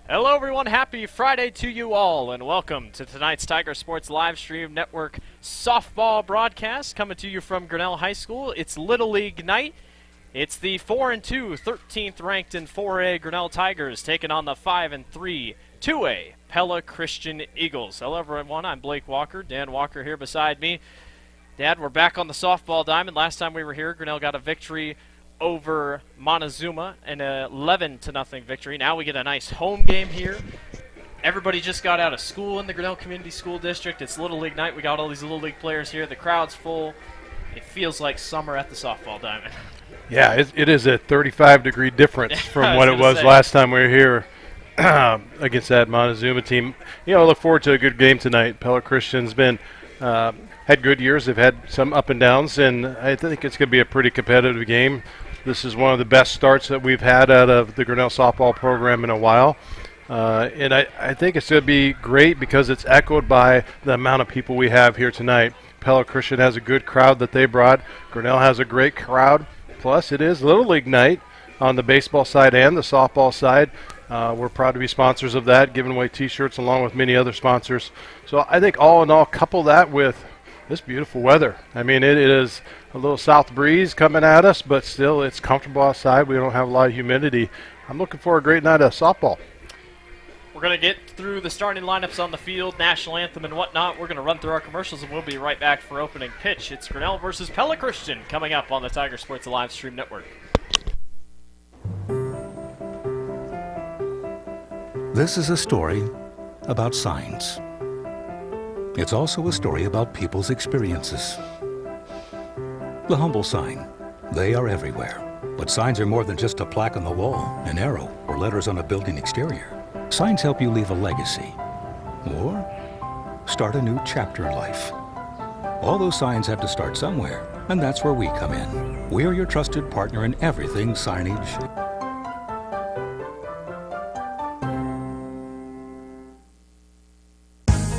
Hello everyone, happy Friday to you all, and welcome to tonight's Tiger Sports Live Stream Network softball broadcast coming to you from Grinnell High School. It's Little League night. It's the 4-2, 13th ranked in 4A Grinnell Tigers taking on the 5-3, 2A Pella Christian Eagles. Hello everyone, I'm Blake Walker, Dan Walker here beside me. Dad, we're back on the softball diamond. Last time we were here, Grinnell got a victory over Montezuma, an 11-0 victory. Now we get a nice home game here. Everybody just got out of school in the Grinnell Community School District. It's Little League night. We got all these Little League players here. The crowd's full. It feels like summer at the softball diamond. Yeah, it is a 35-degree difference from what it was last time we were here against that Montezuma team. I look forward to a good game tonight. Pella Christian's been had good years. They've had some up and downs, and I think it's going to be a pretty competitive game. This is one of the best starts that we've had out of the Grinnell softball program in a while. And I think it's going to be great because it's echoed by the amount of people we have here tonight. Pella Christian has a good crowd that they brought. Grinnell has a great crowd. Plus, it is Little League night on the baseball side and the softball side. We're proud to be sponsors of that, giving away T-shirts along with many other sponsors. So I think all in all, couple that with this beautiful weather. I mean, it is a little south breeze coming at us, but still it's comfortable outside. We don't have a lot of humidity. I'm looking for a great night of softball. We're going to get through the starting lineups on the field, national anthem and whatnot. We're going to run through our commercials, and we'll be right back for opening pitch. It's Grinnell versus Pella Christian coming up on the Tiger Sports Live Stream Network. This is a story about signs. It's also a story about people's experiences. The humble sign. They are everywhere. But signs are more than just a plaque on the wall, an arrow, or letters on a building exterior. Signs help you leave a legacy or start a new chapter in life. All those signs have to start somewhere, and that's where we come in. We're your trusted partner in everything signage.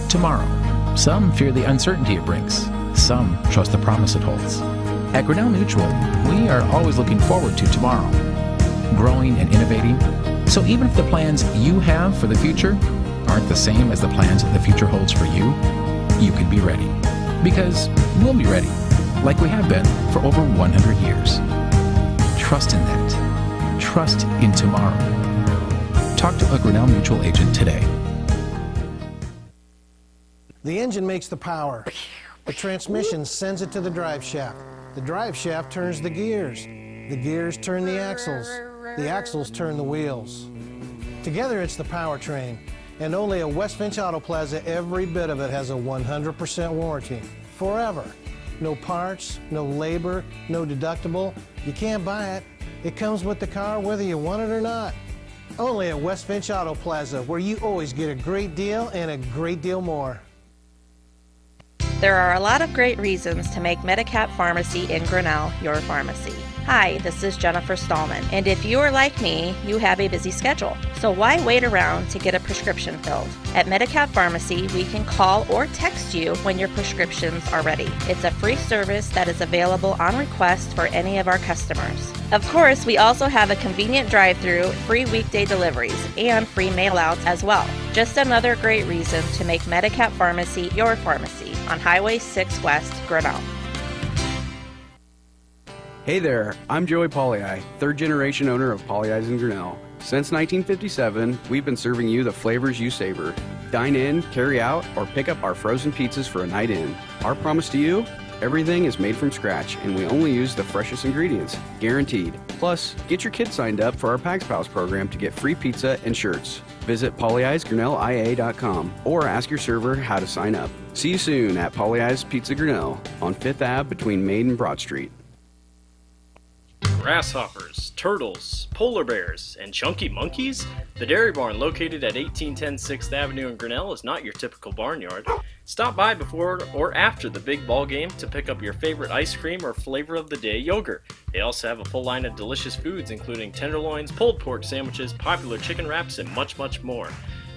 Tomorrow. Some fear the uncertainty it brings. Some trust the promise it holds. At Grinnell Mutual, we are always looking forward to tomorrow, growing and innovating. So even if the plans you have for the future aren't the same as the plans the future holds for you, you can be ready. Because we'll be ready, like we have been for over 100 years. Trust in that. Trust in tomorrow. Talk to a Grinnell Mutual agent today. The engine makes the power. The transmission sends it to the drive shaft. The drive shaft turns the gears. The gears turn the axles. The axles turn the wheels. Together it's the powertrain. And only at West Finch Auto Plaza, every bit of it has a 100% warranty. Forever. No parts, no labor, no deductible. You can't buy it. It comes with the car whether you want it or not. Only at West Finch Auto Plaza, where you always get a great deal and a great deal more. There are a lot of great reasons to make Medicap Pharmacy in Grinnell your pharmacy. Hi, this is Jennifer Stallman, and if you are like me, you have a busy schedule. So why wait around to get a prescription filled? At Medicap Pharmacy, we can call or text you when your prescriptions are ready. It's a free service that is available on request for any of our customers. Of course, we also have a convenient drive-through, free weekday deliveries, and free mail-outs as well. Just another great reason to make Medicap Pharmacy your pharmacy on Highway 6 West, Grinnell. Hey there, I'm Joey Pollyi, third generation owner of Pollyi's in Grinnell. Since 1957, we've been serving you the flavors you savor. Dine in, carry out, or pick up our frozen pizzas for a night in. Our promise to you? Everything is made from scratch, and we only use the freshest ingredients, guaranteed. Plus, get your kids signed up for our Pags Pals program to get free pizza and shirts. Visit pollyi'sgrinnellia.com or ask your server how to sign up. See you soon at Pollyi's Pizza Grinnell on 5th Ave between Main and Broad Street. Grasshoppers, turtles, polar bears, and chunky monkeys? The Dairy Barn, located at 1810 6th Avenue in Grinnell, is not your typical barnyard. Stop by before or after the big ball game to pick up your favorite ice cream or flavor of the day yogurt. They also have a full line of delicious foods, including tenderloins, pulled pork sandwiches, popular chicken wraps, and much, much more.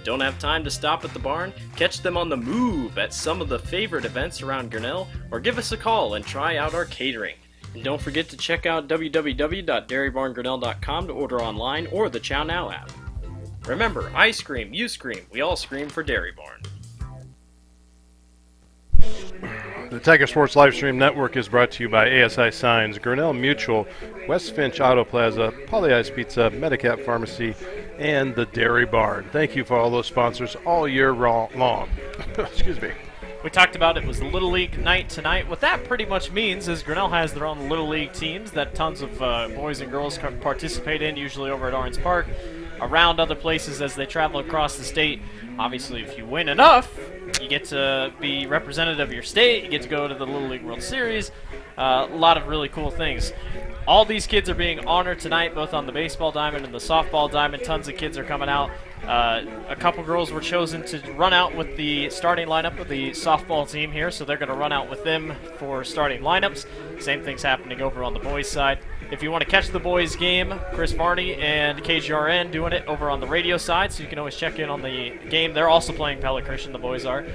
Don't have time to stop at the barn? Catch them on the move at some of the favorite events around Grinnell, or give us a call and try out our catering. And don't forget to check out www.dairybarngrinnell.com to order online or the Chow Now app. Remember, I scream, you scream, we all scream for Dairy Barn. The Tiger Sports Livestream Network is brought to you by ASI Signs, Grinnell Mutual, West Finch Auto Plaza, Polly Ice Pizza, Medicap Pharmacy, and the Dairy Barn. Thank you for all those sponsors all year long. Excuse me. We talked about it was Little League night tonight. What that pretty much means is Grinnell has their own Little League teams that tons of boys and girls participate in, usually over at Orange Park, around other places as they travel across the state. Obviously, if you win enough, you get to be representative of your state, you get to go to the Little League World Series, a lot of really cool things. All these kids are being honored tonight, both on the baseball diamond and the softball diamond. Tons of kids are coming out. A couple girls were chosen to run out with the starting lineup of the softball team here, so they're going to run out with them for starting lineups. Same thing's happening over on the boys' side. If you want to catch the boys' game, Chris Varney and KGRN doing it over on the radio side, so you can always check in on the game. They're also playing Pella Christian, the boys are.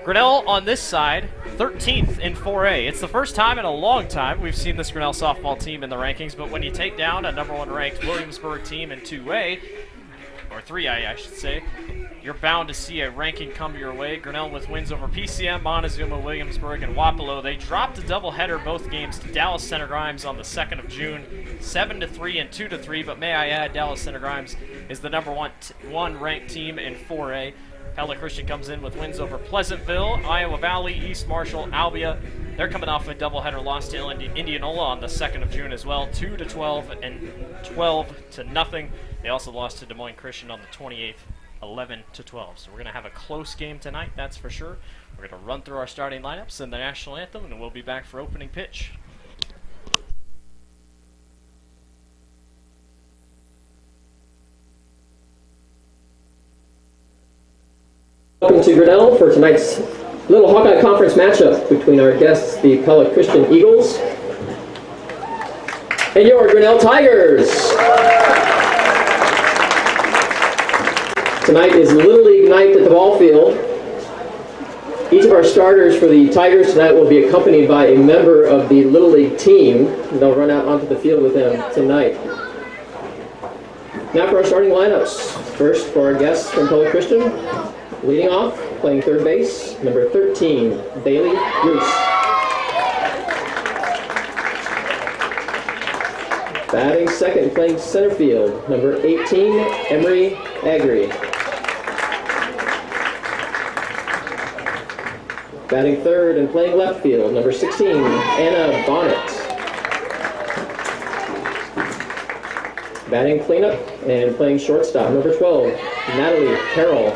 Grinnell on this side, 13th in 4A. It's the first time in a long time we've seen this Grinnell softball team in the rankings, but when you take down a number 1 ranked Williamsburg team in 2A, or 3A, I should say, you're bound to see a ranking come your way. Grinnell with wins over PCM, Montezuma, Williamsburg, and Wapello. They dropped a doubleheader both games to Dallas Center Grimes on the 2nd of June, 7-3 and 2-3. But may I add, Dallas Center Grimes is the number one ranked team in 4A. Pella Christian comes in with wins over Pleasantville, Iowa Valley, East Marshall, Albia. They're coming off a doubleheader loss to Indianola on the 2nd of June as well, 2-12 and 12-0. They also lost to Des Moines Christian on the 28th, 11-12. So we're going to have a close game tonight, that's for sure. We're going to run through our starting lineups and the national anthem, and we'll be back for opening pitch. Welcome to Grinnell for tonight's Little Hawkeye Conference matchup between our guests, the Pella Christian Eagles, and your Grinnell Tigers. Tonight is Little League night at the ball field. Each of our starters for the Tigers tonight will be accompanied by a member of the Little League team. They'll run out onto the field with them tonight. Now for our starting lineups. First, for our guests from Pella Christian, leading off, playing third base, number 13, Bailey Goose. Batting second, playing center field, number 18, Emery Agri. Batting third and playing left field, number 16, Anna Bonnet. Batting cleanup and playing shortstop, number 12, Natalie Carroll.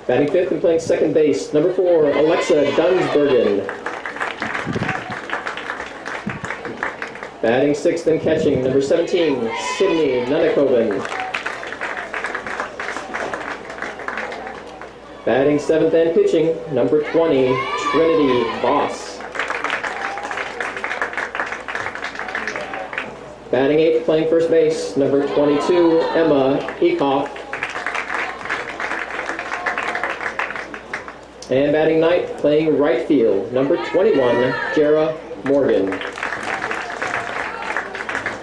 Batting fifth and playing second base, number 4, Alexa Dunsbergen. Batting sixth and catching, number 17, Sydney Nunakoven. Batting seventh and pitching, number 20, Trinity Voss. Batting eighth, playing first base, number 22, Emma Ecoff. And batting ninth, playing right field, number 21, Jara Morgan.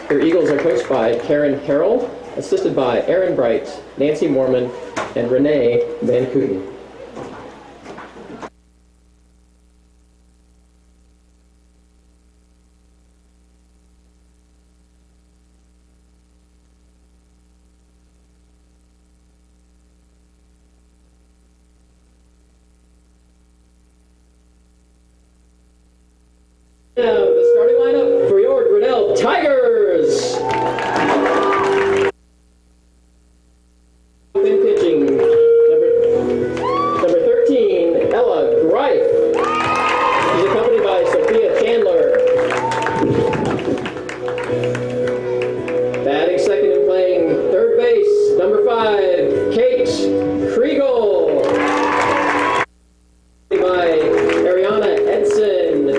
Their Eagles are coached by Karen Harrell, assisted by Aaron Bright, Nancy Mormon, and Renee Van Kooten. Now, the starting lineup for your Grinnell Tigers. In pitching, number 13, Ella Greif. She's accompanied by Sophia Chandler. Batting second and playing third base, number 5, Kate Kriegel. By Ariana Edson.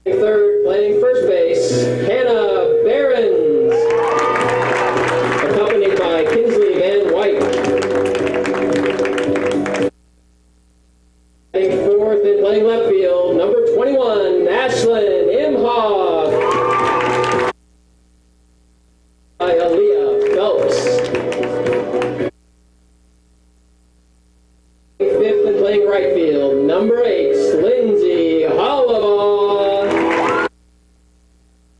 Third, playing first base, Hannah Behrens, accompanied by Kinsley Van White. Playing fourth and playing left field, number 21, Ashlyn Hog by Aaliyah Phelps. Fifth and playing right field, number 8, Lindsay Hollivon.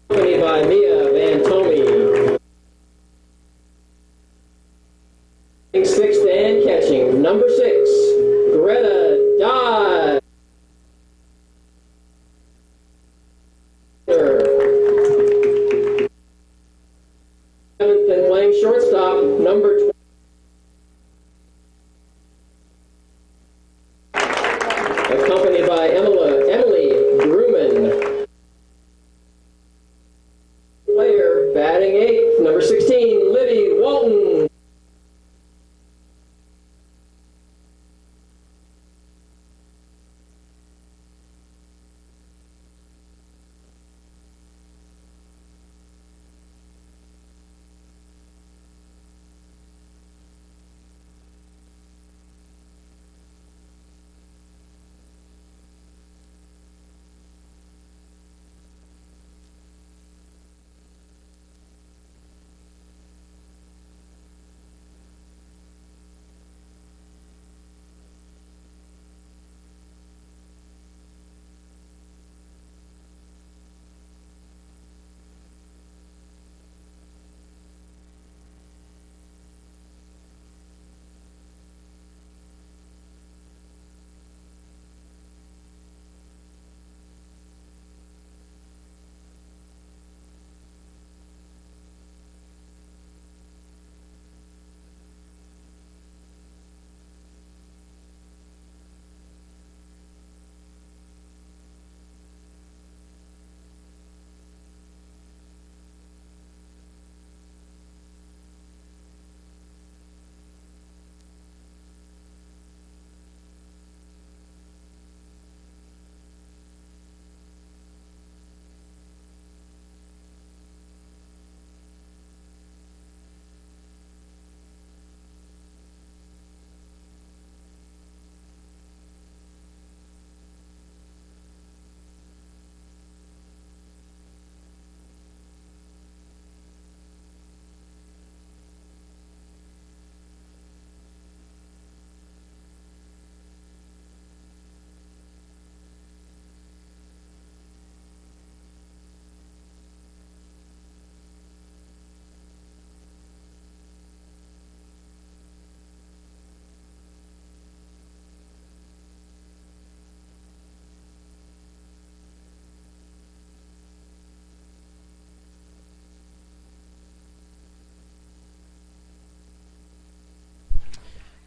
Accompanied by Mia Van Tomey. Sixth and catching, number 6, Greta Dodd. Seventh and playing shortstop, number 20. Accompanied by Emily Druman. Player batting 8th, number 16, Libby Walton.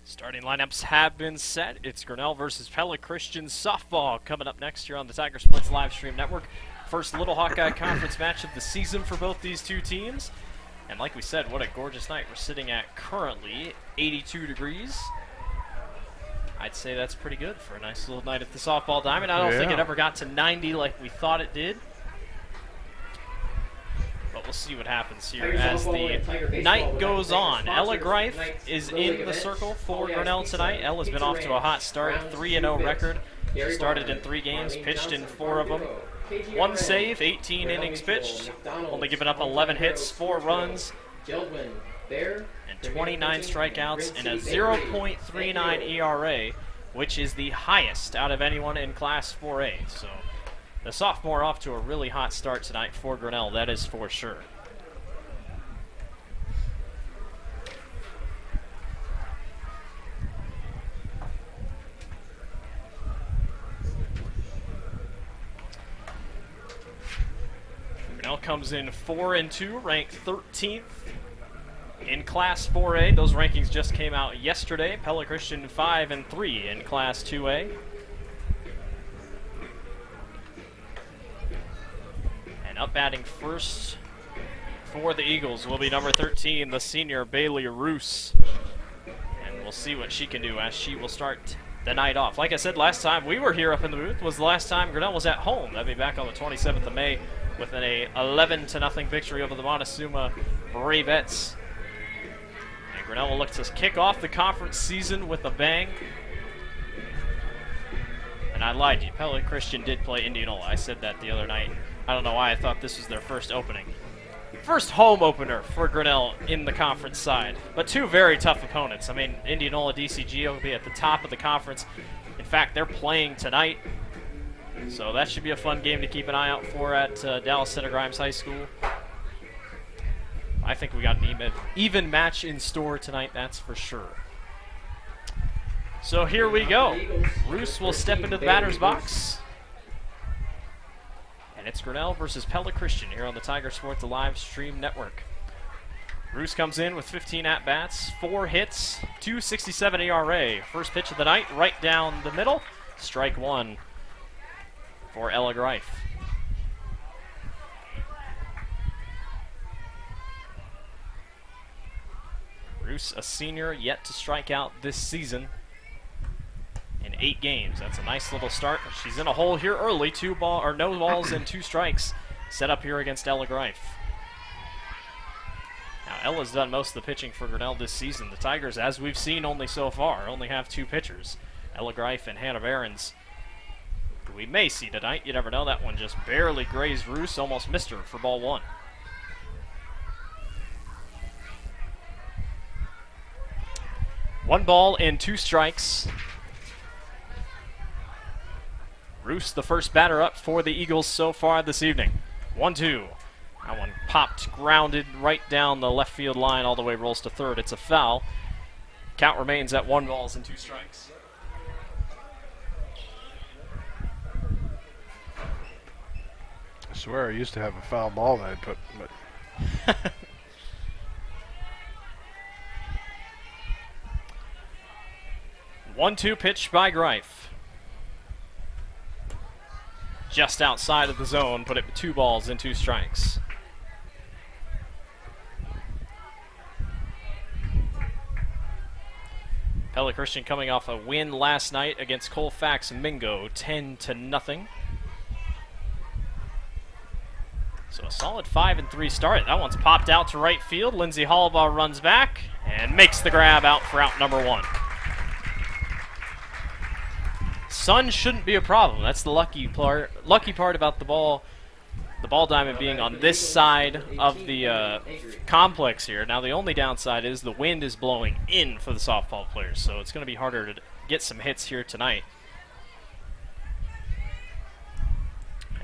Starting lineups have been set. It's Grinnell versus Pella Christian softball coming up next here on the Tiger Sports Live Stream Network. First Little Hawkeye Conference match of the season for both these two teams. And like we said, what a gorgeous night. We're sitting at currently 82 degrees. I'd say that's pretty good for a nice little night at the softball diamond. I don't think it ever got to 90 like we thought it did. But we'll see what happens here as the night goes on. Ella Greif is in the circle for Grinnell tonight. Ella's been off to a hot start, 3-0 record. She started in 3 games, pitched in 4 of them. 1 save, 18 innings pitched, only giving up 11 hits, 4 runs, and 29 strikeouts, and a 0.39 ERA, which is the highest out of anyone in Class 4A. So the sophomore off to a really hot start tonight for Grinnell, that is for sure. Grinnell comes in 4-2, ranked 13th in Class 4A. Those rankings just came out yesterday. Pella Christian 5-3 in Class 2A. And up batting first for the Eagles will be number 13, the senior Bailey Roos. And we'll see what she can do as she will start the night off. Like I said, last time we were here up in the booth was the last time Grinnell was at home. That'd be back on the 27th of May with an 11-0 victory over the Montezuma Bravettes. And Grinnell will look to kick off the conference season with a bang. And I lied to you, Pella Christian did play Indianola. I said that the other night I don't know why I thought this was their first opening. First home opener for Grinnell in the conference side, but two very tough opponents. I mean, Indianola DCG will be at the top of the conference. In fact, they're playing tonight, so that should be a fun game to keep an eye out for at Dallas Center Grimes High School. I think we got an even match in store tonight, that's for sure. So here we go. Roos will step into the batter's box. And it's Grinnell versus Pella Christian here on the Tiger Sports Live Stream Network. Roos comes in with 15 at-bats, 4 hits, 2.67 ERA. First pitch of the night, right down the middle. Strike one for Ella Greif. Roos, a senior, yet to strike out this season in 8 games. That's a nice little start. She's in a hole here early. No balls and 2 strikes set up here against Ella Greif. Now, Ella's done most of the pitching for Grinnell this season. The Tigers, as we've seen only so far, only have 2 pitchers, Ella Greif and Hannah Behrens, who we may see tonight. You never know. That one just barely grazed Roos, almost missed her for ball 1. One ball and 2 strikes. Roos, the first batter up for the Eagles so far this evening. 1-2. That one popped, grounded right down the left field line, all the way rolls to third. It's a foul. Count remains at 1 ball and 2 strikes. I swear I used to have a foul ball that I'd put, but 1-2 pitch by Greif. Just outside of the zone, put it 2 balls and 2 strikes. Pella Christian coming off a win last night against Colfax Mingo, 10-0. So a solid 5-3 start. That one's popped out to right field. Lindsay Hallbaugh runs back and makes the grab out for out number 1. Sun shouldn't be a problem. That's the lucky part about the ball diamond being on this side of the complex here. Now the only downside is the wind is blowing in for the softball players, so it's going to be harder to get some hits here tonight.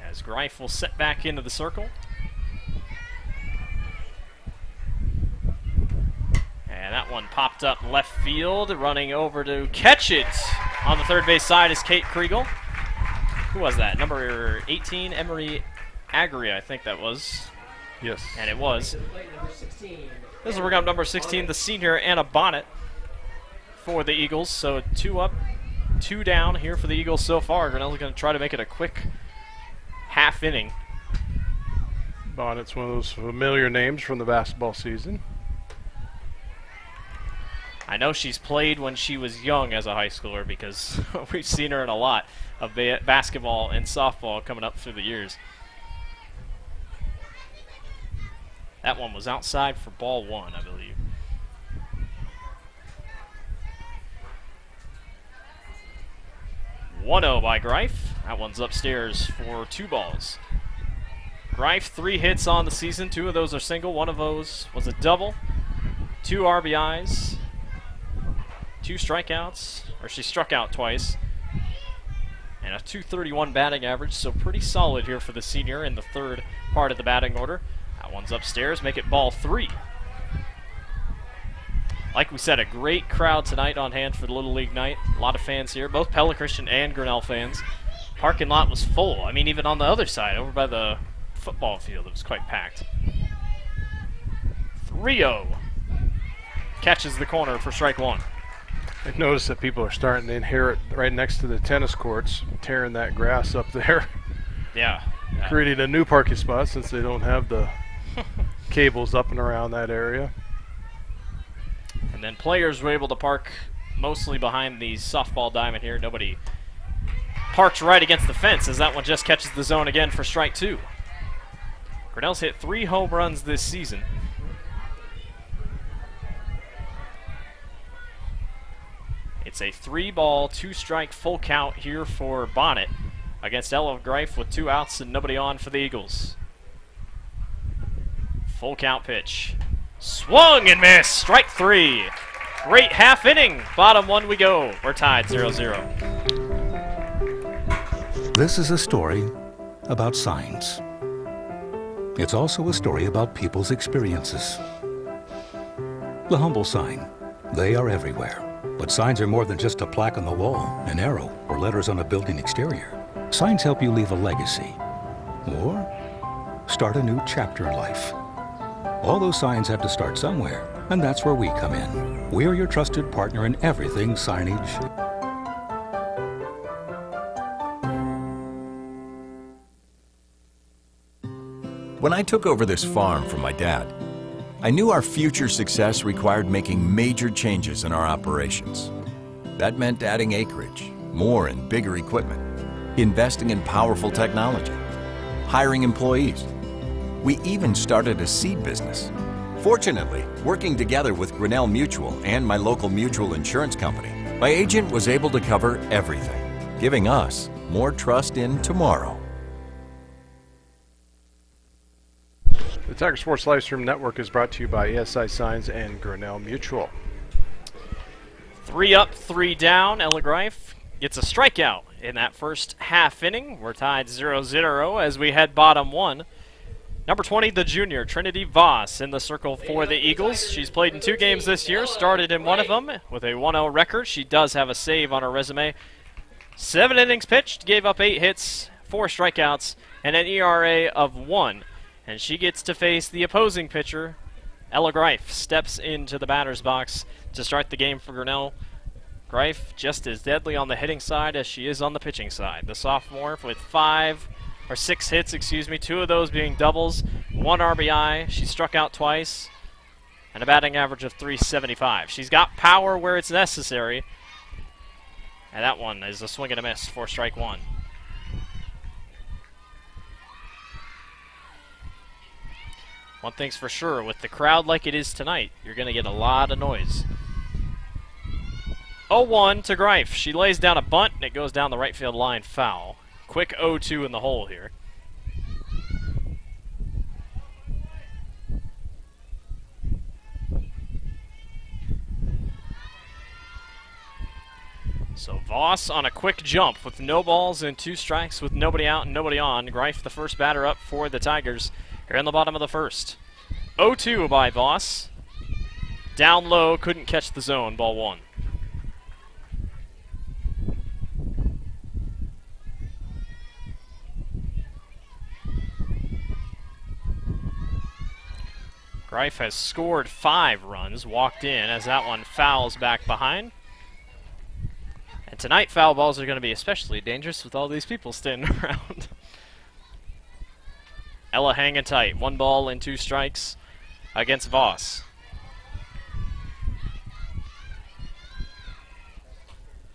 As Greif will set back into the circle. And that one popped up left field, running over to catch it. On the third base side is Kate Kriegel. Who was that? Number 18, Emery Agri, I think that was. yes. And it was. This will bring up number 16, the senior Anna Bonnet for the Eagles. So 2 up, 2 down here for the Eagles so far. Grinnell's going to try to make it a quick half inning. Bonnet's one of those familiar names from the basketball season. I know she's played when she was young as a high schooler because we've seen her in a lot of basketball and softball coming up through the years. That one was outside for ball 1, I believe. .0 by Greif. That one's upstairs for 2 balls. Greif, 3 hits on the season. 2 of those are single. 1 of those was a double. 2 RBIs. 2 strikeouts, or she struck out twice, and a .231 batting average, so pretty solid here for the senior in the third part of the batting order. That one's upstairs, make it ball 3. Like we said, a great crowd tonight on hand for the Little League night. A lot of fans here, both Pella Christian and Grinnell fans. Parking lot was full. I mean, even on the other side, over by the football field, it was quite packed. 3-0. Catches the corner for strike 1. I've noticed that people are starting to inherit right next to the tennis courts, tearing that grass up there. Yeah. Creating a new parking spot since they don't have the cables up and around that area. And then players were able to park mostly behind the softball diamond here. Nobody parked right against the fence as that one just catches the zone again for strike 2. Grinnell's hit 3 home runs this season. It's a 3-ball, 2-strike full count here for Bonnet. against Ella Greif with 2 outs and nobody on for the Eagles. Full count pitch. Swung and missed. Strike 3. Great half inning. Bottom 1 we go. We're tied 0-0. This is a story about signs. It's also a story about people's experiences. The humble sign. They are everywhere. But signs are more than just a plaque on the wall, an arrow, or letters on a building exterior. Signs help you leave a legacy or start a new chapter in life. All those signs have to start somewhere, and that's where we come in. We're your trusted partner in everything signage. When I took over this farm from my dad, I knew our future success required making major changes in our operations. That meant adding acreage, more and bigger equipment, investing in powerful technology, hiring employees. We even started a seed business. Fortunately, working together with Grinnell Mutual and my local mutual insurance company, my agent was able to cover everything, giving us more trust in tomorrow. The Tiger Sports Livestream Network is brought to you by ESI Signs and Grinnell Mutual. 3 up, 3 down. Ella Greif gets a strikeout in that first half inning. We're tied 0-0 as we head bottom 1. Number 20, the junior, Trinity Voss, in the circle for the Eagles. She's played in 2 games this year, started in one of them with a 1-0 record. She does have a save on her resume. 7 innings pitched, gave up 8 hits, 4 strikeouts, and an ERA of 1. And she gets to face the opposing pitcher. Ella Greif steps into the batter's box to start the game for Grinnell. Greif just as deadly on the hitting side as she is on the pitching side. The sophomore with 6 hits, 2 of those being doubles, 1 RBI. She struck out twice, and a batting average of .375. She's got power where it's necessary, and that one is a swing and a miss for strike 1. One thing's for sure, with the crowd like it is tonight, you're going to get a lot of noise. 0-1 to Greif. She lays down a bunt, and it goes down the right field line foul. Quick 0-2 in the hole here. So Voss on a quick jump with no balls and 2 strikes with nobody out and nobody on. Greif the first batter up for the Tigers here in the bottom of the first. 0-2 by Voss. Down low, couldn't catch the zone, ball 1. Greif has scored 5 runs, walked in as that one fouls back behind. And tonight foul balls are going to be especially dangerous with all these people standing around. Ella hanging tight. 1 ball and 2 strikes against Voss.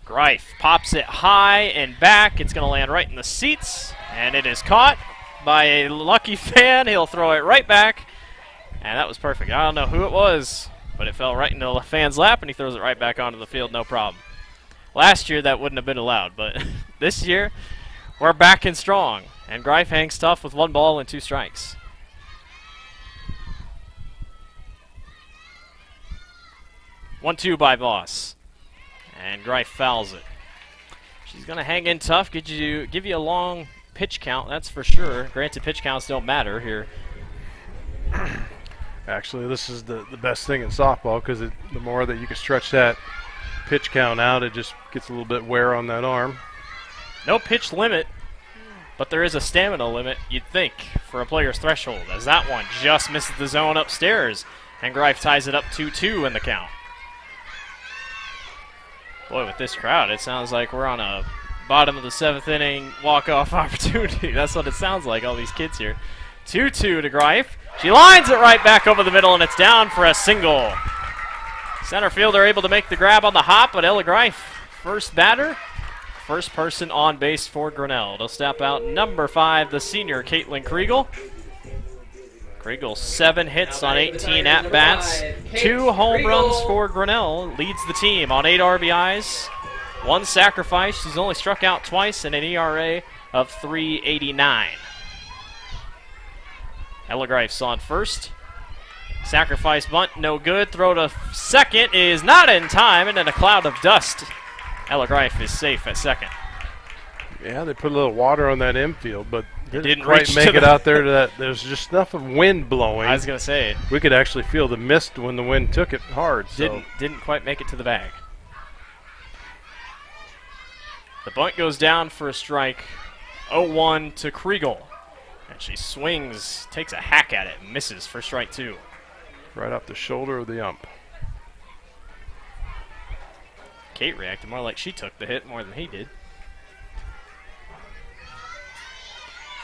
Greif pops it high and back. It's going to land right in the seats, and it is caught by a lucky fan. He'll throw it right back, and that was perfect. I don't know who it was, but it fell right into the fan's lap, and he throws it right back onto the field, no problem. Last year, that wouldn't have been allowed, but this year, we're back and strong. And Greif hangs tough with 1 ball and 2 strikes. One-two by Voss. And Greif fouls it. She's going to hang in tough, give you a long pitch count, that's for sure. Granted, pitch counts don't matter here. Actually, this is the best thing in softball because the more that you can stretch that pitch count out, it just gets a little bit wear on that arm. No pitch limit, but there is a stamina limit, you'd think, for a player's threshold, as that one just misses the zone upstairs, and Greif ties it up 2-2 in the count. Boy, with this crowd, it sounds like we're on a bottom of the 7th inning walk-off opportunity. That's what it sounds like, all these kids here. 2-2 to Greif. She lines it right back over the middle, and it's down for a single. Center fielder able to make the grab on the hop, but Ella Greif, first batter, first person on base for Grinnell. They'll step out number 5, the senior, Caitlin Kriegel. Kriegel, 7 hits on 18 at-bats, 2 home runs for Grinnell, leads the team on 8 RBIs, One sacrifice. She's only struck out twice and an ERA of 3.89. Ella Greif's on first. Sacrifice bunt, no good. Throw to second is not in time, and in a cloud of dust, Ella Greif is safe at second. Yeah, they put a little water on that infield, but didn't quite reach make to it the out there to that. There's just enough of wind blowing. I was going to say. We could actually feel the mist when the wind took it hard. So. Didn't quite make it to the bag. The bunt goes down for a strike. 0-1 to Kriegel. And she swings, takes a hack at it, and misses for strike 2. Right off the shoulder of the ump. Kate reacted more like she took the hit more than he did.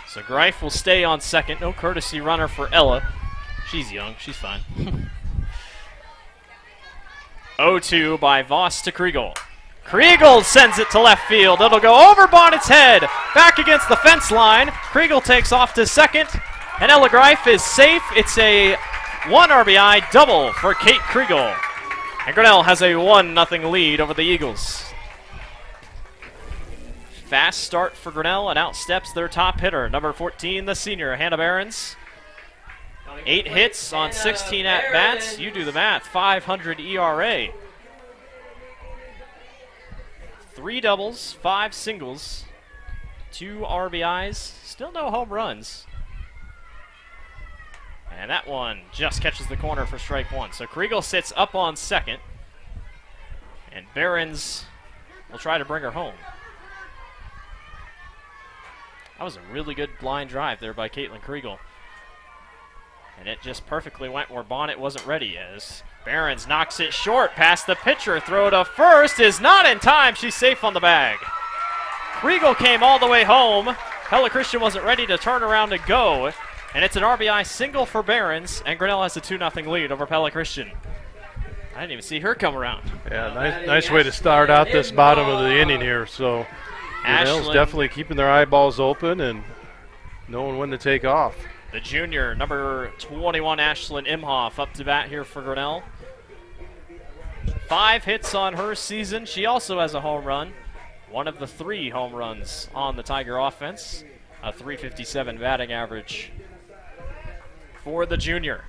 So Greif will stay on second. No courtesy runner for Ella. She's young. She's fine. 0-2 by Voss to Kriegel. Kriegel sends it to left field. It'll go over Bonnet's head. Back against the fence line. Kriegel takes off to second. And Ella Greif is safe. It's a 1 RBI double for Kate Kriegel. And Grinnell has a 1-0 lead over the Eagles. Fast start for Grinnell, and out steps their top hitter, number 14, the senior, Hannah Behrens. 8 hits on 16 at-bats. You do the math, 500 ERA. 3 doubles, 5 singles, 2 RBIs, still no home runs. And that one just catches the corner for strike 1. So Kriegel sits up on second, and Behrens will try to bring her home. That was a really good line drive there by Caitlin Kriegel. And it just perfectly went where Bonnet wasn't ready, as Behrens knocks it short past the pitcher. Throw to first is not in time. She's safe on the bag. Kriegel came all the way home. Pella Christian wasn't ready to turn around and go. And it's an RBI single for Behrens, and Grinnell has a 2-0 lead over Pella Christian. I didn't even see her come around. Yeah, nice way to start out this bottom of the inning here. So Grinnell's definitely keeping their eyeballs open and knowing when to take off. The junior, number 21, Ashlyn Imhoff, up to bat here for Grinnell. 5 hits on her season. She also has a home run. One of the 3 home runs on the Tiger offense. A .357 batting average for the junior.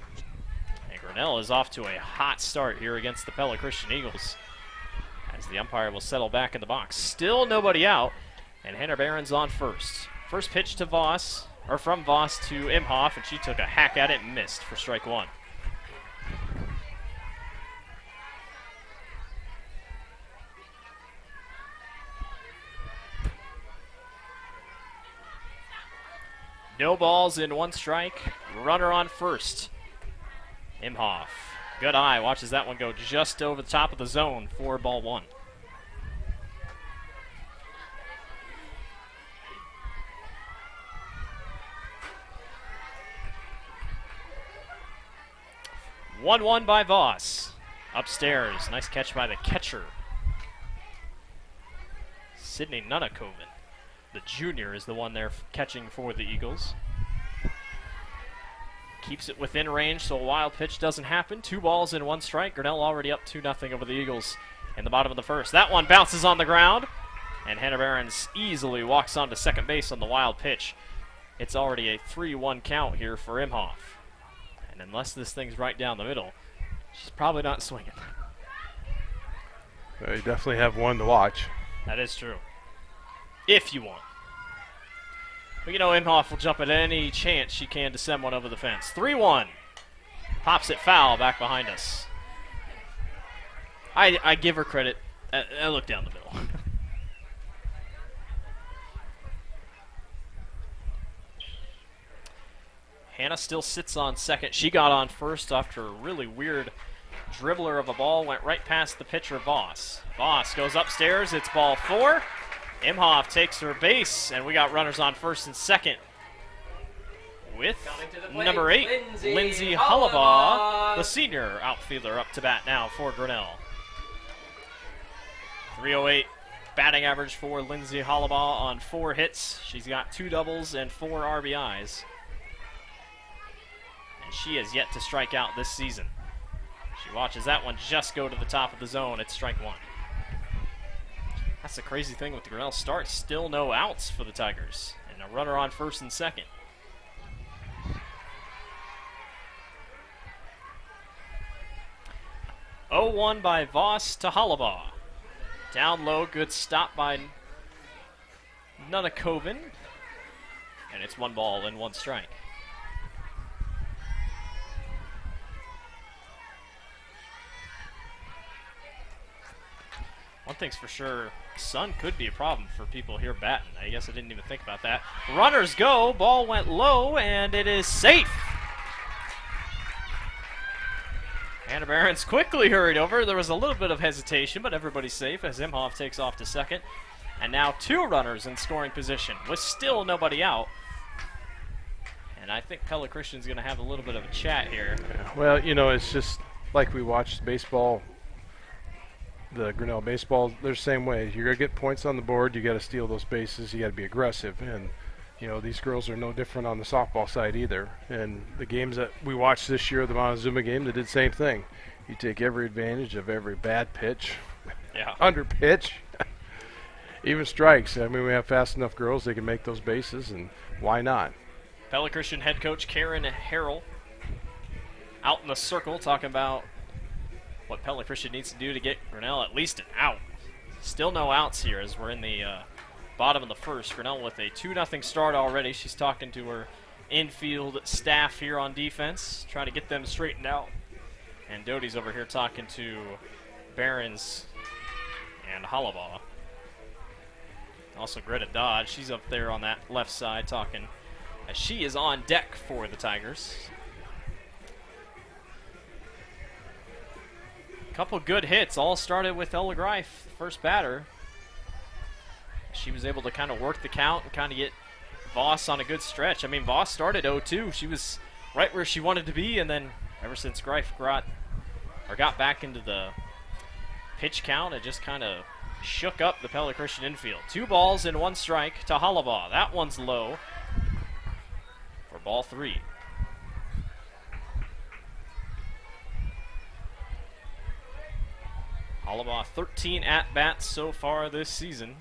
And Grinnell is off to a hot start here against the Pella Christian Eagles, as the umpire will settle back in the box. Still nobody out, and Hannah Behrens on first. First pitch to Voss. Or from Voss to Imhoff, and she took a hack at it and missed for strike 1. No balls in 1 strike. Runner on first. Imhoff. Good eye. Watches that one go just over the top of the zone for ball 1. One by Voss. Upstairs. Nice catch by the catcher, Sydney Nunnakoven. The junior is the one there catching for the Eagles. Keeps it within range so a wild pitch doesn't happen. 2 balls in 1 strike. Grinnell already up 2-0 over the Eagles in the bottom of the first. That one bounces on the ground, and Hannah Behrens easily walks onto second base on the wild pitch. It's already a 3-1 count here for Imhoff. And unless this thing's right down the middle, she's probably not swinging. You definitely have one to watch. That is true. If you want. But you know, Imhoff will jump at any chance she can to send one over the fence. 3-1. Pops it foul back behind us. I give her credit. I look down the middle. Hannah still sits on second. She got on first after a really weird dribbler of a ball went right past the pitcher, Voss. Voss goes upstairs. It's ball 4. Imhoff takes her base, and we got runners on first and second with number 8, Lindsay Hullabaugh, the senior outfielder, up to bat now for Grinnell. 308 batting average for Lindsay Hullabaugh on 4 hits. She's got 2 doubles and 4 RBIs. And she has yet to strike out this season. She watches that one just go to the top of the zone. It's strike 1. That's the crazy thing with the Grinnell start. Still no outs for the Tigers. And a runner on first and second. 0-1 by Voss to Hollabaugh. Down low, good stop by Nunakoven. And it's 1 ball and 1 strike. One thing's for sure, sun could be a problem for people here batting. I guess I didn't even think about that. Runners go, ball went low, and it is safe. Hannah Behrens quickly hurried over. There was a little bit of hesitation, but everybody's safe as Imhoff takes off to second. And now 2 runners in scoring position with still nobody out. And I think Pella Christian's going to have a little bit of a chat here. Well, you know, it's just like we watched baseball. The Grinnell baseball, they're the same way. You're going to get points on the board. You got to steal those bases. You got to be aggressive. And, you know, these girls are no different on the softball side either. And the games that we watched this year, the Montezuma game, they did the same thing. You take every advantage of every bad pitch, under pitch, even strikes. I mean, we have fast enough girls, they can make those bases, and why not? Pella Christian head coach Karen Harrell out in the circle talking about what Pella Christian needs to do to get Grinnell at least an out. Still no outs here as we're in the bottom of the first. Grinnell with a 2-0 start already. She's talking to her infield staff here on defense, trying to get them straightened out. And Doty's over here talking to Behrens and Hollabaugh. Also Greta Dodge, she's up there on that left side talking as she is on deck for the Tigers. Couple good hits, all started with Ella Greif, first batter. She was able to kind of work the count and kind of get Voss on a good stretch. I mean, Voss started 0-2. She was right where she wanted to be, and then ever since Greif got back into the pitch count, it just kind of shook up the Pella Christian infield. 2 balls and 1 strike to Hollabaugh. That one's low for ball 3. Hollabaugh 13 at-bats so far this season.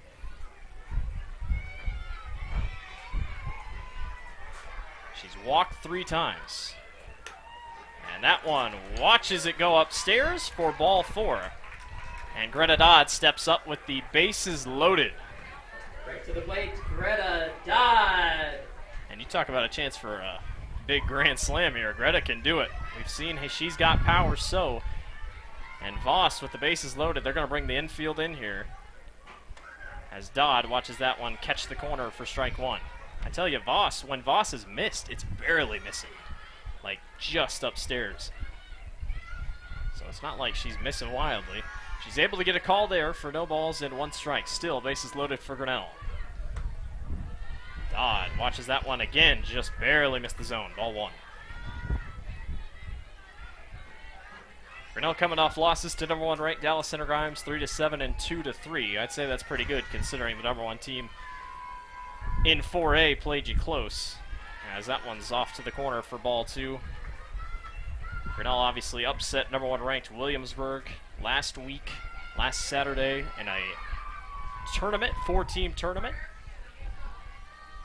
She's walked 3 times. And that one watches it go upstairs for ball 4. And Greta Dodd steps up with the bases loaded. Right to the plate, Greta Dodd. And you talk about a chance for a big grand slam here. Greta can do it. We've seen she's got power, so. And Voss with the bases loaded, they're going to bring the infield in here as Dodd watches that one catch the corner for strike 1. I tell you, when Voss is missed, it's barely missing, like just upstairs. So it's not like she's missing wildly. She's able to get a call there for no balls and 1 strike. Still, bases loaded for Grinnell. Dodd watches that one again, just barely missed the zone. Ball 1. Grinnell coming off losses to number 1 ranked Dallas Center Grimes 3-7 and 2-3. I'd say that's pretty good considering the number 1 team in 4A played you close. As that one's off to the corner for ball 2. Grinnell obviously upset number 1 ranked Williamsburg last Saturday in a tournament, 4-team tournament.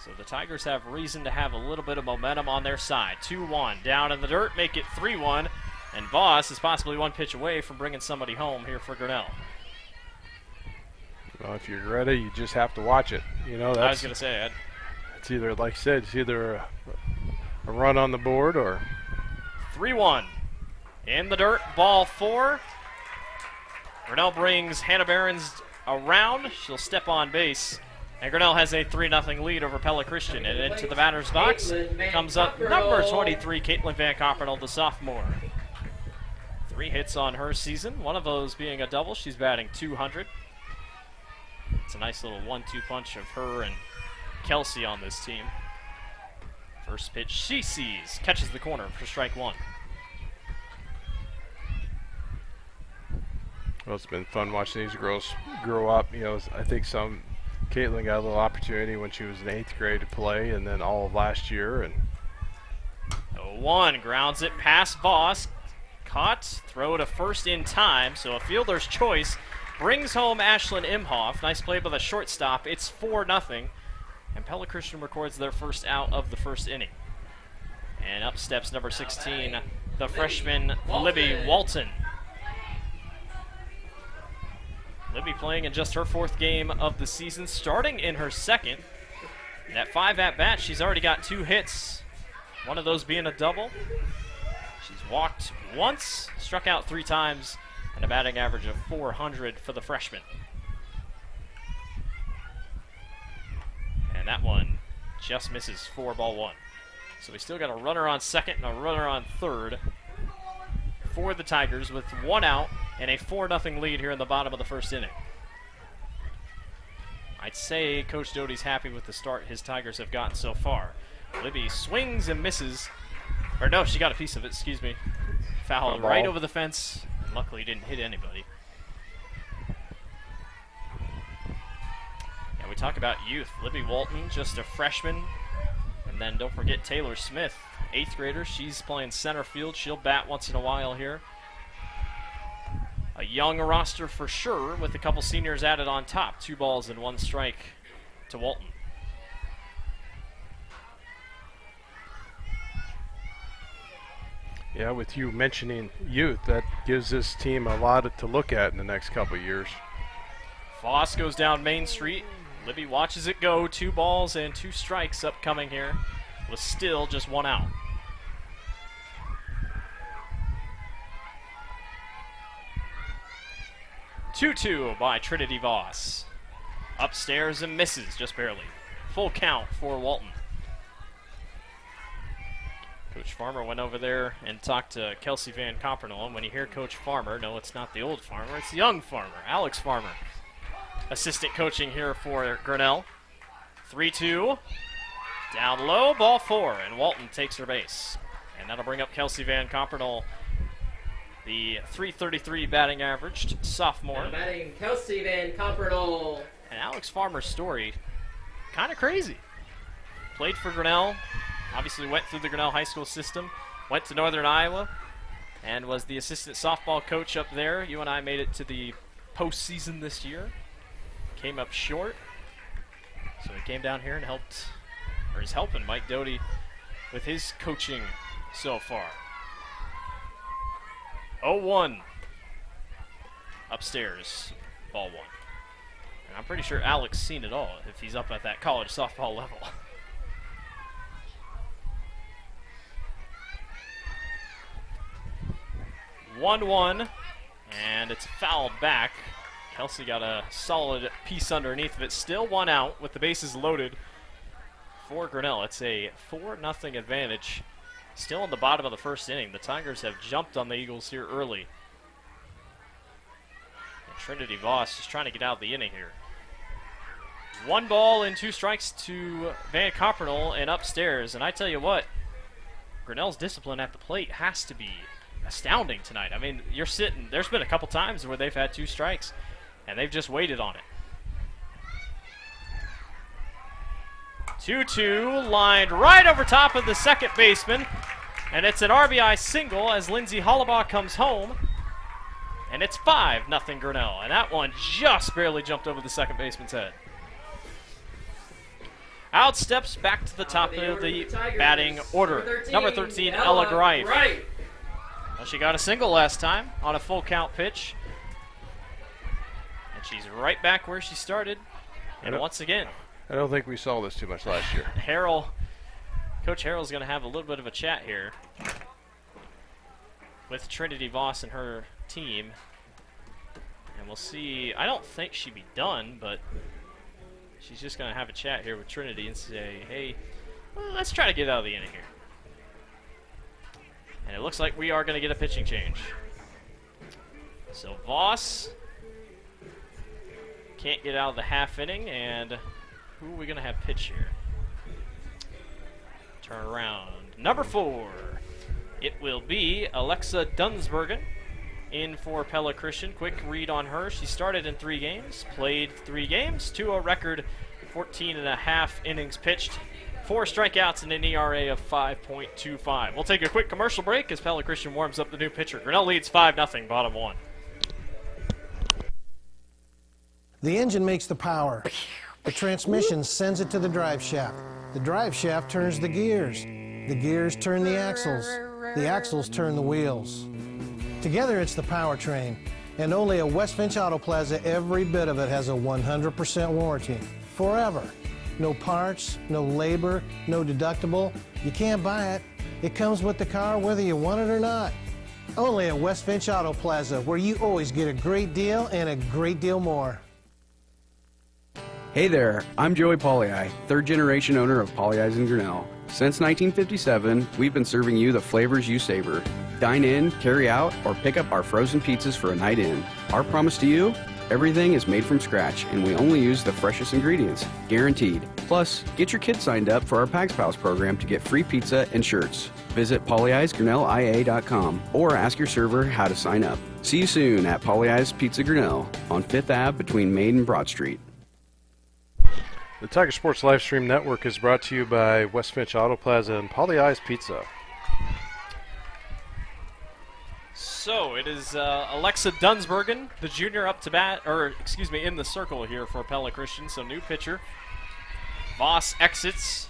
So the Tigers have reason to have a little bit of momentum on their side. 2-1 down in the dirt, make it 3-1. And Voss is possibly 1 pitch away from bringing somebody home here for Grinnell. Well, if you're ready, you just have to watch it. You know, I was going to say, it's either, like I said, it's either a run on the board or 3-1 in the dirt, ball 4. Grinnell brings Hannah Behrens around. She'll step on base. And Grinnell has a 3-0 lead over Pella Christian. And into the batter's box comes up number 23, Caitlin Van Coppernoll, the sophomore. 3 hits on her season, one of those being a double. She's batting .200. It's a nice little 1-2 punch of her and Kelsey on this team. First pitch she sees, catches the corner for strike 1. Well, it's been fun watching these girls grow up. You know, I think Caitlin got a little opportunity when she was in 8th grade to play, and then all of last year. And 0-1 grounds it past Voss. Caught, throw to first in time, so a fielder's choice brings home Ashlyn Imhoff. Nice play by the shortstop. It's 4-0, and Pella Christian records their first out of the first inning. And up steps number 16, the freshman Libby Walton. Libby playing in just her 4th game of the season, starting in her 2nd. And at 5 at-bats, she's already got 2 hits, one of those being a double. She's walked once, struck out 3 times, and a batting average of .400 for the freshman. And that one just misses for ball 1. So we still got a runner on second and a runner on third for the Tigers with 1 out and a 4-0 lead here in the bottom of the first inning. I'd say Coach Doty's happy with the start his Tigers have gotten so far. Libby swings and misses. Or no, she got a piece of it, excuse me. Foul right over the fence. Luckily didn't hit anybody. And we talk about youth. Libby Walton, just a freshman. And then don't forget Taylor Smith, 8th grader. She's playing center field. She'll bat once in a while here. A young roster for sure, with a couple seniors added on top. 2 balls and 1 strike to Walton. Yeah, with you mentioning youth, that gives this team a lot to look at in the next couple of years. Voss goes down Main Street. Libby watches it go. 2 balls and 2 strikes upcoming here, with still just 1 out. Two by Trinity Voss. Upstairs and misses just barely. Full count for Walton. Coach Farmer went over there and talked to Kelsey Van Compernel, and when you hear Coach Farmer, no, it's not the old Farmer, it's the young Farmer, Alex Farmer. Assistant coaching here for Grinnell. 3-2. Down low, ball 4, and Walton takes her base. And that'll bring up Kelsey Van Compernel, the .333 batting averaged sophomore. Now batting Kelsey Van Compernel. And Alex Farmer's story, kind of crazy. Played for Grinnell. Obviously went through the Grinnell high school system, went to Northern Iowa, and was the assistant softball coach up there. You and I made it to the postseason this year. Came up short. So he came down here and helped, or is helping Mike Doty with his coaching so far. 0-1. Upstairs, ball 1. And I'm pretty sure Alex seen it all if he's up at that college softball level. 1-1, and it's fouled back. Kelsey got a solid piece underneath of it. Still 1 out with the bases loaded for Grinnell. It's a 4-0 advantage. Still in the bottom of the first inning. The Tigers have jumped on the Eagles here early. And Trinity Voss just trying to get out of the inning here. 1 ball and 2 strikes to Van Compernel and upstairs. And I tell you what, Grinnell's discipline at the plate has to be astounding tonight. I mean, you're sitting, there's been a couple times where they've had 2 strikes, and they've just waited on it. 2-2, lined right over top of the second baseman, and it's an RBI single as Lindsay Hollabaugh comes home, and it's 5-0 Grinnell, and that one just barely jumped over the second baseman's head. Out steps back to the top of the batting order. Number 13, Ella Greif. Well, she got a single last time on a full count pitch. And she's right back where she started. And once again, I don't think we saw this too much last year. Coach Harrell's going to have a little bit of a chat here with Trinity Voss and her team. And we'll see. I don't think she'd be done, but she's just going to have a chat here with Trinity and say, hey, well, let's try to get out of the inning here. And it looks like we are going to get a pitching change. So Voss can't get out of the half inning, and who are we going to have pitch here? Turn around. Number 4. It will be Alexa Dunsbergen in for Pella Christian. Quick read on her. She started in 3 games, played 3 games to a record 14.5 innings pitched. 4 strikeouts and an ERA of 5.25. We'll take a quick commercial break as Pella Christian warms up the new pitcher. Grinnell leads 5-0, bottom 1. The engine makes the power. The transmission sends it to the drive shaft. The drive shaft turns the gears. The gears turn the axles. The axles turn the wheels. Together it's the powertrain. And only at West Finch Auto Plaza, every bit of it has a 100% warranty. Forever. No parts, no labor, no deductible. You can't buy it. It comes with the car whether you want it or not. Only at West Finch Auto Plaza, where you always get a great deal and a great deal more. Hey there, I'm Joey Pollei, third generation owner of Polley's in Grinnell. Since 1957, we've been serving you the flavors you savor. Dine in, carry out, or pick up our frozen pizzas for a night in. Our promise to you? Everything is made from scratch, and we only use the freshest ingredients, guaranteed. Plus, get your kids signed up for our Pags Pals program to get free pizza and shirts. Visit polleisgrinnellia.com or ask your server how to sign up. See you soon at Polley's Pizza Grinnell on 5th Ave between Main and Broad Street. The Tiger Sports Livestream Network is brought to you by West Finch Auto Plaza and Polley's Pizza. So it is Alexa Dunsbergen, the junior, up to bat, in the circle here for Pella Christian. So new pitcher. Voss exits.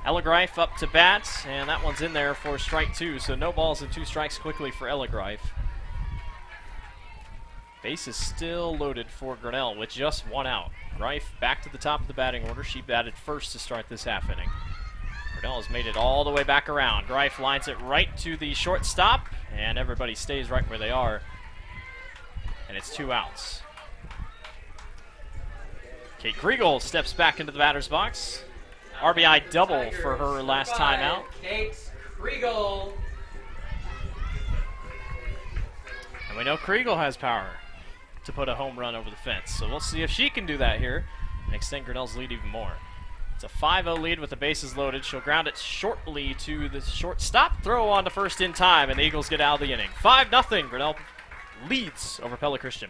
Ellegreif up to bat, and that one's in there for strike two. So no balls and 2 strikes quickly for Ellegreif. Base is still loaded for Grinnell with just 1 out. Greif back to the top of the batting order. She batted first to start this half inning. Grinnell has made it all the way back around. Greif lines it right to the shortstop, and everybody stays right where they are. And it's 2 outs. Kate Kriegel steps back into the batter's box. RBI double for her last time out. Kate Kriegel. And we know Kriegel has power to put a home run over the fence. So we'll see if she can do that here and extend Grinnell's lead even more. It's a 5-0 lead with the bases loaded. She'll ground it shortly to the shortstop. Throw on to first in time, and the Eagles get out of the inning. 5-0. Grinnell leads over Pella Christian.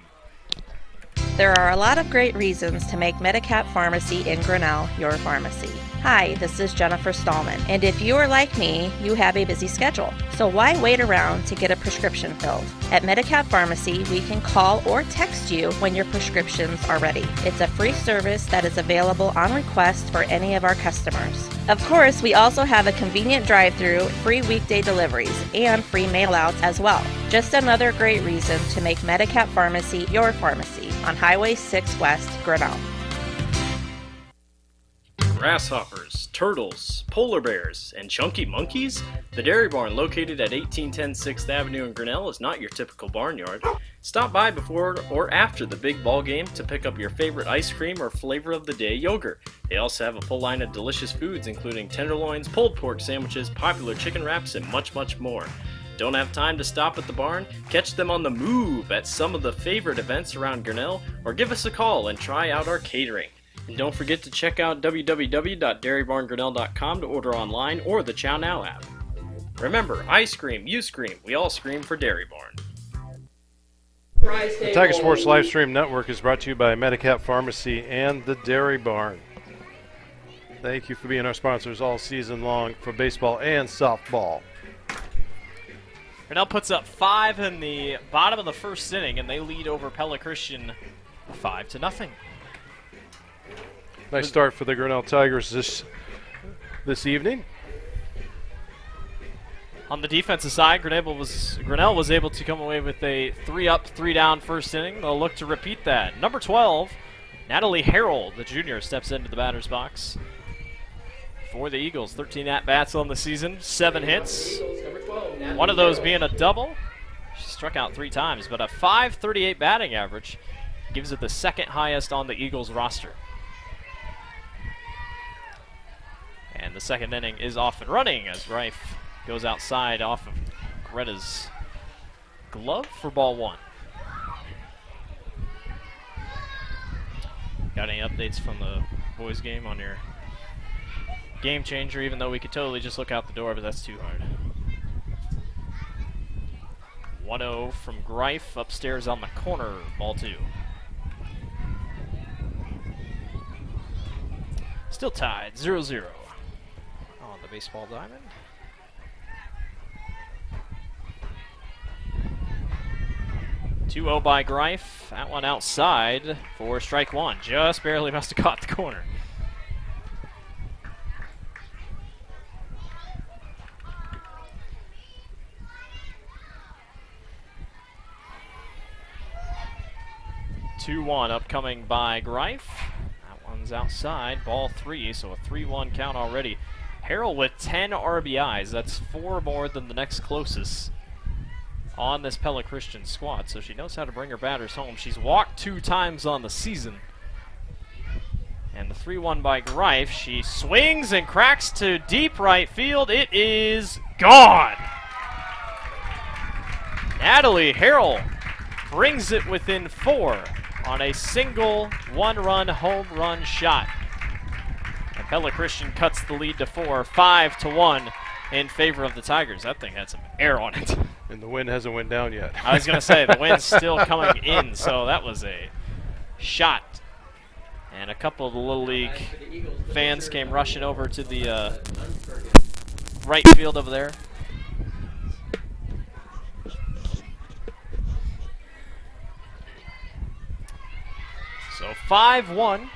There are a lot of great reasons to make Medicap Pharmacy in Grinnell your pharmacy. Hi, this is Jennifer Stallman, and if you are like me, you have a busy schedule. So why wait around to get a prescription filled? At Medicap Pharmacy, we can call or text you when your prescriptions are ready. It's a free service that is available on request for any of our customers. Of course, we also have a convenient drive-thru, free weekday deliveries, and free mail-outs as well. Just another great reason to make Medicap Pharmacy your pharmacy on Highway 6 West, Grinnell. Grasshoppers, turtles, polar bears, and chunky monkeys? The Dairy Barn, located at 1810 6th Avenue in Grinnell, is not your typical barnyard. Stop by before or after the big ball game to pick up your favorite ice cream or flavor of the day yogurt. They also have a full line of delicious foods, including tenderloins, pulled pork sandwiches, popular chicken wraps, and much, much more. Don't have time to stop at the barn? Catch them on the move at some of the favorite events around Grinnell, or give us a call and try out our catering. And don't forget to check out www.dairybarngrinnell.com to order online or the Chow Now app. Remember, I scream, you scream, we all scream for Dairy Barn. The Tiger Sports Livestream Network is brought to you by Medicap Pharmacy and the Dairy Barn. Thank you for being our sponsors all season long for baseball and softball. Grinnell puts up 5 in the bottom of the first inning, and they lead over Pella Christian 5-0. Nice start for the Grinnell Tigers this evening. On the defensive side, Grinnell was able to come away with a 3-up, 3-down first inning. They'll look to repeat that. Number 12, Natalie Harrell, the junior, steps into the batter's box for the Eagles. 13 at-bats on the season, 7 hits. One of those being a double. She struck out 3 times, but a .538 batting average gives it the second highest on the Eagles roster. And the second inning is off and running as Reif goes outside off of Greta's glove for ball 1. Got any updates from the boys game on your game changer, even though we could totally just look out the door, but that's too hard. 1-0 from Greif upstairs on the corner, ball 2. Still tied, 0-0 on the baseball diamond. 2-0 by Greif. That one outside for strike one. Just barely must have caught the corner. Two-one upcoming by Greif. That one's outside. Ball three, so a 3-1 count already. Harrell with 10 RBIs. That's 4 more than the next closest on this Pella Christian squad, so she knows how to bring her batters home. She's walked 2 times on the season. And the 3-1 by Greif. She swings and cracks to deep right field. It is gone! Natalie Harrell brings it within 4 on a single 1-run home run shot. And Pella Christian cuts the lead to 4, 5-1 in favor of the Tigers. That thing had some air on it. And the wind hasn't went down yet. I was going to say, the wind's still coming in, so that was a shot. And a couple of the Little League fans came rushing over to the right field over there. So 5-1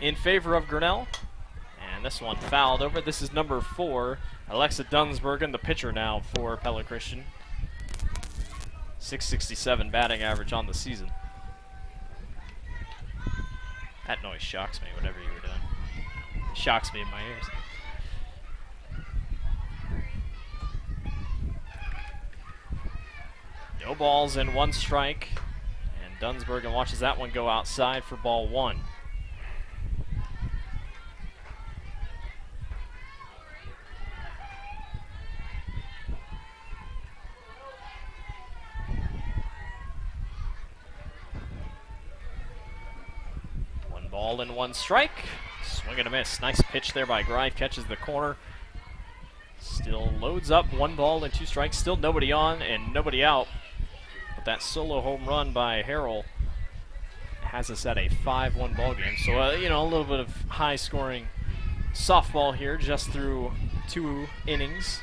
in favor of Grinnell. And this one fouled over. This is number 4, Alexa Dunsbergen, the pitcher now for Pella Christian. 667 batting average on the season. That noise shocks me, whatever you were doing. It shocks me in my ears. No balls and 1 strike. And Dunsbergen watches that one go outside for ball 1. Ball and 1 strike. Swing and a miss. Nice pitch there by Greif. Catches the corner. Still loads up. 1 ball and 2 strikes. Still nobody on and nobody out. But that solo home run by Harrell has us at a 5-1 ball game. So, you know, a little bit of high-scoring softball here just through 2 innings.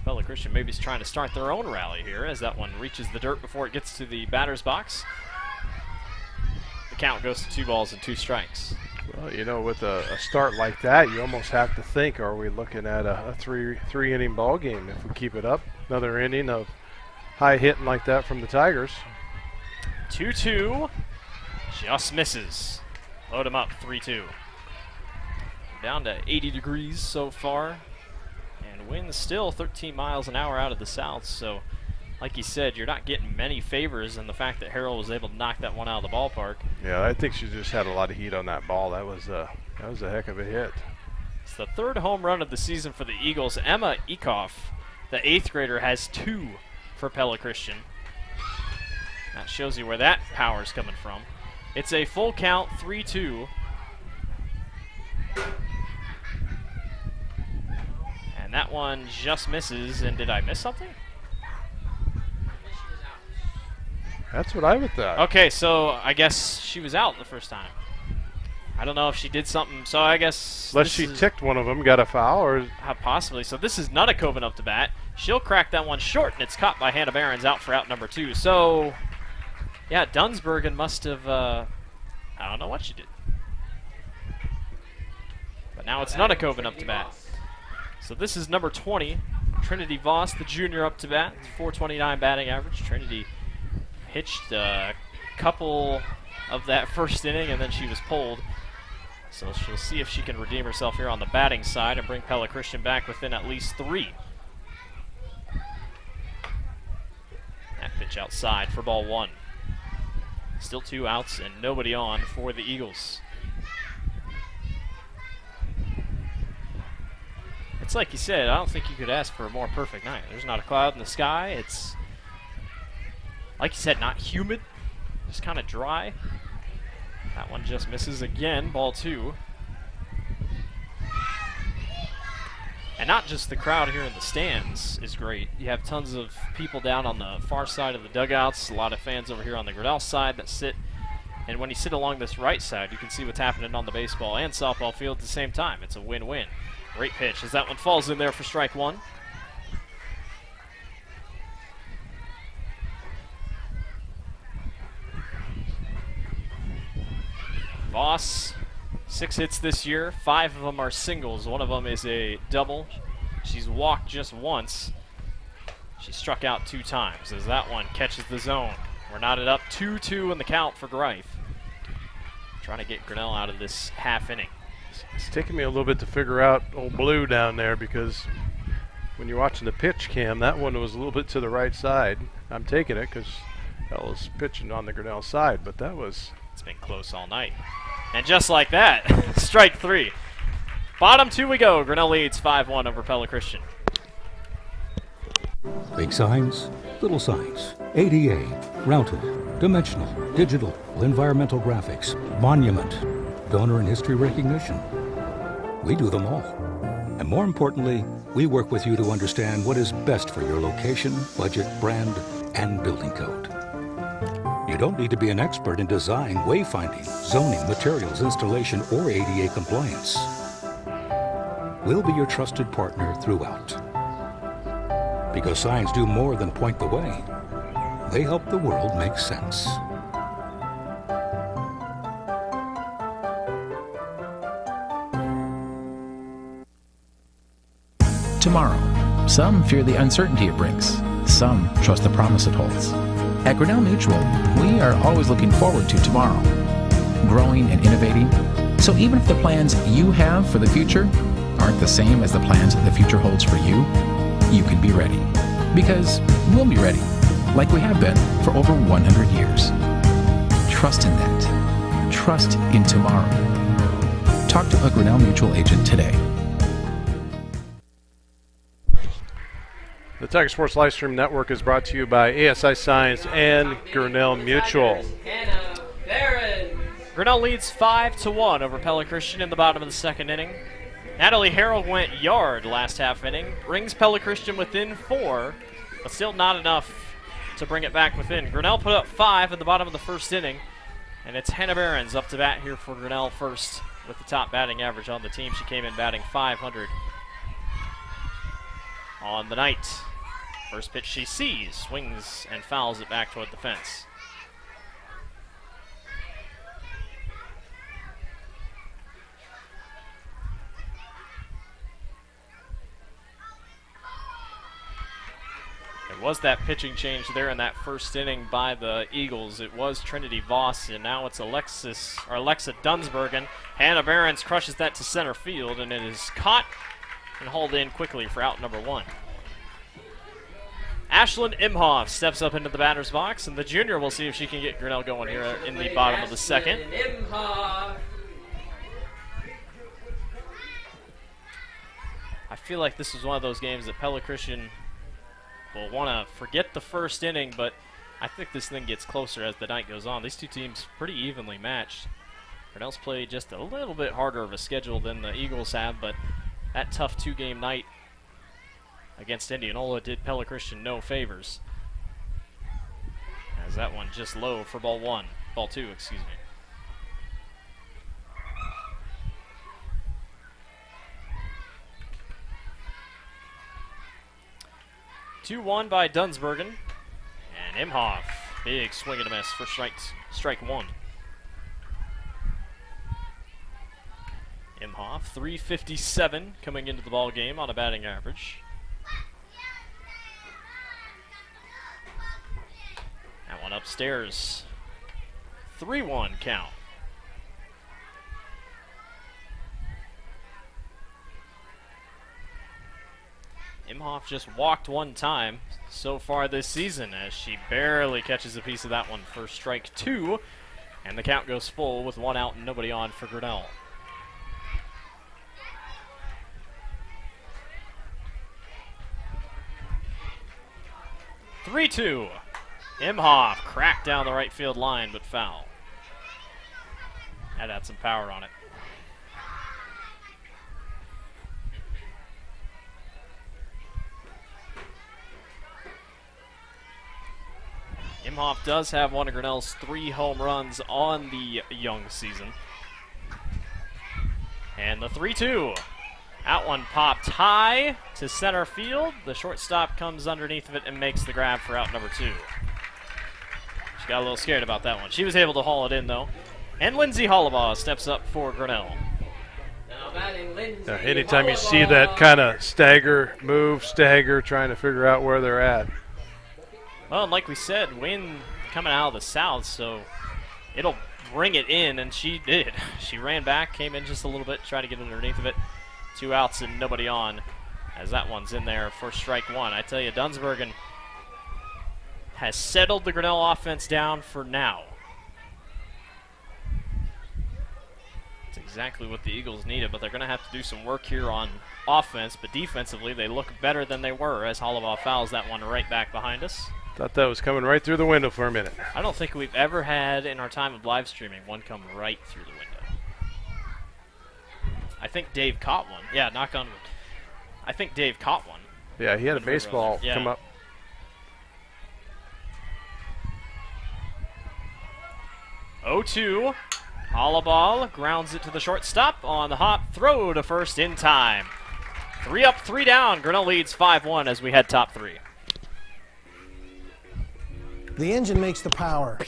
Pella Christian maybe is trying to start their own rally here as that one reaches the dirt before it gets to the batter's box. Count goes to 2 balls and 2 strikes. Well, you know, with a start like that, you almost have to think, are we looking at a three inning ball game if we keep it up? Another inning of high hitting like that from the Tigers. 2-2. Just misses. Load him up, 3-2. Down to 80 degrees so far. And wind still 13 miles an hour out of the south, so like you said, you're not getting many favors in the fact that Harrell was able to knock that one out of the ballpark. Yeah, I think she just had a lot of heat on that ball. That was a heck of a hit. It's the 3rd home run of the season for the Eagles. Emma Ekoff, the 8th grader, has 2 for Pella Christian. That shows you where that power's coming from. It's a full count, 3-2. And that one just misses. And did I miss something? That's what I would thought. Okay, so I guess she was out the first time. I don't know if she did something, so I guess... Unless she ticked one of them, got a foul, or... Possibly. So this is Nuttakoven up to bat. She'll crack that one short, and it's caught by Hannah Barons out for out number 2. So, yeah, Dunsbergen must have... I don't know what she did. But now it's Nuttakoven up to bat. So this is number 20. Trinity Voss, the junior, up to bat. 429 batting average. Trinity pitched a couple of that first inning, and then she was pulled. So she'll see if she can redeem herself here on the batting side and bring Pella Christian back within at least 3. That pitch outside for ball 1. Still 2 outs and nobody on for the Eagles. It's like you said, I don't think you could ask for a more perfect night. There's not a cloud in the sky. It's, like you said, not humid, just kind of dry. That one just misses again, ball 2. And not just the crowd here in the stands is great. You have tons of people down on the far side of the dugouts, a lot of fans over here on the Grinnell side that sit. And when you sit along this right side, you can see what's happening on the baseball and softball field at the same time. It's a win-win. Great pitch as that one falls in there for strike 1. Voss, 6 hits this year. 5 of them are singles. One of them is a double. She's walked just once. She struck out 2 times as that one catches the zone. We're knotted up 2-2 in the count for Greif. Trying to get Grinnell out of this half inning. It's taking me a little bit to figure out old Blue down there, because when you're watching the pitch cam, that one was a little bit to the right side. I'm taking it because Pella's pitching on the Grinnell side, but that was... It's been close all night. And just like that, strike 3. Bottom 2 we go. Grinnell leads 5-1 over Pella Christian. Big signs, little signs, ADA, routed, dimensional, digital, environmental graphics, monument, donor and history recognition. We do them all. And more importantly, we work with you to understand what is best for your location, budget, brand, and building code. You don't need to be an expert in design, wayfinding, zoning, materials, installation, or ADA compliance. We'll be your trusted partner throughout. Because signs do more than point the way. They help the world make sense. Tomorrow, some fear the uncertainty it brings. Some trust the promise it holds. At Grinnell Mutual, we are always looking forward to tomorrow, growing and innovating. So even if the plans you have for the future aren't the same as the plans the future holds for you, you can be ready. Because we'll be ready, like we have been for over 100 years. Trust in that. Trust in tomorrow. Talk to a Grinnell Mutual agent today. The Tiger Sports Livestream Network is brought to you by ASI Signs and Grinnell Mutual. Grinnell leads 5-1 over Pella Christian in the bottom of the 2nd inning. Natalie Harrell went yard last half inning, brings Pella Christian within 4, but still not enough to bring it back within. Grinnell put up 5 at the bottom of the 1st inning, and it's Hannah Behrens up to bat here for Grinnell first with the top batting average on the team. She came in batting .500 on the night. First pitch she sees, swings and fouls it back toward the fence. There was that pitching change there in that 1st inning by the Eagles. It was Trinity Voss, and now it's Alexa Dunsbergen. Hannah Behrens crushes that to center field, and it is caught and hauled in quickly for out number 1. Ashlyn Imhoff steps up into the batter's box, and the junior will see if she can get Grinnell going here in the bottom of the 2nd. I feel like this is one of those games that Pella Christian will want to forget the 1st inning, but I think this thing gets closer as the night goes on. These two teams pretty evenly matched. Grinnell's played just a little bit harder of a schedule than the Eagles have, but that tough 2-game night against Indianola did Pella Christian no favors. As that one just low for ball 2, excuse me. 2-1 by Dunsbergen. And Imhoff, big swing and a miss for strike 1. Imhoff, .357 coming into the ball game on a batting average. That one upstairs. 3-1 count. Imhoff just walked 1 time so far this season as she barely catches a piece of that one for strike 2. And the count goes full with 1 out and nobody on for Grinnell. (3-2). Imhoff cracked down the right field line, but foul. That had some power on it. Imhoff does have one of Grinnell's 3 home runs on the young season. And the 3-2. That one popped high to center field. The shortstop comes underneath of it and makes the grab for out number 2. She got a little scared about that one. She was able to haul it in, though. And Lindsay Hollabaugh steps up for Grinnell. Now batting Lindsay Anytime you see Hollabaugh. that kind of stagger, trying to figure out where they're at. Well, and like we said, wind coming out of the south, so it'll bring it in, and she did. She ran back, came in just a little bit, tried to get underneath of it. 2 outs and nobody on, as that one's in there for strike 1. I tell you, Dunsbergen has settled the Grinnell offense down for now. It's exactly what the Eagles needed, but they're going to have to do some work here on offense, but defensively they look better than they were as Hollabaugh fouls that one right back behind us. Thought that was coming right through the window for a minute. I don't think we've ever had in our time of live streaming one come right through the window. I think Dave caught one. Yeah, knock on wood. I think Dave caught one. Yeah, he had a baseball come up. 0-2. Hollabaugh grounds it to the shortstop on the hop. Throw to first in time. 3 up, 3 down. Grinnell leads 5-1 as we head top 3. The engine makes the power.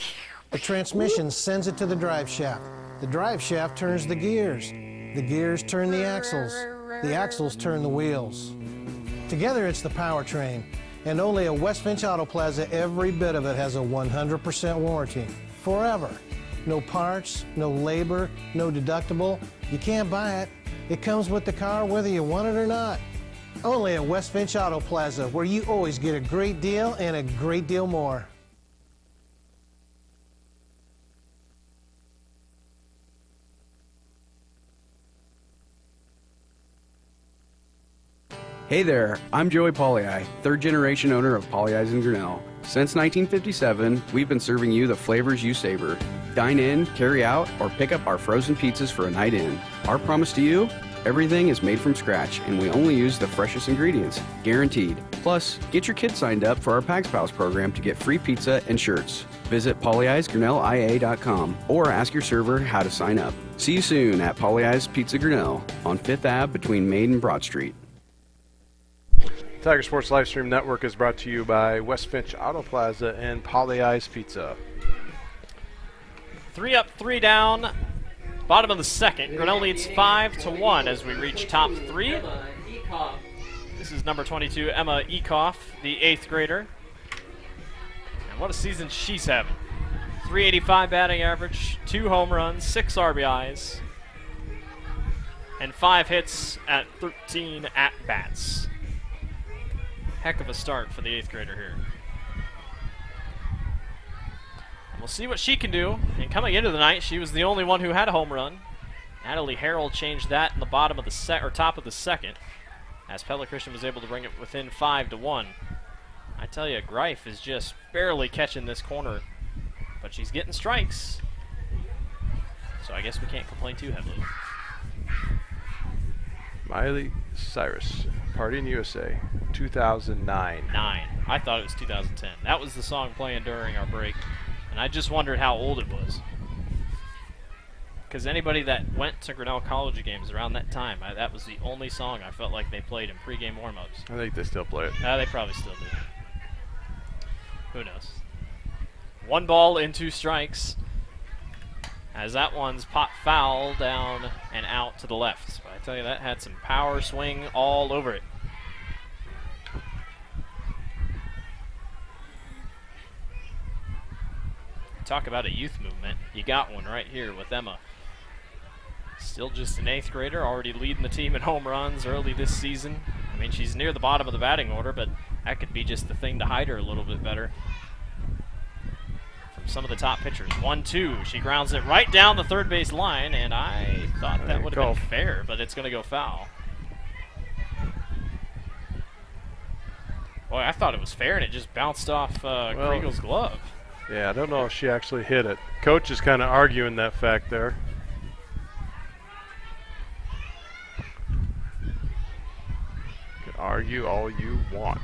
The transmission sends it to the drive shaft. The drive shaft turns the gears. The gears turn the axles. The axles turn the wheels. Together it's the powertrain. And only at West Finch Auto Plaza, every bit of it has a 100% warranty. Forever. No parts, no labor, no deductible. You can't buy it. It comes with the car whether you want it or not. Only at West Finch Auto Plaza, where you always get a great deal and a great deal more. Hey there, I'm Joey Pollei, third generation owner of Polley's in Grinnell. Since 1957, we've been serving you the flavors you savor. Dine in, carry out, or pick up our frozen pizzas for a night in. Our promise to you? Everything is made from scratch, and we only use the freshest ingredients, guaranteed. Plus, get your kids signed up for our Pags Pals program to get free pizza and shirts. Visit polleisgrinnellia.com or ask your server how to sign up. See you soon at Polley's Pizza Grinnell on 5th Ave between Main and Broad Street. Tiger Sports Livestream Network is brought to you by West Finch Auto Plaza and Polley's Pizza. 3 up, 3 down. Bottom of the second. Grinnell leads 5-1 as we reach top 3. This is number 22, Emma Ekoff, the 8th grader. And what a season she's having. 385 batting average, 2 home runs, 6 RBIs, and 5 hits at 13 at-bats. Heck of a start for the 8th grader here. And we'll see what she can do. And coming into the night, she was the only one who had a home run. Natalie Harrell changed that in the bottom of the top of the second, as Pella Christian was able to bring it within 5-1. I tell you, Greif is just barely catching this corner, but she's getting strikes. So I guess we can't complain too heavily. Miley Cyrus, Party in USA, 2009. I thought it was 2010. That was the song playing during our break, and I just wondered how old it was. Because anybody that went to Grinnell College games around that time, that was the only song I felt like they played in pregame warm-ups. I think they still play it. They probably still do. Who knows? 1 ball in 2 strikes, as that one's pot foul down and out to the left. But I tell you, that had some power swing all over it. Talk about a youth movement. You got one right here with Emma. Still just an 8th grader, already leading the team in home runs early this season. I mean, she's near the bottom of the batting order, but that could be just the thing to hide her a little bit better from some of the top pitchers. 1-2. She grounds it right down the third base line, and I thought that would have been fair, but it's going to go foul. Boy, I thought it was fair, and it just bounced off Kriegel's glove. Yeah, I don't know if she actually hit it. Coach is kind of arguing that fact there. You can argue all you want.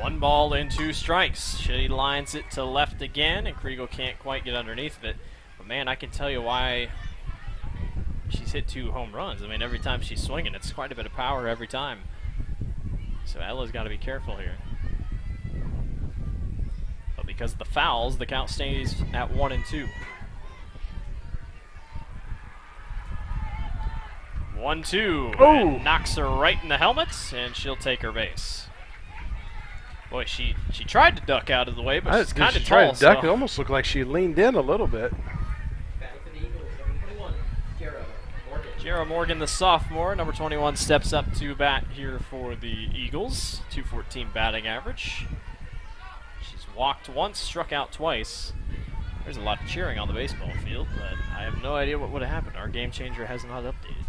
1 ball in 2 strikes. She lines it to left again, and Kriegel can't quite get underneath of it. But, man, I can tell you why she's hit 2 home runs. I mean, every time she's swinging, it's quite a bit of power every time. So Ella's got to be careful here. But because of the fouls, the count stays at 1-2. 1-2. Oh! And knocks her right in the helmet, and she'll take her base. Boy, she tried to duck out of the way, but she's kind of tall. To duck. It almost looked like she leaned in a little bit. Jera Morgan, the sophomore, number 21, steps up to bat here for the Eagles. 214 batting average. She's walked once, struck out twice. There's a lot of cheering on the baseball field, but I have no idea what would have happened. Our game changer has not updated.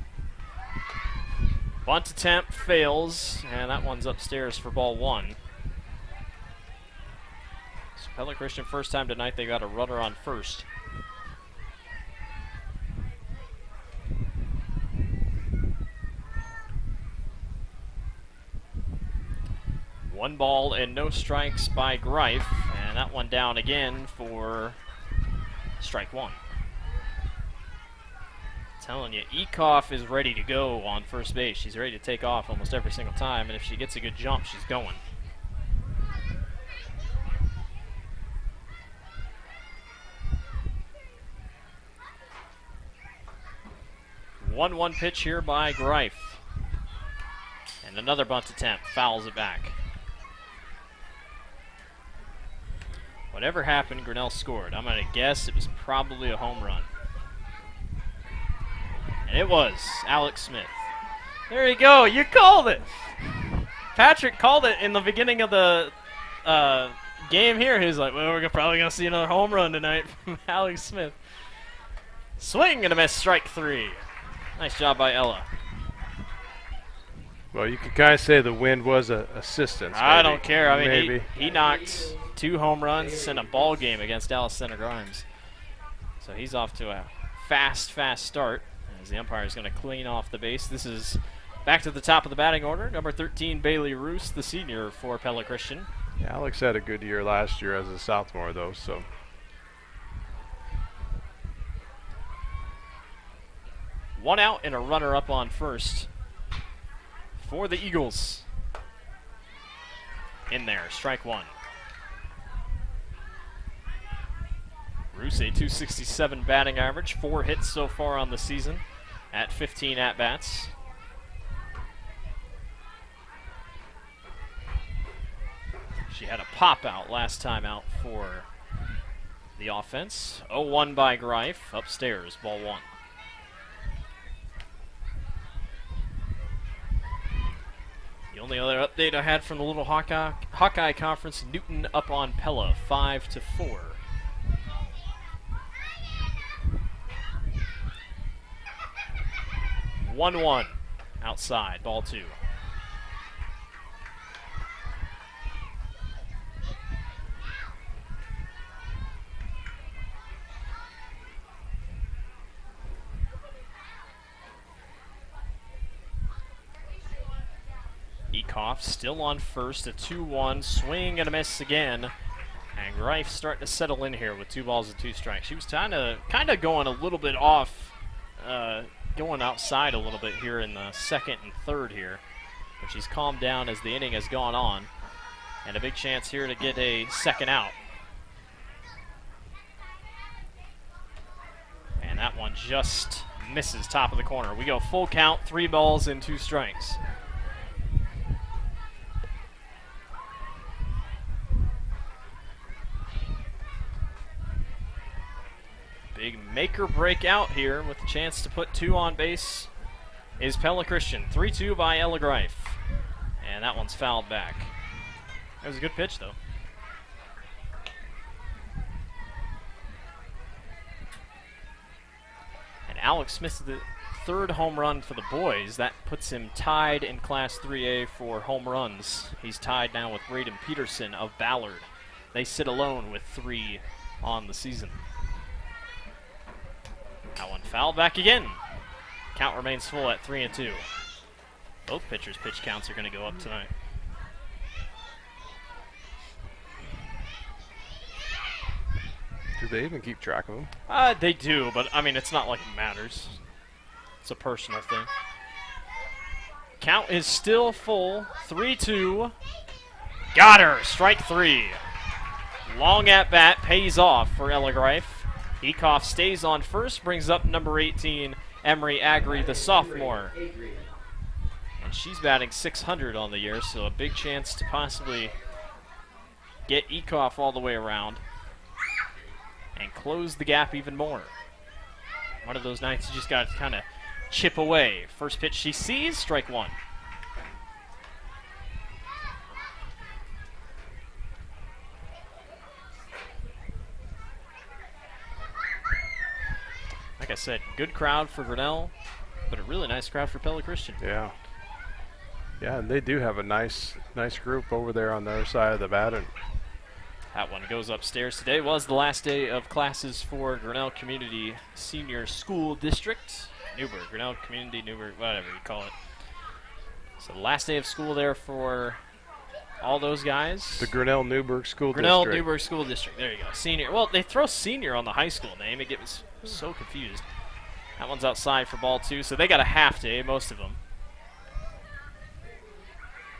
Bunt attempt fails, and that one's upstairs for ball 1. So Pella Christian, first time tonight, they got a runner on first. One ball and no strikes by Greif, and that one down again for strike 1. Telling you, Ekoff is ready to go on first base. She's ready to take off almost every single time, and if she gets a good jump, she's going. One pitch here by Greif. And another bunt attempt, fouls it back. Whatever happened, Grinnell scored. I'm going to guess it was probably a home run. And it was Alex Smith. There you go. You called it. Patrick called it in the beginning of the game here. He was like, well, we're probably going to see another home run tonight from Alex Smith. Swing and a miss, strike 3. Nice job by Ella. Well, you could kind of say the wind was assistance. I don't care. I mean, he knocked 2 home runs in a ball game against Dallas Center Grimes. So he's off to a fast start as the umpire is going to clean off the base. This is back to the top of the batting order. Number 13, Bailey Roos, the senior for Pella Christian. Yeah, Alex had a good year last year as a sophomore, though, so. One out and a runner up on first for the Eagles. In there, strike 1. Roos, a 267 batting average, 4 hits so far on the season at 15 at-bats. She had a pop out last time out for the offense. 0-1 by Greif, upstairs, ball 1. The only other update I had from the little Hawkeye Conference, Newton up on Pella, 5-4. One outside, ball 2. Ekoff still on first, a 2-1, swing and a miss again. And Greif starting to settle in here with 2 balls and 2 strikes. She was kind of going a little bit off, going outside a little bit here in the second and third here. But she's calmed down as the inning has gone on. And a big chance here to get a second out. And that one just misses top of the corner. We go full count, 3 balls and 2 strikes. Big make or break out here with a chance to put 2 on base is Pella Christian. 3-2 by Ella Greif. And that one's fouled back. That was a good pitch, though. And Alex Smith, the 3rd home run for the boys. That puts him tied in Class 3A for home runs. He's tied now with Braden Peterson of Ballard. They sit alone with 3 on the season. That one fouled back again. Count remains full at 3-2. Both pitchers' pitch counts are going to go up tonight. Do they even keep track of them? They do, but I mean, it's not like it matters. It's a personal thing. Count is still full. 3-2. Got her. Strike 3. Long at bat pays off for Ella Greif. Ekoff stays on first, brings up number 18, Emery Agri, the sophomore. And she's batting .600 on the year, so a big chance to possibly get Ekoff all the way around and close the gap even more. One of those nights you just got to kind of chip away. First pitch she sees, strike one. Like I said, good crowd for Grinnell, but a really nice crowd for Pella Christian. Yeah. Yeah, and they do have a nice group over there on the other side of the batter. That one goes upstairs. Today was the last day of classes for Grinnell Community Senior School District. Newburgh, Grinnell Community, Newburgh, whatever you call it. So the last day of school there for all those guys. The Grinnell Newburgh School Grinnell District. Newburgh School District. There you go. Senior. Well, they throw senior on the high school name. It gets so confused. That one's outside for ball two. So they got a half day, most of them.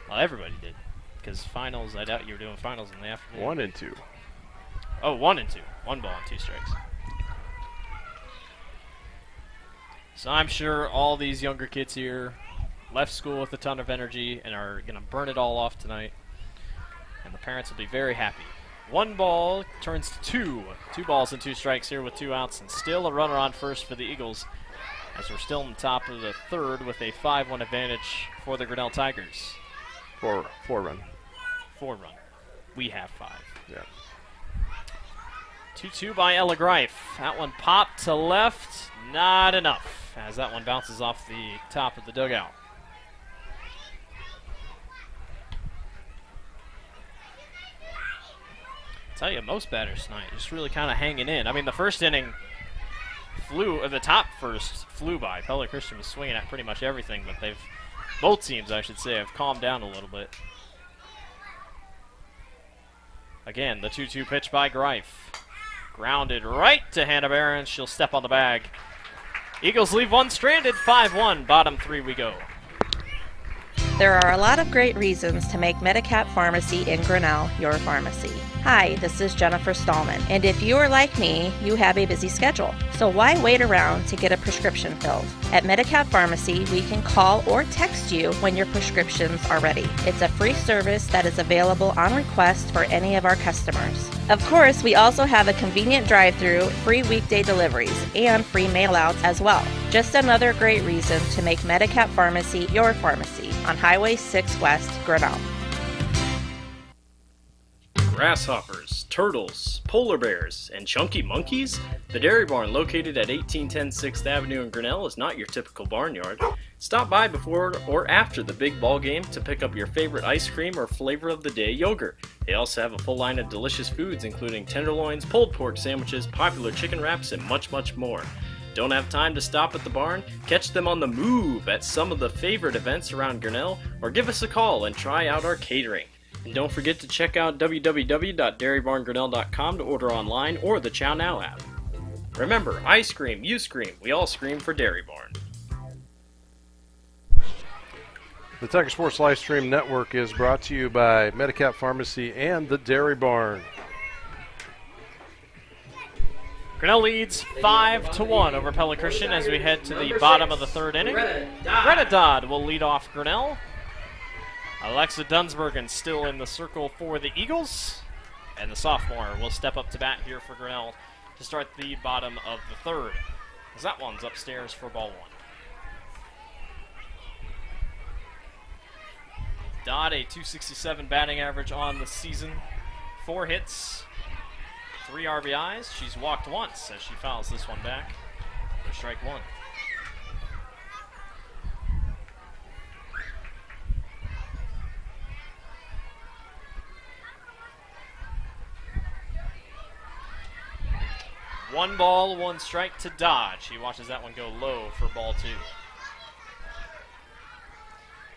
Well, everybody did. Because finals, I doubt you were doing finals in the afternoon. 1 and 2. Oh, 1 and 2. 1 ball and 2 strikes. So I'm sure all these younger kids here left school with a ton of energy and are going to burn it all off tonight. And the parents will be very happy. 1 ball turns to 2. 2 balls and 2 strikes here with 2 outs, and still a runner on first for the Eagles, as we're still in the top of the third with a 5-1 advantage for the Grinnell Tigers. 4 run. 4 run. We have 5. Yeah. 2-2 by Ella Greif. That one popped to left. Not enough, as that one bounces off the top of the dugout. Tell you, most batters tonight just really kind of hanging in. I mean, the first inning the top first flew by. Pella Christian was swinging at pretty much everything, but both teams, I should say, have calmed down a little bit. Again, the 2-2 pitch by Greif. Grounded right to Hannah Barron. She'll step on the bag. Eagles leave one stranded, 5-1. Bottom 3 we go. There are a lot of great reasons to make Medicap Pharmacy in Grinnell your pharmacy. Hi, this is Jennifer Stallman, and if you are like me, you have a busy schedule. So why wait around to get a prescription filled? At Medicap Pharmacy, we can call or text you when your prescriptions are ready. It's a free service that is available on request for any of our customers. Of course, we also have a convenient drive-through, free weekday deliveries, and free mail-outs as well. Just another great reason to make Medicap Pharmacy your pharmacy on Highway 6 West, Grinnell. Grasshoppers, turtles, polar bears, and chunky monkeys? The Dairy Barn, located at 1810 6th Avenue in Grinnell, is not your typical barnyard. Stop by before or after the big ball game to pick up your favorite ice cream or flavor of the day yogurt. They also have a full line of delicious foods, including tenderloins, pulled pork sandwiches, popular chicken wraps, and much, much more. Don't have time to stop at the barn? Catch them on the move at some of the favorite events around Grinnell, or give us a call and try out our catering. And don't forget to check out www.dairybarngrinnell.com to order online or the Chow Now app. Remember, I scream, you scream, we all scream for Dairy Barn. The Tiger Sports Livestream Network is brought to you by Medicap Pharmacy and the Dairy Barn. Grinnell leads 5-1 over Pella Christian as we head to the bottom of the third inning. Greta Dodd will lead off Grinnell. Alexa Dunsbergen still in the circle for the Eagles. And the sophomore will step up to bat here for Grinnell to start the bottom of the third, as that one's upstairs for ball 1. Dodd, a .267 batting average on the season. 4 hits, 3 RBIs. She's walked once as she fouls this one back for strike 1. One ball, 1 strike to Dodd. She watches that one go low for ball 2.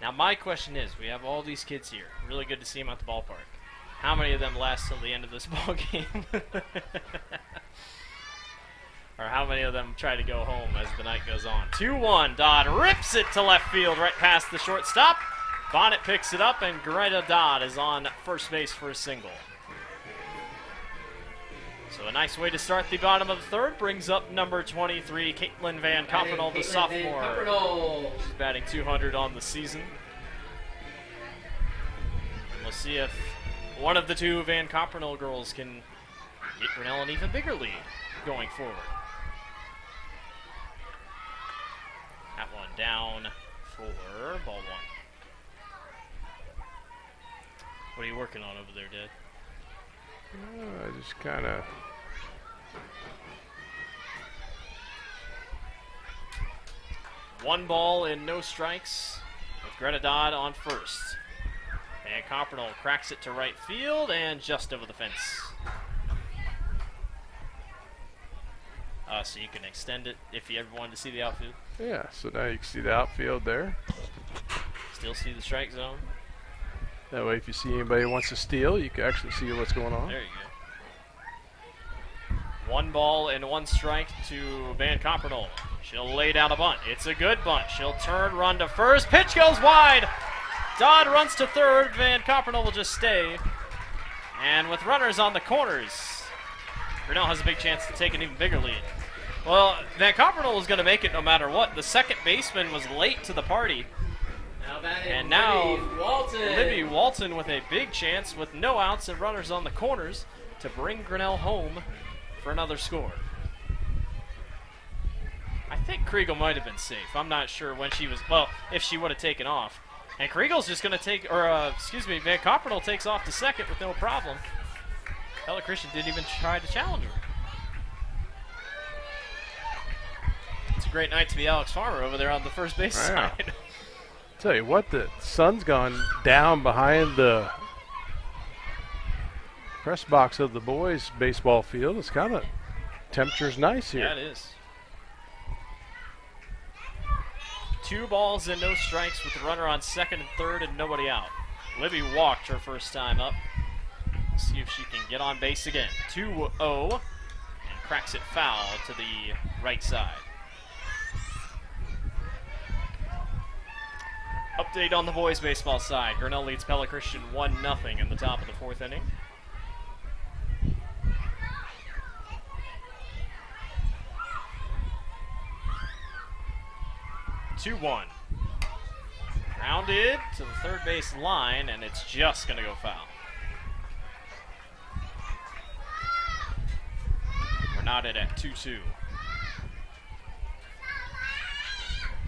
Now my question is, we have all these kids here. Really good to see them at the ballpark. How many of them last till the end of this ball game? Or how many of them try to go home as the night goes on? 2-1, Dodd rips it to left field right past the shortstop. Bonnet picks it up, and Greta Dodd is on first base for a single. So a nice way to start the bottom of the third. Brings up number 23, Caitlin Van Coppernoll, the sophomore. She's batting 200 on the season. And we'll see if one of the two Van Coppernoll girls can get Grinnell an even bigger lead going forward. That one down for ball one. What are you working on over there, Dad? Just kind of. One ball and no strikes with Greta Dodd on first. And Coppernoll cracks it to right field and just over the fence. So you can extend it if you ever wanted to see the outfield. Yeah, so now you can see the outfield there. Still see the strike zone. That way if you see anybody who wants to steal, you can actually see what's going on. There you go. One ball and one strike to Van Coppernoll. She'll lay down a bunt. It's a good bunt. She'll turn, run to first. Pitch goes wide. Dodd runs to third. Van Coppernoll will just stay. And with runners on the corners, Grinnell has a big chance to take an even bigger lead. Well, Van Coppernoll is going to make it no matter what. The second baseman was late to the party. And now Libby Walton with a big chance with no outs and runners on the corners to bring Grinnell home for another score. I think Kriegel might have been safe. I'm not sure when she was, well, if she would have taken off. And Kriegel's just going to take, Van Coppernoll takes off to second with no problem. Pella Christian didn't even try to challenge her. It's a great night to be Alex Farmer over there on the first base side. Tell you what, the sun's gone down behind the press box of the boys' baseball field. It's kind of, temperature's nice here. Yeah, it is. 2 balls and no strikes with the runner on second and third and nobody out. Libby walked her first time up. Let's see if she can get on base again. 2-0 and cracks it foul to the right side. Update on the boys' baseball side. Grinnell leads Pella Christian 1-0 in the top of the 4th inning. Two-one. Grounded to the third base line, and it's just going to go foul. We're knotted at 2-2.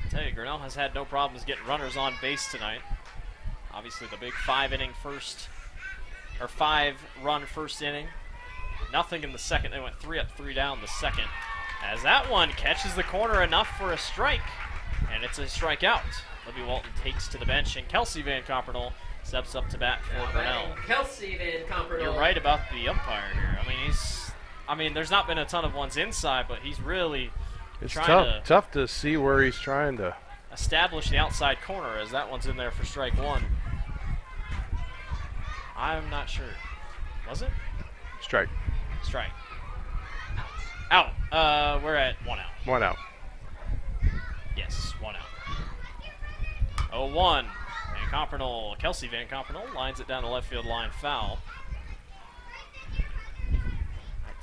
I tell you, Grinnell has had no problems getting runners on base tonight. Obviously, the big 5-run first inning. Nothing in the second. They went 3 up, 3 down the second. As that one catches the corner enough for a strike, and it's a strikeout. Libby Walton takes to the bench, and Kelsey Van Coppernoll steps up to bat for Grinnell. Kelsey Van Coppernoll. You're right about the umpire here. I mean, there's not been a ton of ones inside, but he's really. It's tough to see where he's trying to establish the outside corner, as that one's in there for strike one. I'm not sure. Was it? Strike. Strike. Out. We're at 1 out. 1 out. Yes, 1 out. 0-1. Van Coppernoll, Kelsey Van Coppernoll lines it down the left field line, foul.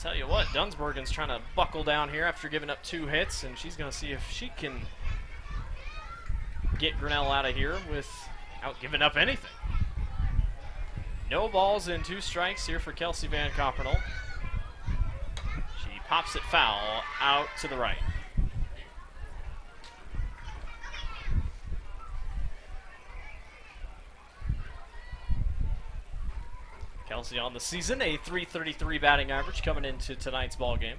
Tell you what, Dunsbergen's trying to buckle down here after giving up 2 hits, and she's going to see if she can get Grinnell out of here without giving up anything. No balls and 2 strikes here for Kelsey Van Coppernoll. She pops it foul out to the right. Kelsey on the season, a .333 batting average coming into tonight's ball game.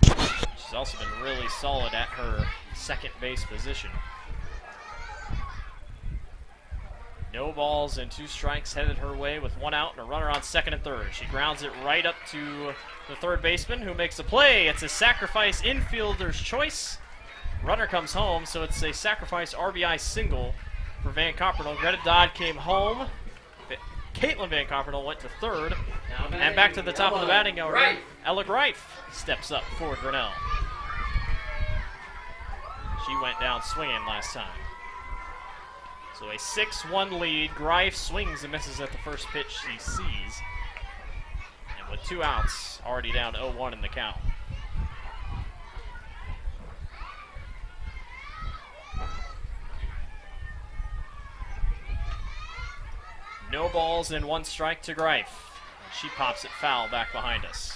She's also been really solid at her second base position. No balls and 2 strikes headed her way with 1 out and a runner on second and third. She grounds it right up to the third baseman, who makes a play. It's a sacrifice infielder's choice. Runner comes home, so it's a sacrifice RBI single for Van Coppernoll. Greta Dodd came home. Caitlin Van Coppernoll went to third. And back to the top of the batting order. Ella Greif steps up for Grinnell. She went down swinging last time. So a 6-1 lead. Greif swings and misses at the first pitch she sees. with 2 outs, already down 0-1 in the count. No balls and 1 strike to Greif. She pops it foul back behind us.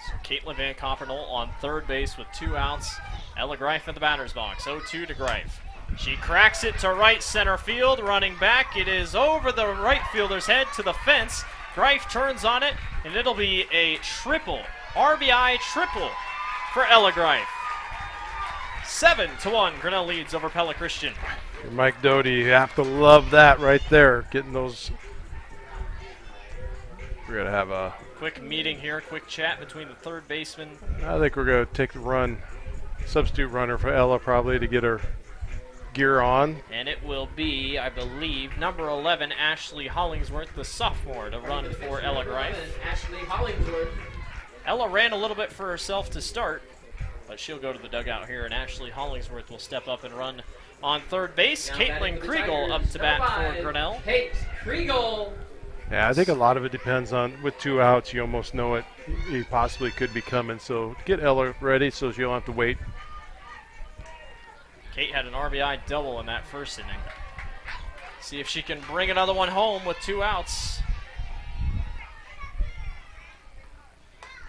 So Caitlin Van Coppernol on third base with 2 outs. Ella Greif in the batter's box, 0-2 to Greif. She cracks it to right center field, running back. It is over the right fielder's head to the fence. Greif turns on it, and it'll be a triple, RBI triple for Ella Greif. 7-1, Grinnell leads over Pella Christian. Mike Doty, you have to love that right there, getting those. We're going to have a quick meeting here, quick chat between the third baseman. I think we're going to take the run, substitute runner for Ella probably to get her gear on. And it will be, I believe, number 11, Ashley Hollingsworth, the sophomore, to run for Ella Greif. Ashley Hollingsworth. Ella ran a little bit for herself to start, but she'll go to the dugout here, and Ashley Hollingsworth will step up and run on third base. Now Caitlin Kriegel up to bat for Grinnell. Kate Kriegel. Yeah, I think a lot of it depends on, with 2 outs, you almost know it. He possibly could be coming, so get Ella ready so she don't have to wait. Kate had an RBI double in that first inning. See if she can bring another one home with 2 outs.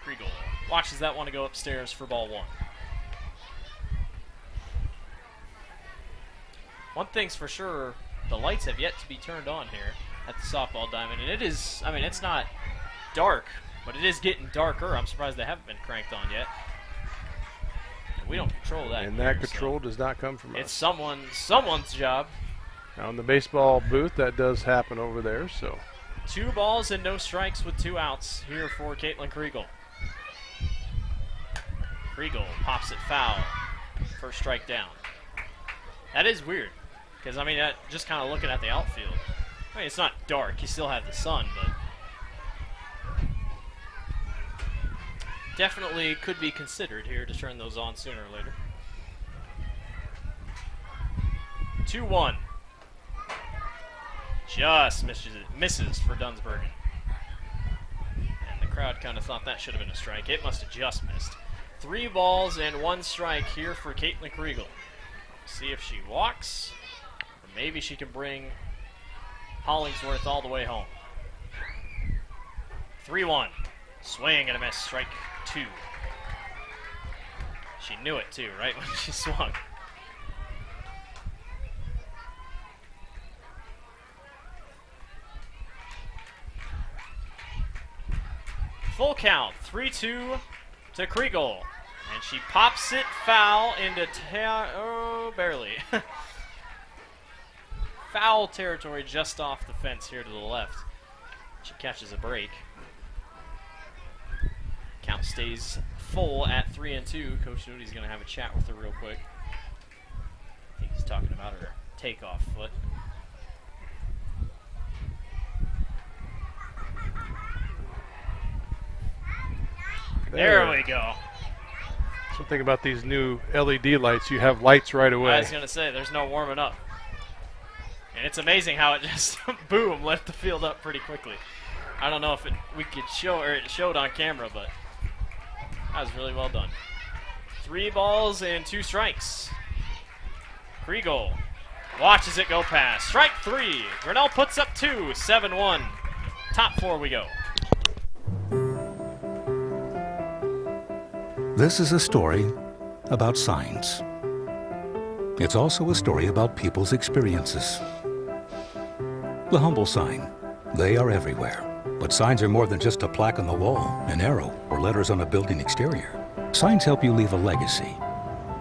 Kriegel watches that one to go upstairs for ball 1. One thing's for sure, the lights have yet to be turned on here at the softball diamond. And it is, I mean, it's not dark, but it is getting darker. I'm surprised they haven't been cranked on yet. We don't control that. And that control does not come from us. It's someone's job. Now in the baseball booth, that does happen over there. So 2 balls and no strikes with 2 outs here for Caitlin Kriegel. Kriegel pops it foul. First strike down. That is weird, because I mean, just kind of looking at the outfield. I mean, it's not dark. You still have the sun, but definitely could be considered here to turn those on sooner or later. 2-1. Just misses for Dunsbergen. And the crowd kind of thought that should have been a strike. It must have just missed. 3 balls and 1 strike here for Caitlin Kriegel. See if she walks, or maybe she can bring Hollingsworth all the way home. 3-1. Swing and a miss. Strike 2. She knew it too, right when she swung. Full count, 3-2 to Kriegel. And she pops it foul into barely. Foul territory just off the fence here to the left. She catches a break. Count stays full at 3-2. Coach Doty's going to have a chat with her real quick. I think he's talking about her takeoff foot. There we go. Something about these new LED lights, you have lights right away. I was going to say, there's no warming up. And it's amazing how it just, boom, lit the field up pretty quickly. I don't know if we could show, or it showed on camera, but that was really well done. 3 balls and 2 strikes. Kriegel watches it go past. Strike 3. Grinnell puts up 2, 7-1. Top 4 we go. This is a story about signs. It's also a story about people's experiences. The humble sign. They are everywhere. But signs are more than just a plaque on the wall, an arrow, or letters on a building exterior. Signs help you leave a legacy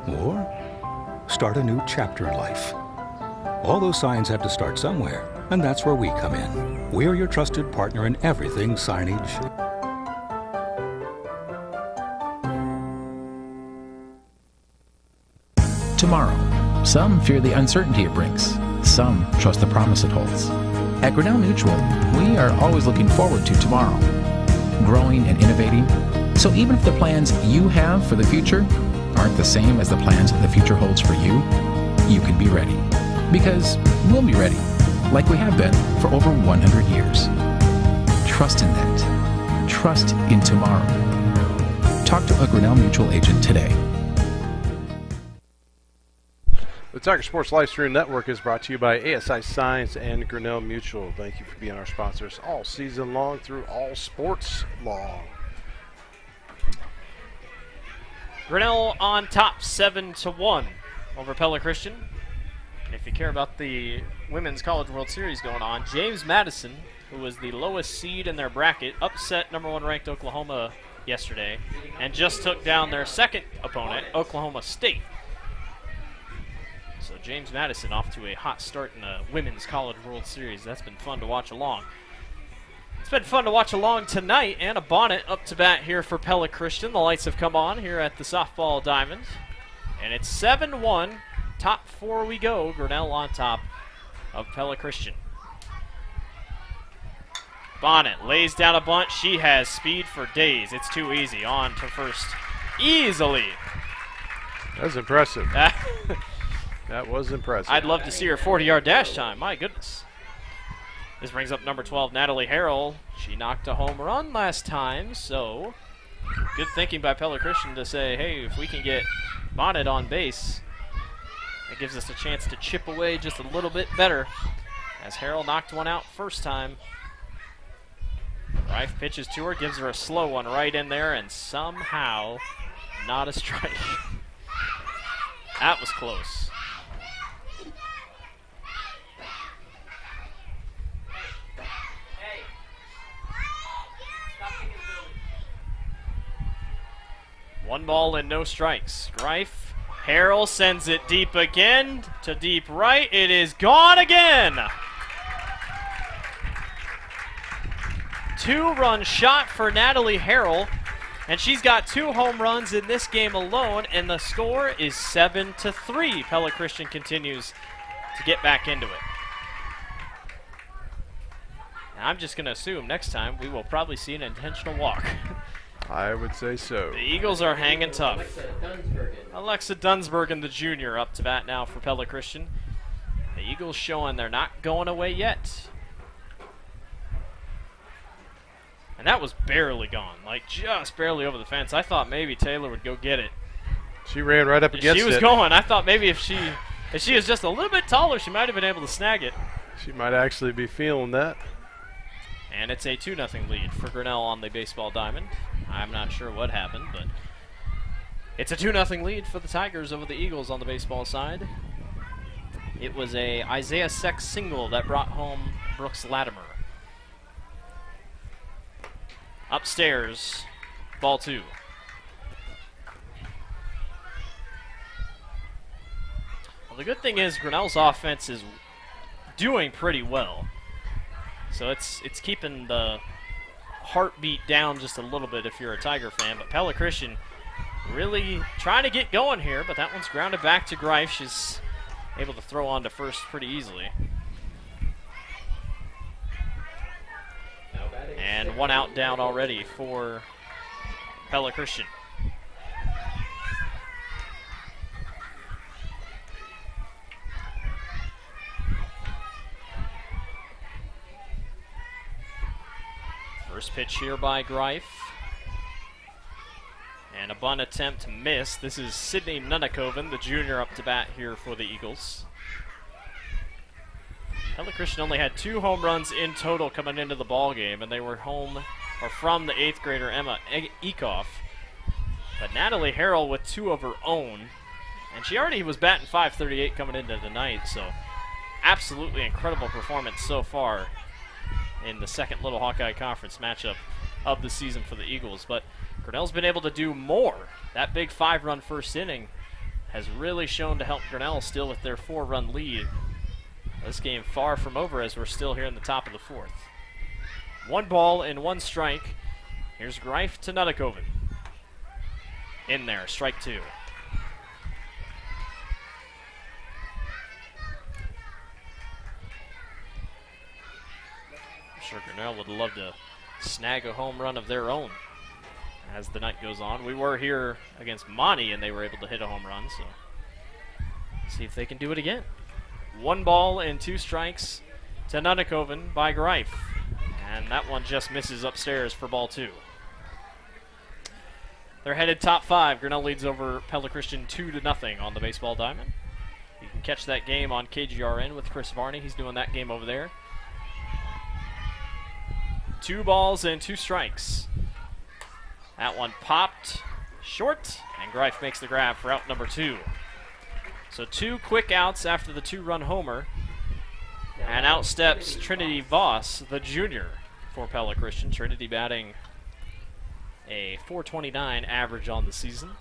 or start a new chapter in life. All those signs have to start somewhere, and that's where we come in. We're your trusted partner in everything signage. Tomorrow, some fear the uncertainty it brings. Some trust the promise it holds. At Grinnell Mutual, we are always looking forward to tomorrow. Growing and innovating, So even if the plans you have for the future aren't the same as the plans the future holds for you, you can be ready. Because we'll be ready, like we have been for over 100 years. Trust in that. Trust in tomorrow. Talk to a Grinnell Mutual agent today. The Tiger Sports Livestream Network is brought to you by ASI Science and Grinnell Mutual. Thank you for being our sponsors all season long through all sports long. Grinnell on top 7-1 over Pella Christian. And if you care about the Women's College World Series going on, James Madison, who was the lowest seed in their bracket, upset number 1 ranked Oklahoma yesterday and just took down their second opponent, Oklahoma State. So James Madison off to a hot start in the Women's College World Series. That's been fun to watch along. It's been fun to watch along tonight. Anna Bonnet up to bat here for Pella Christian. The lights have come on here at the softball diamond. And it's 7-1. Top 4 we go. Grinnell on top of Pella Christian. Bonnet lays down a bunt. She has speed for days. It's too easy. On to first easily. That was impressive. That was impressive. I'd love to see her 40-yard dash time. My goodness. This brings up number 12, Natalie Harrell. She knocked a home run last time, so good thinking by Pella Christian to say, hey, if we can get Bonnet on base, that gives us a chance to chip away just a little bit better. As Harrell knocked one out first time. Reif pitches to her, gives her a slow one right in there, and somehow not a strike. That was close. One ball and no strikes. Greif, Harrell sends it deep again to deep right. It is gone again. 2-run shot for Natalie Harrell, and she's got 2 home runs in this game alone, and the score is 7-3. Pella Christian continues to get back into it. And I'm just going to assume next time we will probably see an intentional walk. I would say so. The Eagles are hanging tough. Alexa Dunsbergen, the junior, up to bat now for Pella Christian. The Eagles showing they're not going away yet. And that was barely gone, like just barely over the fence. I thought maybe Taylor would go get it. She ran right up against it. She was going. I thought maybe if she was just a little bit taller, she might have been able to snag it. She might actually be feeling that. And it's a 2-0 lead for Grinnell on the baseball diamond. I'm not sure what happened, but it's a 2-0 lead for the Tigers over the Eagles on the baseball side. It was a Isaiah Seck single that brought home Brooks Latimer. Upstairs, ball 2. Well, the good thing is Grinnell's offense is doing pretty well. So it's keeping the heartbeat down just a little bit if you're a Tiger fan. But Pella Christian really trying to get going here, but that one's grounded back to Greif. She's able to throw on to first pretty easily. And 1 out down already for Pella Christian. First pitch here by Greif. And a bunt attempt missed. This is Sydney Nunakoven, the junior, up to bat here for the Eagles. Pella Christian only had 2 home runs in total coming into the ball game, and they were from the 8th grader Emma Ekoff. But Natalie Harrell with 2 of her own, and she already was batting .538 coming into the night, so absolutely incredible performance so far in the second Little Hawkeye Conference matchup of the season for the Eagles. But Grinnell's been able to do more. That big 5-run first inning has really shown to help Grinnell still with their 4-run lead. This game far from over as we're still here in the top of the 4th. 1 ball and 1 strike. Here's Greif to Nunakoven. In there, strike 2. I'm sure Grinnell would love to snag a home run of their own. as the night goes on. We were here against Monty, and they were able to hit a home run, so see if they can do it again. 1 ball and 2 strikes to Nunnekoven by Greif, and that one just misses upstairs for ball 2. They're headed top 5. Grinnell leads over Pella Christian 2-0 on the baseball diamond. You can catch that game on KGRN with Chris Varney. He's doing that game over there. 2 balls and 2 strikes. That one popped short, and Greif makes the grab for out number 2. So 2 quick outs after the 2-run homer, and out steps Trinity Voss, the junior, for Pella Christian. Trinity batting a .429 average on the season.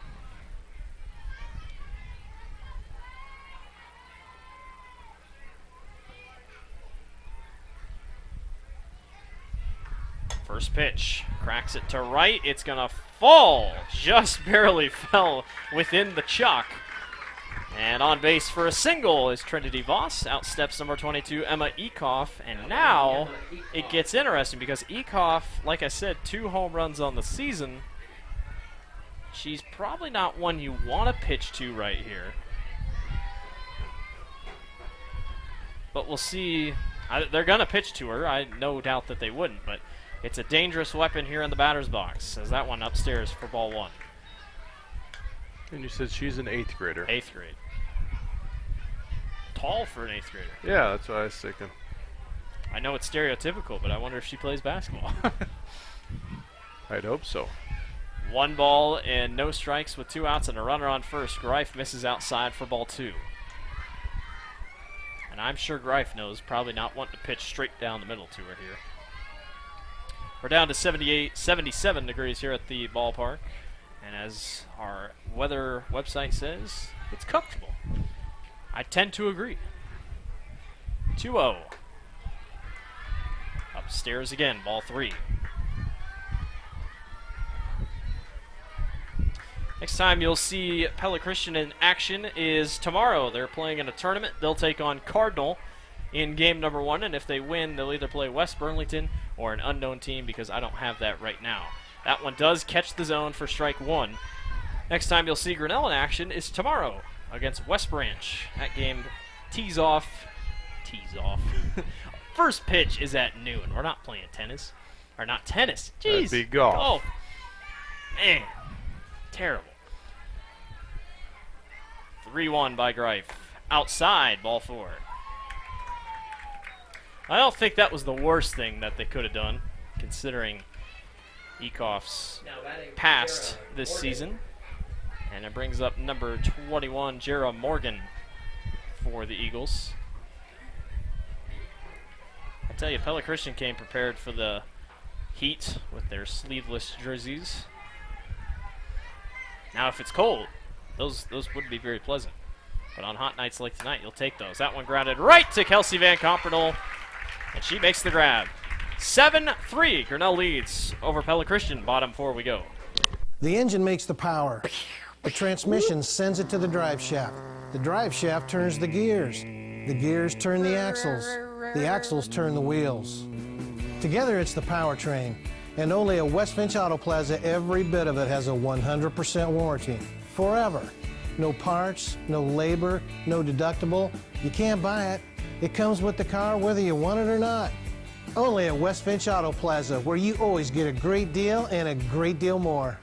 First pitch, cracks it to right. It's going to fall. Just barely fell within the chalk. And on base for a single is Trinity Voss. Out steps number 22, Emma Ekoff. And now it gets interesting because Ekoff, like I said, 2 home runs on the season. She's probably not one you want to pitch to right here. But we'll see. They're going to pitch to her. I no doubt that they wouldn't, but it's a dangerous weapon here in the batter's box, as that one upstairs for ball 1. And you said she's an 8th grader. 8th grade. Tall for an 8th grader. Yeah, that's what I was thinking. I know it's stereotypical, but I wonder if she plays basketball. I'd hope so. 1 ball and no strikes with 2 outs and a runner on first. Greif misses outside for ball 2. And I'm sure Greif knows, probably not wanting to pitch straight down the middle to her here. We're down to 77 degrees here at the ballpark. And as our weather website says, it's comfortable. I tend to agree. 2-0. Upstairs again, ball 3. Next time you'll see Pella Christian in action is tomorrow. They're playing in a tournament. They'll take on Cardinal in game number 1, and if they win, they'll either play West Burlington or an unknown team because I don't have that right now. That one does catch the zone for strike 1. Next time you'll see Grinnell in action is tomorrow against West Branch. That game tees off. First pitch is at noon. We're not playing tennis. Or not tennis. Jeez. That'd be golf. Golf. Man. Terrible. 3-1 by Greif. Outside, ball 4. I don't think that was the worst thing that they could have done, considering Ekoff's past this season. And it brings up number 21, Jera Morgan, for the Eagles. I tell you, Pella Christian came prepared for the heat with their sleeveless jerseys. Now, if it's cold, those wouldn't be very pleasant. But on hot nights like tonight, you'll take those. That one grounded right to Kelsey Van Compernel, and she makes the grab. 7-3, Grinnell leads over Pella Christian. Bottom 4 we go. The engine makes the power. The transmission sends it to the drive shaft. The drive shaft turns the gears. The gears turn the axles. The axles turn the wheels. Together it's the powertrain. And only at West Finch Auto Plaza, every bit of it has a 100% warranty. Forever. No parts, no labor, no deductible. You can't buy it. It comes with the car whether you want it or not. Only at West Finch Auto Plaza, where you always get a great deal and a great deal more.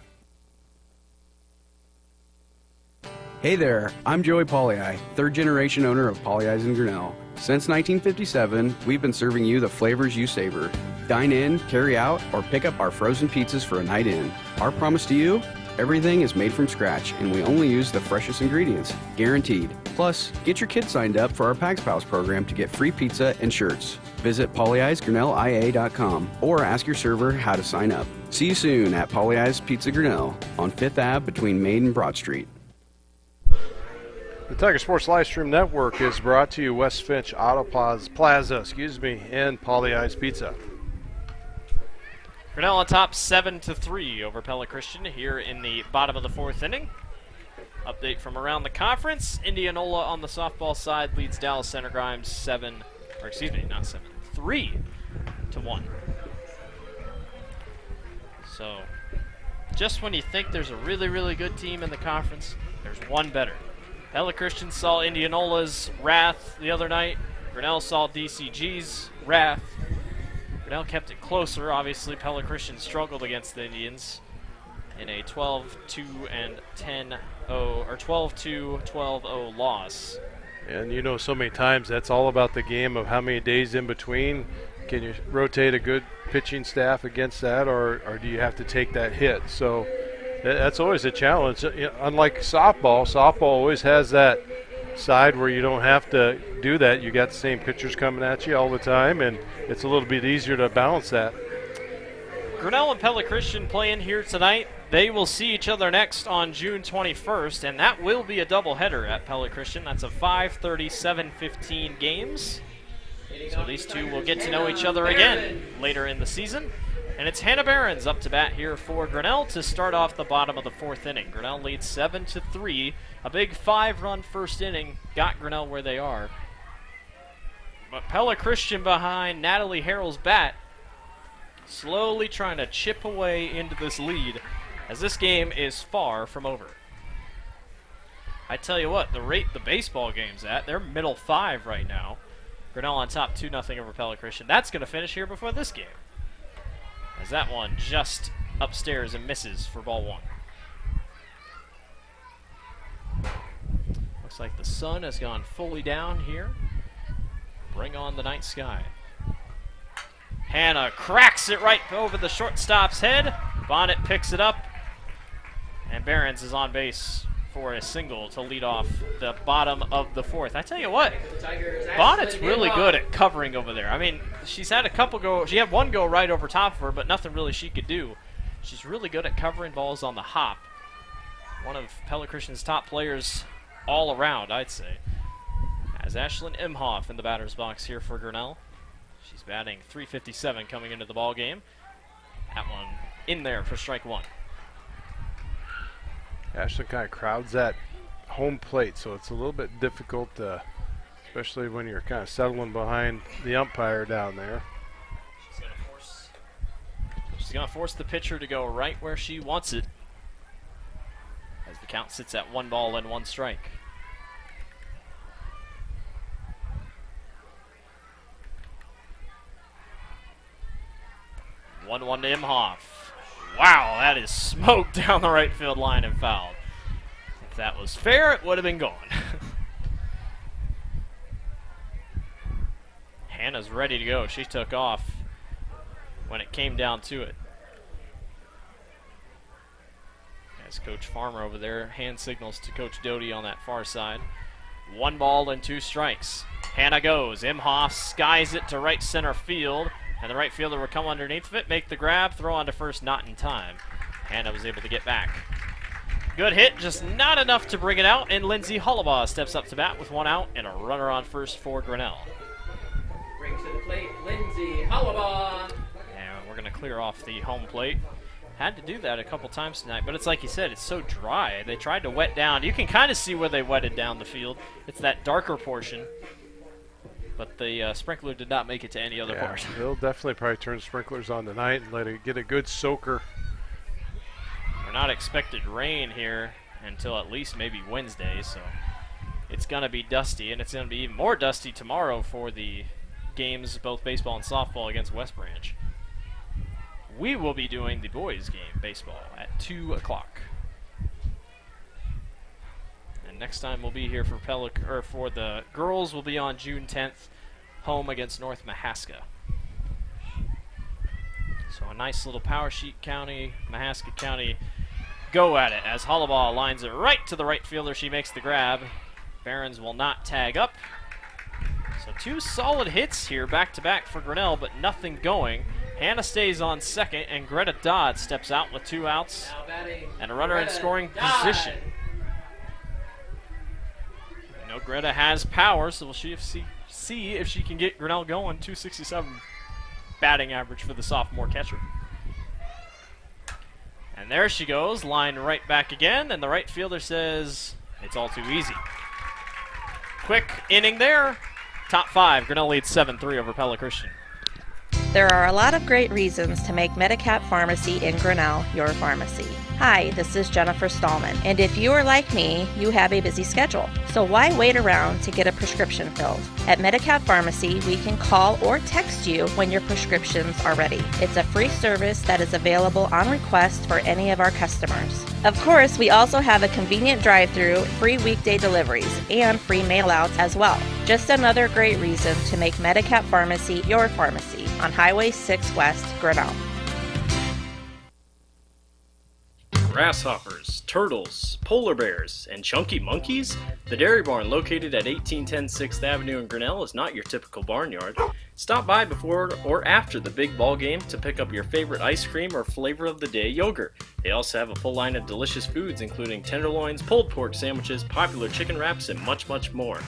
Hey there, I'm Joey Pollei, 3rd generation owner of Polley's in Grinnell. Since 1957, we've been serving you the flavors you savor. Dine in, carry out, or pick up our frozen pizzas for a night in. Our promise to you? Everything is made from scratch, and we only use the freshest ingredients, guaranteed. Plus, get your kids signed up for our Pags Pals program to get free pizza and shirts. Visit polleisgrinnellia.com or ask your server how to sign up. See you soon at Polley's Pizza Grinnell on 5th Ave between Main and Broad Street. The Tiger Sports Livestream Network is brought to you West Finch Auto Plaza, and Polley's Pizza. Grinnell on top 7-3 over Pella Christian here in the bottom of the 4th inning. Update from around the conference. Indianola on the softball side leads Dallas Center Grimes 3-1. So just when you think there's a really, really good team in the conference, there's one better. Pella Christian saw Indianola's wrath the other night. Grinnell saw DCG's wrath. Grinnell kept it closer. Obviously, Pella Christian struggled against the Indians in a 12-2 and 10-0 or 12-2, 12-0 loss. And you know, so many times that's all about the game of how many days in between. Can you rotate a good pitching staff against that, or do you have to take that hit? So that's always a challenge. Unlike softball always has that side where you don't have to do that. You got the same pitchers coming at you all the time, and it's a little bit easier to balance that. Grinnell and Pella Christian playing here tonight. They will see each other next on June 21st, and that will be a doubleheader at Pella Christian. That's a 5:30, 7:15 games. So these two will get to know each other again later in the season. And it's Hannah Behrens up to bat here for Grinnell to start off the bottom of the 4th inning. Grinnell leads 7-3. A big 5-run first inning got Grinnell where they are. But Pella Christian behind Natalie Harrell's bat, slowly trying to chip away into this lead as this game is far from over. I tell you what, the rate the baseball game's at, they're middle 5 right now. Grinnell on top 2-0 over Pella Christian. That's going to finish here before this game, as that one just upstairs and misses for ball 1. Looks like the sun has gone fully down here. Bring on the night sky. Hannah cracks it right over the shortstop's head. Bonnet picks it up, and Behrens is on base for a single to lead off the bottom of the 4th. I tell you what, Bonnet's really good at covering over there. I mean, she's had a couple go. She had one go right over top of her, but nothing really she could do. She's really good at covering balls on the hop. One of Pella Christian's top players all around, I'd say. As Ashlyn Imhoff in the batter's box here for Grinnell. She's batting .357 coming into the ball game. That one in there for strike 1. Ashlyn kind of crowds that home plate, so it's a little bit difficult, especially when you're kind of settling behind the umpire down there. She's going to force the pitcher to go right where she wants it, as the count sits at 1 ball and 1 strike. One to Imhoff. Wow, that is smoked down the right field line and fouled. If that was fair, it would have been gone. Hannah's ready to go. She took off when it came down to it. As Coach Farmer over there hand signals to Coach Doty on that far side. 1 ball and 2 strikes. Hannah goes. Imhoff skies it to right center field. And the right fielder will come underneath of it, make the grab, throw on to first, not in time. Hannah was able to get back. Good hit, just not enough to bring it out, and Lindsay Hollabaugh steps up to bat with 1 out and a runner on first for Grinnell. Brings to the plate, Lindsay Hollabaugh. And we're going to clear off the home plate. Had to do that a couple times tonight, but it's like you said, it's so dry. They tried to wet down. You can kind of see where they wetted down the field. It's that darker portion. But the sprinkler did not make it to any other part. They'll definitely probably turn sprinklers on tonight and let it get a good soaker. We're not expected rain here until at least maybe Wednesday, so it's going to be dusty, and it's going to be even more dusty tomorrow for the games, both baseball and softball, against West Branch. We will be doing the boys' game, baseball, at 2 o'clock. Next time we'll be here for for the girls will be on June 10th, home against North Mahaska. So a nice little Power Sheet County, Mahaska County go at it as Hollabaugh lines it right to the right fielder. She makes the grab. Behrens will not tag up. So 2 solid hits here back-to-back for Grinnell, but nothing going. Hannah stays on second, and Greta Dodd steps out with 2 outs and a runner in scoring position. Greta has power, so we'll see if she can get Grinnell going. .267 batting average for the sophomore catcher. And there she goes, line right back again, and the right fielder says it's all too easy. Quick inning there. Top 5, Grinnell leads 7-3 over Pella Christian. There are a lot of great reasons to make Medicap Pharmacy in Grinnell your pharmacy. Hi, this is Jennifer Stallman, and if you are like me, you have a busy schedule. So why wait around to get a prescription filled? At Medicap Pharmacy, we can call or text you when your prescriptions are ready. It's a free service that is available on request for any of our customers. Of course, we also have a convenient drive-through, free weekday deliveries, and free mail-outs as well. Just another great reason to make Medicap Pharmacy your pharmacy on Highway 6 West, Grinnell. Grasshoppers, turtles, polar bears, and chunky monkeys? The Dairy Barn, located at 1810 6th Avenue in Grinnell, is not your typical barnyard. Stop by before or after the big ball game to pick up your favorite ice cream or flavor of the day yogurt. They also have a full line of delicious foods, including tenderloins, pulled pork sandwiches, popular chicken wraps, and much, much more.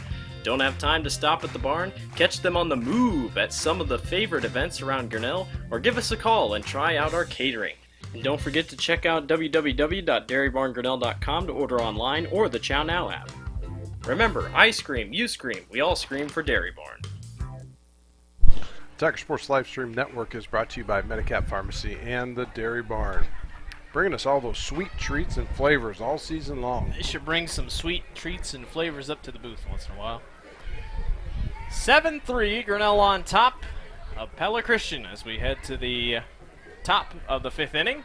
Don't have time to stop at the barn? Catch them on the move at some of the favorite events around Grinnell, or give us a call and try out our catering. And don't forget to check out www.dairybarngrinnell.com to order online or the Chow Now app. Remember, I scream, you scream, we all scream for Dairy Barn. Tiger Sports Livestream Network is brought to you by Medicap Pharmacy and the Dairy Barn, bringing us all those sweet treats and flavors all season long. They should bring some sweet treats and flavors up to the booth once in a while. 7-3, Grinnell on top of Pella Christian as we head to the top of the 5th inning.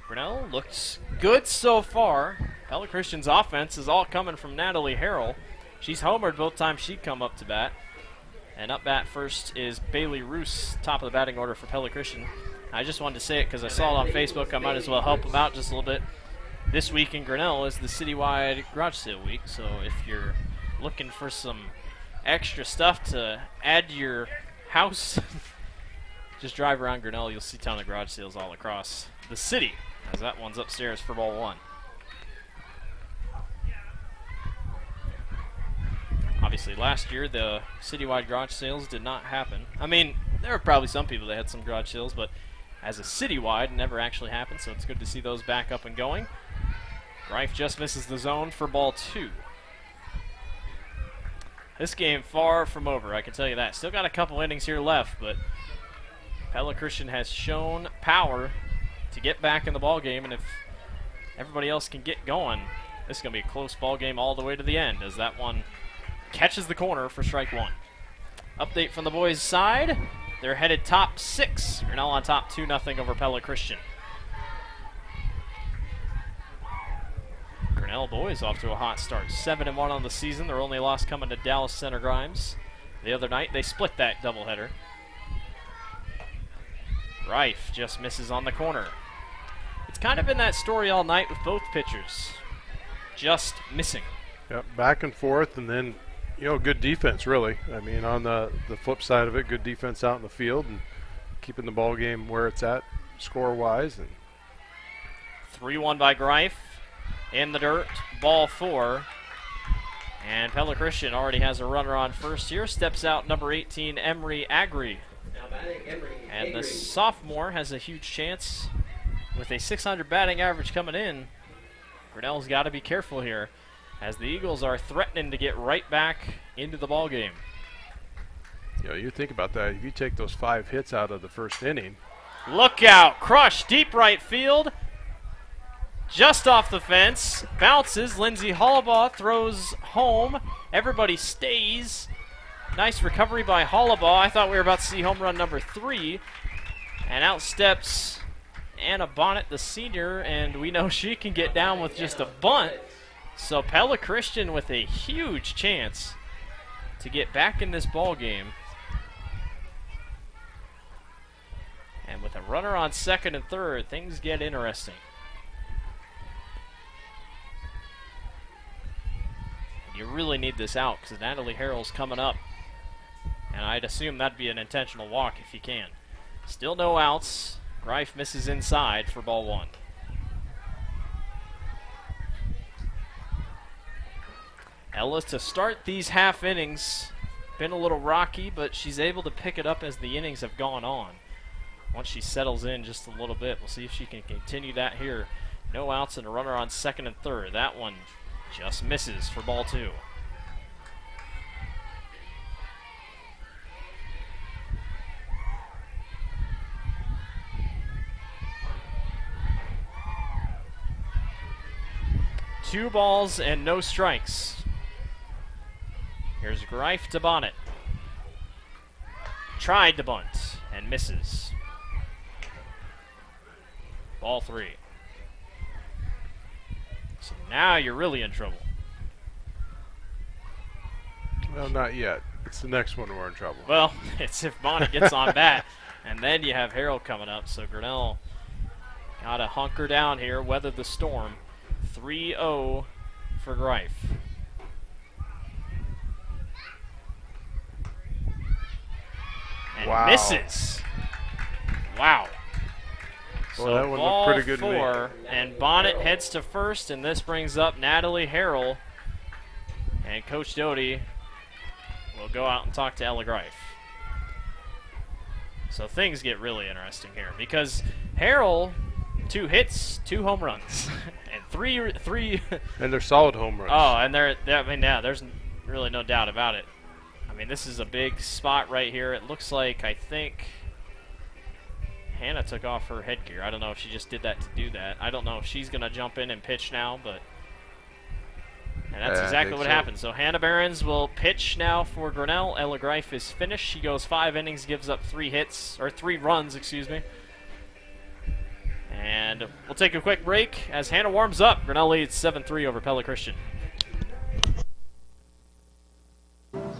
Grinnell looks good so far. Pella Christian's offense is all coming from Natalie Harrell. She's homered both times she'd come up to bat. And up bat first is Bailey Roos, top of the batting order for Pella Christian. I just wanted to say it because I saw it on Facebook. I might as well help them out just a little bit. This week in Grinnell is the citywide garage sale week, so if you're looking for some extra stuff to add to your house, just drive around Grinnell. You'll see a ton of garage sales all across the city, as that one's upstairs for ball one. Obviously, last year, the citywide garage sales did not happen. I mean, there were probably some people that had some garage sales, but as a citywide, it never actually happened, so it's good to see those back up and going. Greif just misses the zone for ball two. This game far from over, I can tell you that. Still got a couple innings here left, but Pella Christian has shown power to get back in the ball game, and if everybody else can get going, this is going to be a close ball game all the way to the end, as that one catches the corner for strike one. Update from the boys' side. They're headed top 6. Grinnell on top 2-0 over Pella Christian. Grinnell boys off to a hot start. 7-1 on the season. Their only loss coming to Dallas Center Grimes. The other night, they split that doubleheader. Greif just misses on the corner. It's kind of been that story all night with both pitchers. Just missing. Yep, back and forth, and then, good defense, really. I mean, on the flip side of it, good defense out in the field and keeping the ball game where it's at score-wise. And 3-1 by Greif. In the dirt, ball 4. And Pella Christian already has a runner on first here. Steps out number 18, Emery Agri. And the sophomore has a huge chance with a 600 batting average coming in. Grinnell's got to be careful here, as the Eagles are threatening to get right back into the ball game. You think about that. If you take those 5 hits out of the first inning. Look out. Crush, deep right field. Just off the fence. Bounces. Lindsay Hollabaugh throws home. Everybody stays. Nice recovery by Hollabaugh. I thought we were about to see home run number 3. And out steps Anna Bonnet, the senior, and we know she can get down with just a bunt. So Pella Christian with a huge chance to get back in this ball game. And with a runner on second and third, things get interesting. You really need this out because Natalie Harrell's coming up. And I'd assume that'd be an intentional walk if you can. Still no outs. Greif misses inside for ball 1. Ellis to start these half innings. Been a little rocky, but she's able to pick it up as the innings have gone on. Once she settles in just a little bit, we'll see if she can continue that here. No outs and a runner on second and third. That one just misses for ball 2. 2 balls and no strikes. Here's Greif to Bonnet. Tried to bunt and misses. Ball 3. So now you're really in trouble. Well, not yet. It's the next one we're in trouble. Well, it's if Bonnet gets on bat, and then you have Harold coming up. So Grinnell got to hunker down here, weather the storm. 3-0 for Greif. And wow. misses. Wow. Well, so that one ball looked pretty good 4, to me. and Bonnet heads to first, and this brings up Natalie Harrell. And Coach Doty will go out and talk to Ella Greif. So things get really interesting here because Harrell, 2 hits, 2 home runs, and three. And they're solid home runs. Oh, and there's really no doubt about it. I mean, this is a big spot right here. It looks like, I think, Hannah took off her headgear. I don't know if she just did that to do that. I don't know if she's going to jump in and pitch now, but... And that's exactly what happened. So Hannah Behrens will pitch now for Grinnell. Ella Greif is finished. She goes 5 innings, gives up 3 runs, excuse me. And we'll take a quick break as Hannah warms up. Grinnell leads 7-3 over Pella Christian.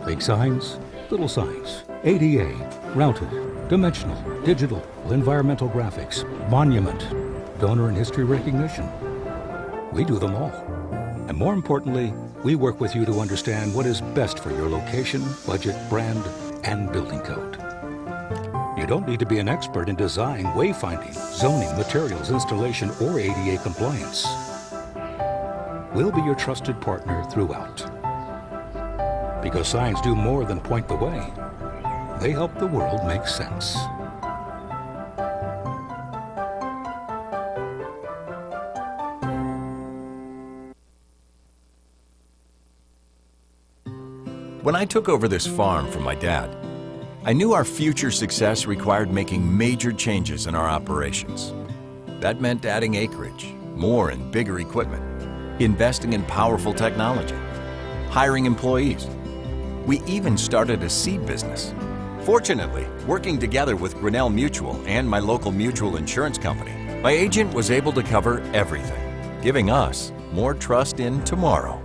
Big signs, little signs, ADA, routed, dimensional, digital, environmental graphics, monument, donor and history recognition. We do them all. And more importantly, we work with you to understand what is best for your location, budget, brand, and building code. You don't need to be an expert in design, wayfinding, zoning, materials, installation, or ADA compliance. We'll be your trusted partner throughout. Because signs do more than point the way. They help the world make sense. When I took over this farm from my dad, I knew our future success required making major changes in our operations. That meant adding acreage, more and bigger equipment, investing in powerful technology, hiring employees. We even started a seed business. Fortunately, working together with Grinnell Mutual and my local mutual insurance company, my agent was able to cover everything, giving us more trust in tomorrow.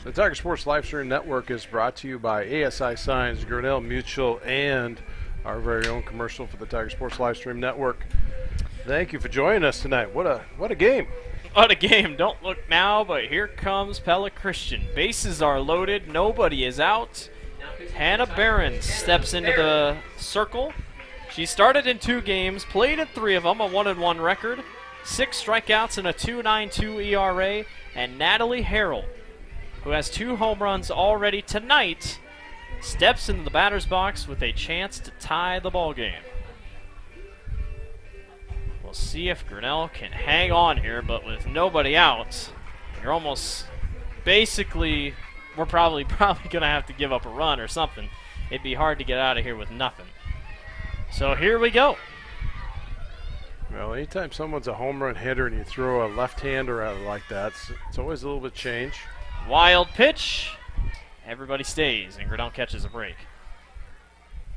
The Tiger Sports Livestream Network is brought to you by ASI Signs, Grinnell Mutual, and our very own commercial for the Tiger Sports Livestream Network. Thank you for joining us tonight. What a game. What a game. Don't look now, but here comes Pella Christian. Bases are loaded. Nobody is out. Hannah Behrens steps into the circle. She started in 2 games, played in 3 of them, a 1-1 record, 6 strikeouts and a 2.92 ERA, and Natalie Harrell, who has 2 home runs already tonight, steps into the batter's box with a chance to tie the ball game. We'll see if Grinnell can hang on here, but with nobody out, you're almost basically, we're probably going to have to give up a run or something. It'd be hard to get out of here with nothing. So here we go. Well, anytime someone's a home run hitter and you throw a left-hander out like that, it's always a little bit change. Wild pitch. Everybody stays, and Grinnell catches a break.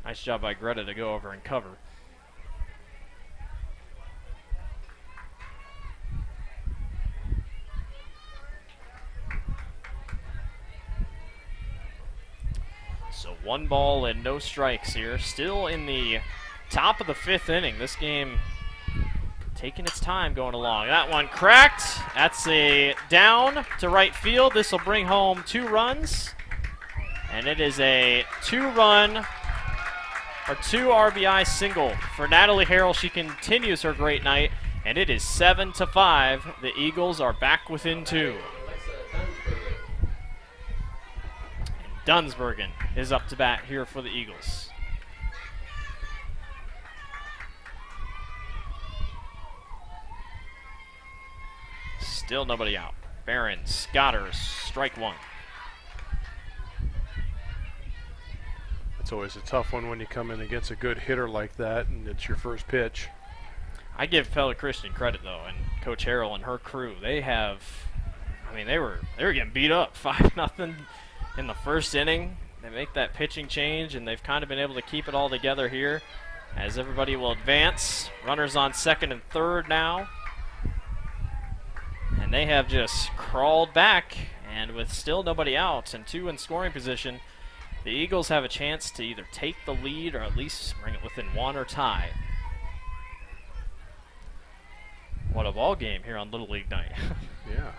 Nice job by Greta to go over and cover. So 1 ball and no strikes here. Still in the top of the 5th inning. This game taking its time going along. That one cracked. That's a down to right field. This will bring home 2 runs. And it is a 2-run or 2 RBI single for Natalie Harrell. She continues her great night. And it is 7-5. The Eagles are back within 2. And Dunsbergen is up to bat here for the Eagles. Still nobody out. Barron's got her, strike one. It's always a tough one when you come in against a good hitter like that and it's your first pitch. I give Pella Christian credit though, and Coach Harrell and her crew. They have, I mean, they were getting beat up 5-0 in the first inning. They make that pitching change, and they've kind of been able to keep it all together here as everybody will advance. Runners on second and third now. And they have just crawled back, and with still nobody out and 2 in scoring position, the Eagles have a chance to either take the lead or at least bring it within 1 or tie. What a ball game here on Little League night. Yeah.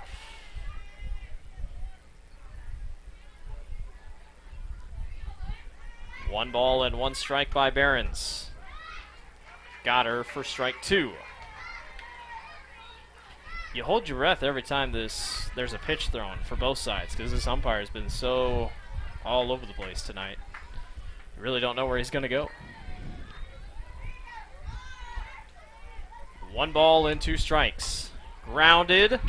One ball and 1 strike by Barron's. Got her for strike 2. You hold your breath every time there's a pitch thrown for both sides because this umpire has been so all over the place tonight. You really don't know where he's going to go. 1 ball and 2 strikes. Grounded.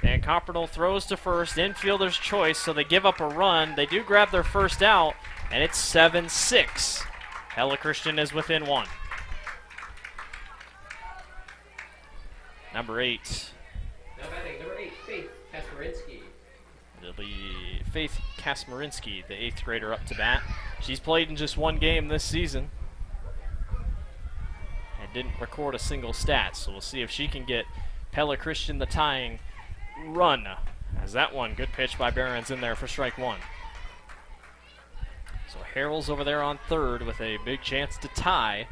And Coppernoll throws to first. Infielder's choice, so they give up a run. They do grab their first out, and it's 7-6. Pella Christian is within 1. Number 8. Now batting, number 8, Faith Kasmerinsky. It'll be Faith Kasmerinsky, the 8th grader, up to bat. She's played in just 1 game this season and didn't record a single stat, so we'll see if she can get Pella Christian the tying run. As that one, good pitch by Barron's in there for strike 1. So Harrell's over there on third with a big chance to tie.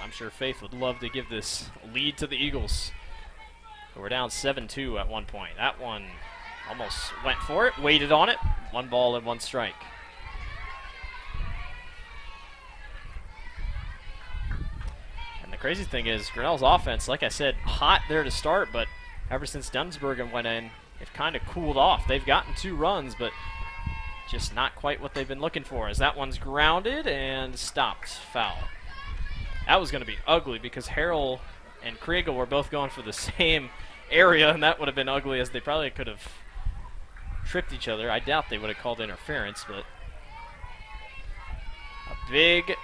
I'm sure Faith would love to give this lead to the Eagles, who were down 7-2 at one point. That one almost went for it, waited on it. 1 ball and 1 strike. And the crazy thing is, Grinnell's offense, like I said, hot there to start, but ever since Dunsbergen went in, they've kind of cooled off. They've gotten 2 runs, but just not quite what they've been looking for, as that one's grounded and stopped, foul. That was going to be ugly because Harrell and Kriegel were both going for the same area, and that would have been ugly, as they probably could have tripped each other. I doubt they would have called interference, but a big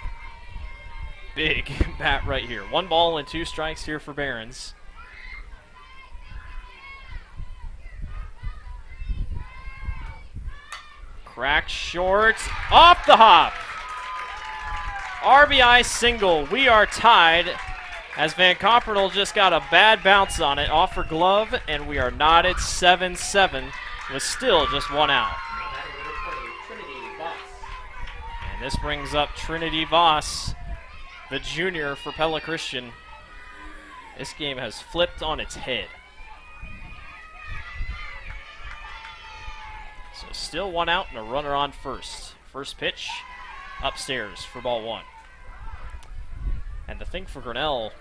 bat right here. 1 ball and 2 strikes here for Barron's. Cracked short, off the hop. RBI single. We are tied as Van Coppernoll just got a bad bounce on it off her glove, and we are knotted 7-7 with still just 1 out. And this brings up Trinity Voss, the junior for Pella Christian. This game has flipped on its head. So still 1 out and a runner on first. First pitch upstairs for ball 1. And the thing for Grinnell,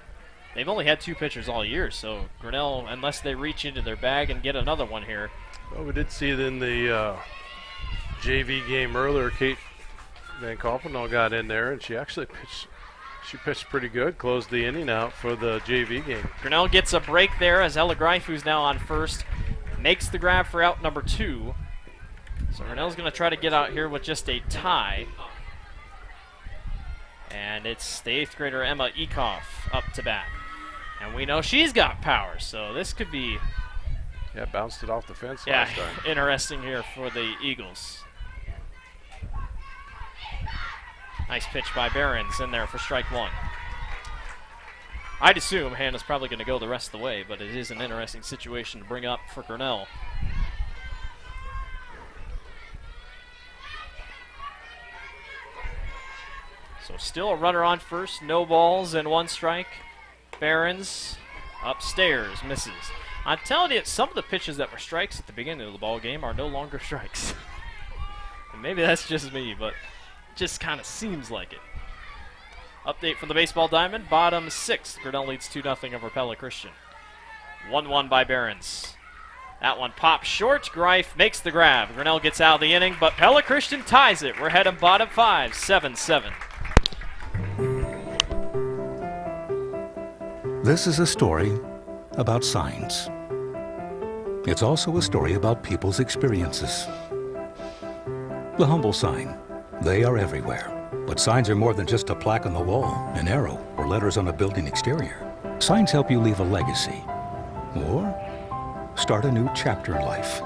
they've only had 2 pitchers all year, so Grinnell, unless they reach into their bag and get another one here. Well, we did see it in the JV game earlier. Kate Van Coppernoll got in there, and she actually pitched pretty good, closed the inning out for the JV game. Grinnell gets a break there as Ella Greif, who's now on first, makes the grab for out number 2. So Grinnell's going to try to get out here with just a tie. And it's the 8th grader Emma Ekoff up to bat. And we know she's got power, so this could be... Yeah, bounced it off the fence last time. Interesting here for the Eagles. Nice pitch by Barron's in there for strike 1. I'd assume Hannah's probably going to go the rest of the way, but it is an interesting situation to bring up for Grinnell. So still a runner on first, no balls and 1 strike. Barron's upstairs, misses. I'm telling you, some of the pitches that were strikes at the beginning of the ball game are no longer strikes. And maybe that's just me, but it just kind of seems like it. Update from the baseball diamond, bottom 6th. Grinnell leads 2-0 over Pella Christian. 1-1 by Barron's. That one pops short. Greif makes the grab. Grinnell gets out of the inning, but Pella Christian ties it. We're heading bottom 5, 7-7. This is a story about signs. It's also a story about people's experiences. The humble sign. They are everywhere. But signs are more than just a plaque on the wall, an arrow, or letters on a building exterior. Signs help you leave a legacy or start a new chapter in life.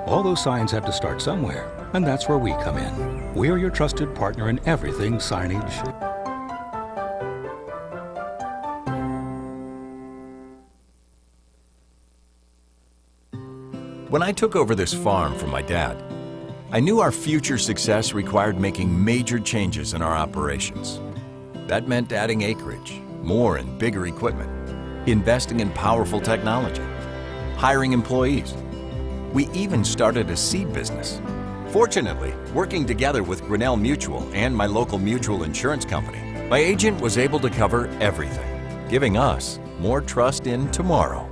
All those signs have to start somewhere, and that's where we come in. We're your trusted partner in everything signage. When I took over this farm from my dad, I knew our future success required making major changes in our operations. That meant adding acreage, more and bigger equipment, investing in powerful technology, hiring employees. We even started a seed business. Fortunately, working together with Grinnell Mutual and my local mutual insurance company, my agent was able to cover everything, giving us more trust in tomorrow.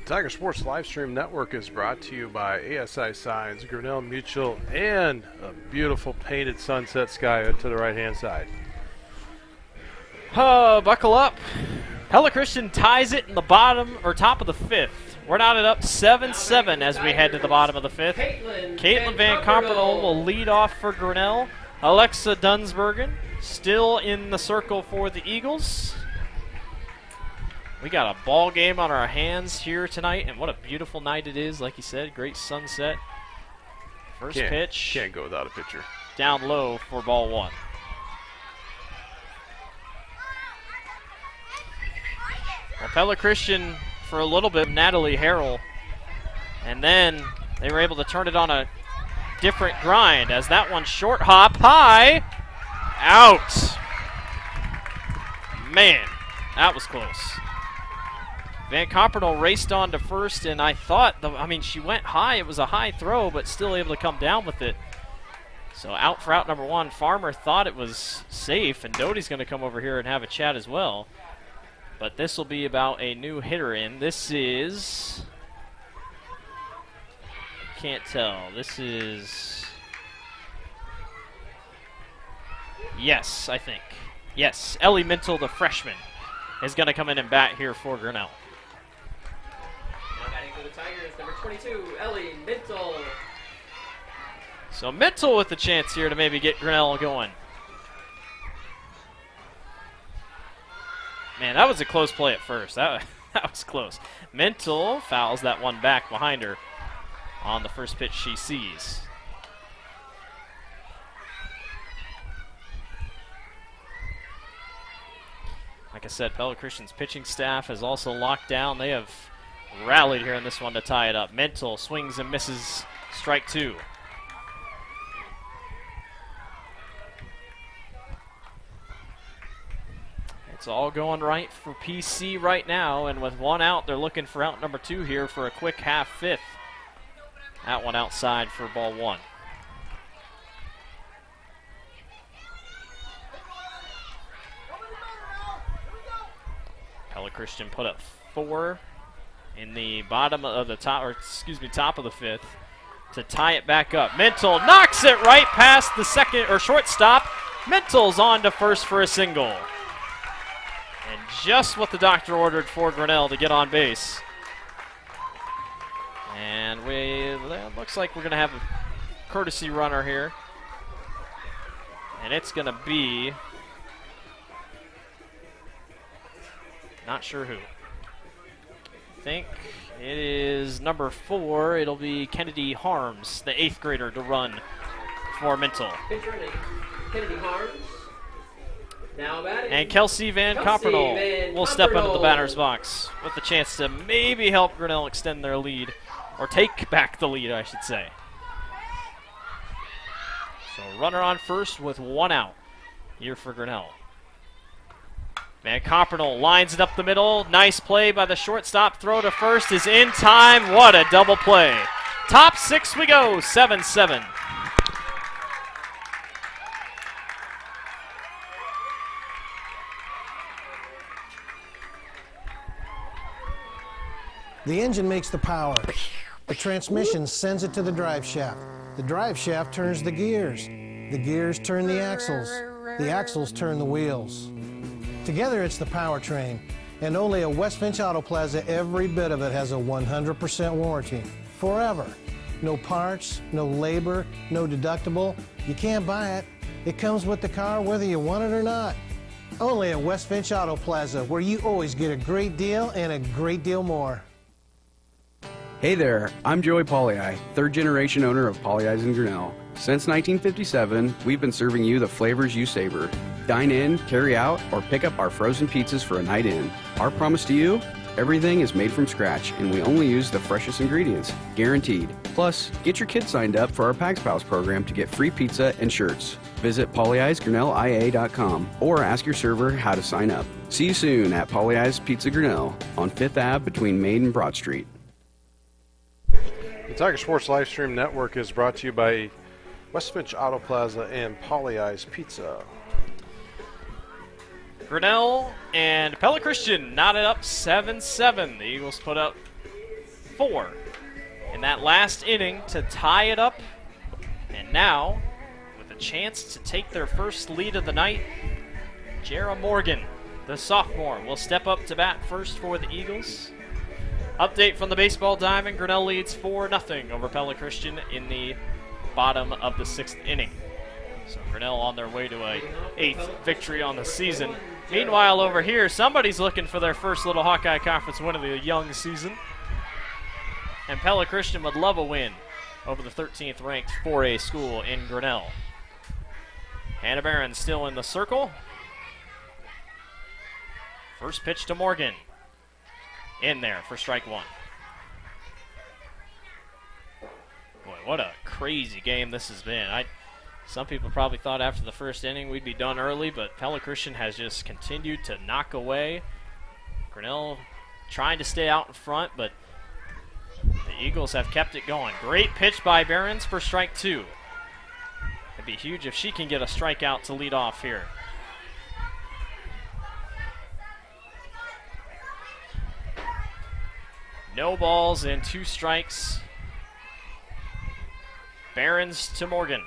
Tiger Sports Livestream Network is brought to you by ASI Signs, Grinnell Mutual, and a beautiful painted sunset sky to the right-hand side. Oh, buckle up. Pella Christian ties it in the bottom or top of the fifth. We're now at up 7-7 as we head to the bottom of the fifth. Caitlin Van Compernoll will lead off for Grinnell. Alexa Dunsbergen still in the circle for the Eagles. We got a ball game on our hands here tonight, and what a beautiful night it is. Like you said, great sunset. First pitch. Can't go without a pitcher. Down low for ball one. Well, Pella Christian for a little bit, Natalie Harrell. And then they were able to turn it on a different grind as that one short hop high. Out. Man, that was close. Van Compernoll raced on to first, and I thought, she went high. It was a high throw, but still able to come down with it. So out for out number one. Farmer thought it was safe, and Doty's going to come over here and have a chat as well. But this will be about a new hitter in. This is... Can't tell. This is... Yes, I think. Yes, Ellie Mintle, the freshman, is going to come in and bat here for Grinnell. Batting for the Tigers, number 22, Ellie Mintle. So Mintle with the chance here to maybe get Grinnell going. Man, that was a close play at first. That was close. Mintle fouls that one back behind her on the first pitch she sees. Like I said, Pella Christian's pitching staff has also locked down. They have rallied here in this one to tie it up. Mintle swings and misses, strike two. It's all going right for PC right now, and with one out, they're looking for out number two here for a quick half-fifth. That one outside for ball one. Pella Christian put up 4 in the bottom of the top, top of the fifth to tie it back up. Mintle knocks it right past the second or shortstop. Mintle's on to first for a single. And just what the doctor ordered for Grinnell to get on base. And it looks like we're going to have a courtesy runner here. And it's going to be, not sure who. I think it is number 4. It'll be Kennedy Harms, the 8th grader, to run for Mintle. Kennedy Harms. Now batting. And Kelsey Van Compernoll will step into the batter's box with the chance to maybe help Grinnell extend their lead, or take back the lead, I should say. So runner on first with 1 out here for Grinnell. Van Compernoll lines it up the middle. Nice play by the shortstop. Throw to first is in time. What a double play. Top 6 we go, 7-7. The engine makes the power. The transmission sends it to the drive shaft. The drive shaft turns the gears. The gears turn the axles. The axles turn the wheels. Together it's the powertrain, and only at West Finch Auto Plaza every bit of it has a 100% warranty. Forever. No parts, no labor, no deductible. You can't buy it. It comes with the car whether you want it or not. Only at West Finch Auto Plaza, where you always get a great deal and a great deal more. Hey there, I'm Joey Pollei, third generation owner of Polley's in Grinnell. Since 1957, we've been serving you the flavors you savor. Dine in, carry out, or pick up our frozen pizzas for a night in. Our promise to you? Everything is made from scratch, and we only use the freshest ingredients, guaranteed. Plus, get your kids signed up for our Pags Pals program to get free pizza and shirts. Visit polleisgrinnellia.com or ask your server how to sign up. See you soon at Polley's Pizza Grinnell on 5th Ave between Main and Broad Street. The Tiger Sports Livestream Network is brought to you by West Finch Auto Plaza and Polley's Pizza. Grinnell and Pella Christian knotted up 7-7. The Eagles put up 4 in that last inning to tie it up. And now, with a chance to take their first lead of the night, Jara Morgan, the sophomore, will step up to bat first for the Eagles. Update from the baseball diamond, Grinnell leads 4-0 over Pella Christian in the bottom of the 6th inning. So Grinnell on their way to a 8th victory on the season. Meanwhile, over here, somebody's looking for their first little Hawkeye Conference win of the young season. And Pella Christian would love a win over the 13th ranked 4A school in Grinnell. Hannah Barron still in the circle. First pitch to Morgan. In there for strike 1. Boy, what a crazy game this has been. Some people probably thought after the first inning we'd be done early, but Pella Christian has just continued to knock away. Grinnell trying to stay out in front, but the Eagles have kept it going. Great pitch by Behrens for strike 2. It'd be huge if she can get a strikeout to lead off here. No balls and 2 strikes. Behrens to Morgan.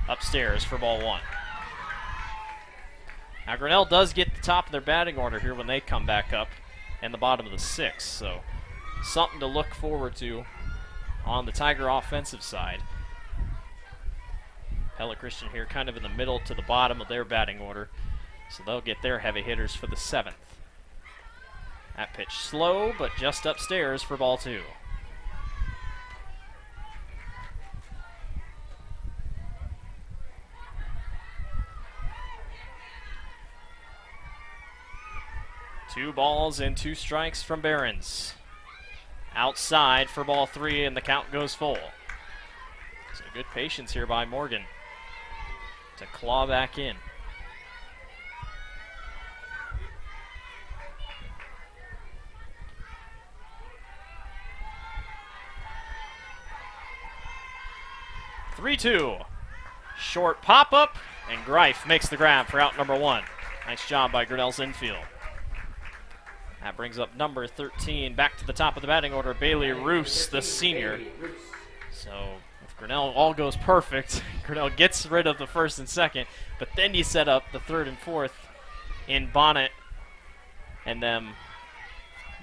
Upstairs for ball 1. Now Grinnell does get the top of their batting order here when they come back up in the bottom of the 6th, so something to look forward to on the Tiger offensive side. Pella Christian here kind of in the middle to the bottom of their batting order, so they'll get their heavy hitters for the 7th. That pitch slow, but just upstairs for ball 2. Two balls and 2 strikes from Behrens. Outside for ball 3, and the count goes full. So good patience here by Morgan to claw back in. (3-2). Short pop-up, and Greif makes the grab for out number 1. Nice job by Grinnell's infield. That brings up number 13 back to the top of the batting order, Bailey Roos, the senior. So if Grinnell all goes perfect, Grinnell gets rid of the 1st and 2nd, but then you set up the 3rd and 4th in Bonnet, and then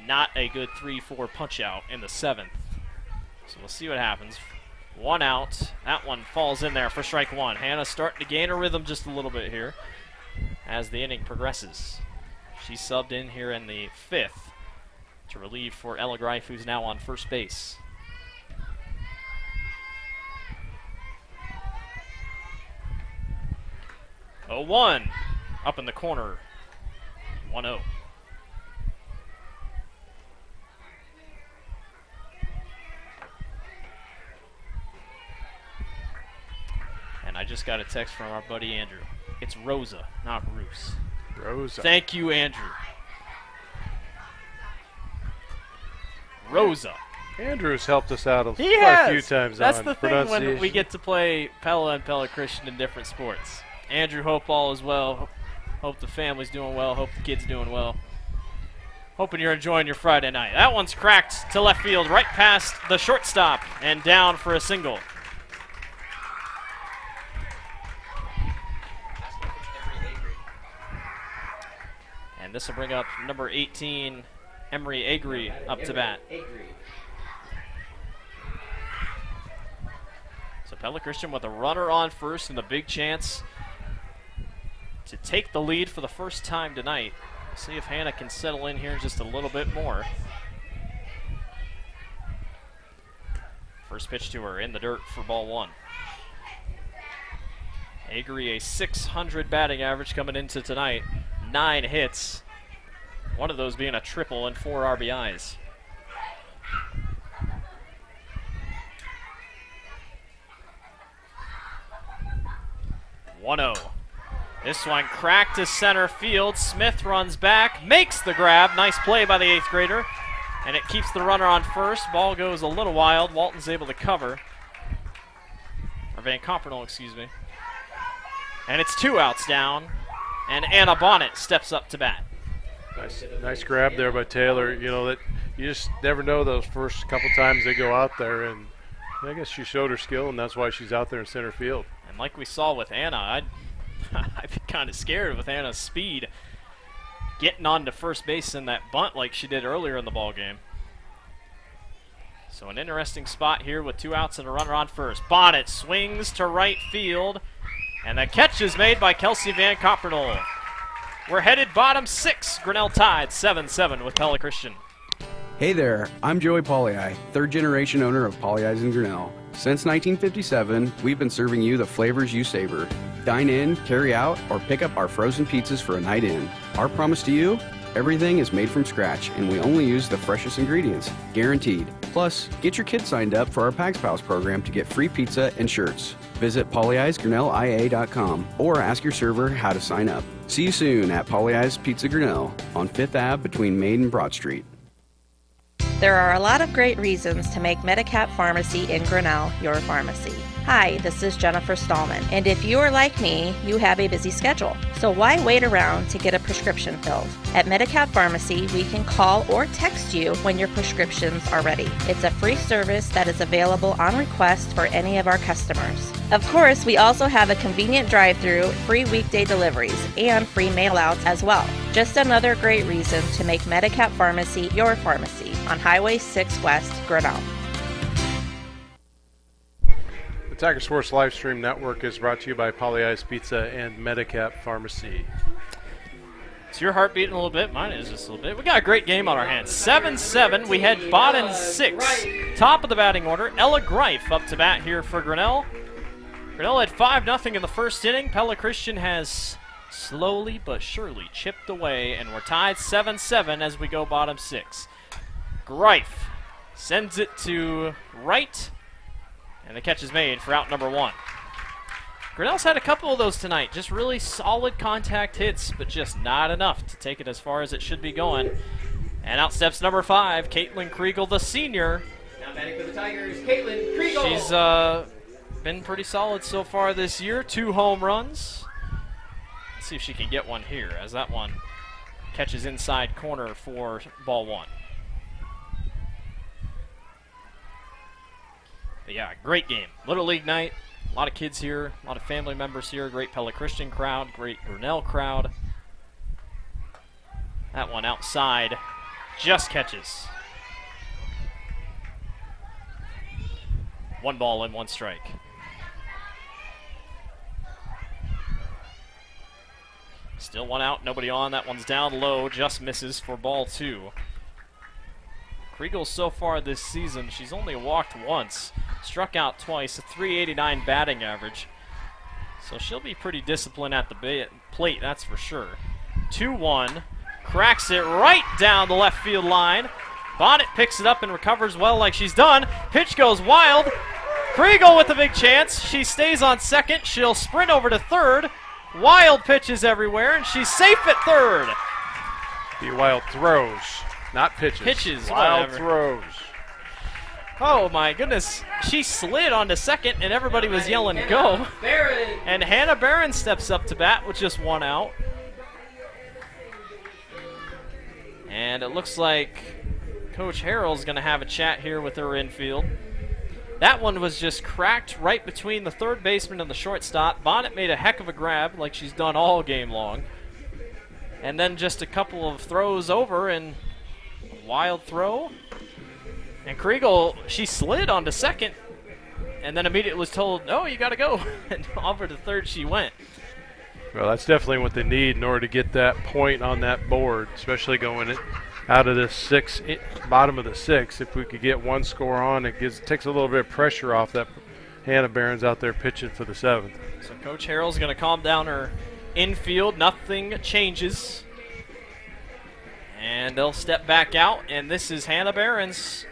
not a good 3-4 punch out in the 7th. So we'll see what happens. 1 out. That one falls in there for strike 1. Hannah starting to gain her rhythm just a little bit here as the inning progresses. She subbed in here in the 5th to relieve for Ella Greif, who's now on first base. Oh, 1 up in the corner. 1-0. And I just got a text from our buddy Andrew. It's Rosa, not Roos. Rosa. Thank you, Andrew. Rosa. Andrew's helped us out He quite has. a few times That's on the thing when we get to play Pella and Pella Christian in different sports. Andrew, hope all is well. Hope the family's doing well. Hope the kid's doing well. Hoping you're enjoying your Friday night. That one's cracked to left field, right past the shortstop, and down for a single. And this will bring up number 18, Emery Agri, up to bat. So Pella Christian with a runner on first and a big chance to take the lead for the first time tonight. See if Hannah can settle in here just a little bit more. First pitch to her in the dirt for ball one. Agri, a .600 batting average coming into tonight. 9 hits. One of those being a triple and 4 RBIs. 1-0. This one cracked to center field. Smith runs back, makes the grab. Nice play by the 8th grader. And it keeps the runner on first. Ball goes a little wild. Walton's able to cover. Or Van Compernol, excuse me. And it's 2 outs down. And Anna Bonnet steps up to bat. Nice grab there by Taylor. You know, that you just never know those first couple times they go out there. And I guess she showed her skill, and that's why she's out there in center field. And like we saw with Anna, I'd be kind of scared with Anna's speed getting onto first base in that bunt like she did earlier in the ball game. So an interesting spot here with 2 outs and a runner on first. Bonnet swings to right field, and the catch is made by Kelsey Van Compernol. We're headed bottom 6. Grinnell tied 7-7 with Pella Christian. Hey there, I'm Joey Pollei, 3rd generation owner of Polley's in Grinnell. Since 1957, we've been serving you the flavors you savor. Dine in, carry out, or pick up our frozen pizzas for a night in. Our promise to you? Everything is made from scratch, and we only use the freshest ingredients, guaranteed. Plus, get your kids signed up for our Pags Pals program to get free pizza and shirts. Visit polleisgrinnellia.com or ask your server how to sign up. See you soon at Polley's Pizza Grinnell on 5th Ave between Main and Broad Street. There are a lot of great reasons to make Medicap Pharmacy in Grinnell your pharmacy. Hi, this is Jennifer Stallman, and if you are like me, you have a busy schedule. So why wait around to get a prescription filled? At Medicap Pharmacy, we can call or text you when your prescriptions are ready. It's a free service that is available on request for any of our customers. Of course, we also have a convenient drive-through, free weekday deliveries, and free mail-outs as well. Just another great reason to make Medicap Pharmacy your pharmacy on Highway 6 West, Grinnell. The Tiger Sports Livestream Network is brought to you by Polley's Pizza and Medicap Pharmacy. Is your heart beating a little bit? Mine is just a little bit. We got a great game on our hands. 7-7. We head bottom 6. Top of the batting order, Ella Greif up to bat here for Grinnell. Grinnell had 5-0 in the first inning. Pella Christian has slowly but surely chipped away, and we're tied 7-7 as we go bottom 6. Greif sends it to right, and the catch is made for out number 1. Grinnell's had a couple of those tonight, just really solid contact hits, but just not enough to take it as far as it should be going. And out steps number 5, Caitlin Kriegel, the senior. Now batting for the Tigers, Caitlin Kriegel. She's been pretty solid so far this year, 2 home runs. Let's see if she can get one here, as that one catches inside corner for ball 1. But yeah, great game. Little League night. A lot of kids here, a lot of family members here. Great Pella Christian crowd, great Grinnell crowd. That one outside just catches. 1 ball and 1 strike. Still 1 out, nobody on. That one's down low, just misses for ball 2. Kriegel so far this season, she's only walked once, struck out twice, a .389 batting average. So she'll be pretty disciplined at the plate, that's for sure. 2-1, cracks it right down the left field line. Bonnet picks it up and recovers well like she's done. Pitch goes wild. Kriegel with a big chance. She stays on second. She'll sprint over to third. Wild pitches everywhere, and she's safe at third. The wild throws, not pitches. Pitches, wild whatever. throws. Oh my goodness. She slid onto second, and everybody was yelling go. Barron. And Hannah Barron steps up to bat with just 1 out. And it looks like Coach Harrell's going to have a chat here with her infield. That one was just cracked right between the third baseman and the shortstop. Bonnet made a heck of a grab like she's done all game long. And then just a couple of throws over and a wild throw. And Kriegel, she slid onto second and then immediately was told, no, you got to go. And over to third she went. Well, that's definitely what they need in order to get that point on that board, especially going out of the bottom of the 6. If we could get one score on, it takes a little bit of pressure off that Hannah Barron's out there pitching for the 7th. So Coach Harrell's going to calm down her infield. Nothing changes. And they'll step back out, and this is Hannah Barron's,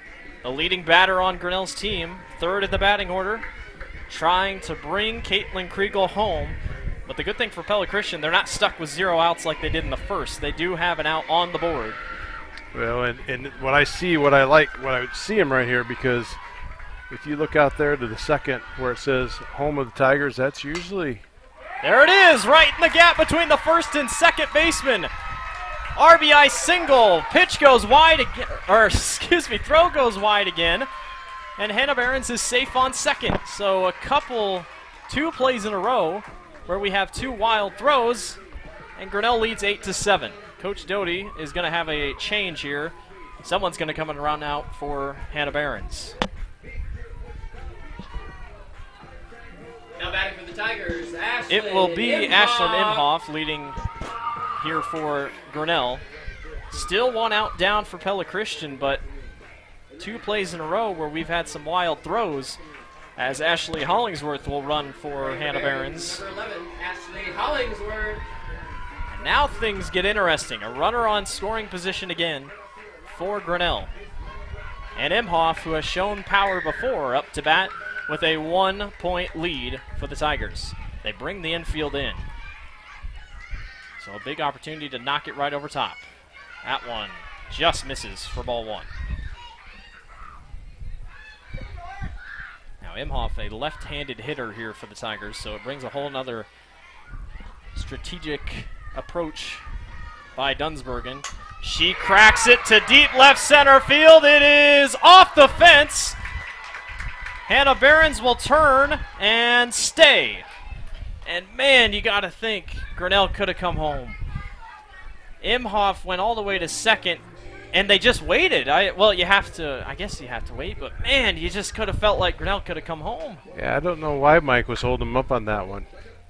the leading batter on Grinnell's team, 3rd in the batting order, trying to bring Caitlin Kriegel home. But the good thing for Pella Christian, they're not stuck with 0 outs like they did in the first. They do have an out on the board. Well, and what I see him right here, because if you look out there to the second where it says home of the Tigers, that's usually... There it is, right in the gap between the first and second baseman. RBI single. Pitch goes wide again, throw goes wide again. And Hannah Barron's is safe on second. So 2 plays in a row where we have 2 wild throws, and Grinnell leads 8-7. Coach Doty is going to have a change here. Someone's going to come around out for Hannah Barron's. Now batting for the Tigers, Ashlyn It will be Ashlyn Imhoff leading here for Grinnell. Still 1 out down for Pella Christian, but 2 plays in a row where we've had some wild throws, as Ashley Hollingsworth will run for Hannah Barron's. Number 11, Ashley Hollingsworth. And now things get interesting. A runner on scoring position again for Grinnell. And Imhoff, who has shown power before, up to bat with a 1-point lead for the Tigers. They bring the infield in. So a big opportunity to knock it right over top. That one just misses for ball 1. Now Imhoff, a left-handed hitter here for the Tigers, so it brings a whole nother strategic approach by Dunsbergen. She cracks it to deep left center field. It is off the fence. Hannah Barron's will turn and stay. And man, you got to think Grinnell could have come home. Imhoff went all the way to second, and they just waited. I guess you have to wait, but man, you just could have felt like Grinnell could have come home. Yeah, I don't know why Mike was holding him up on that one.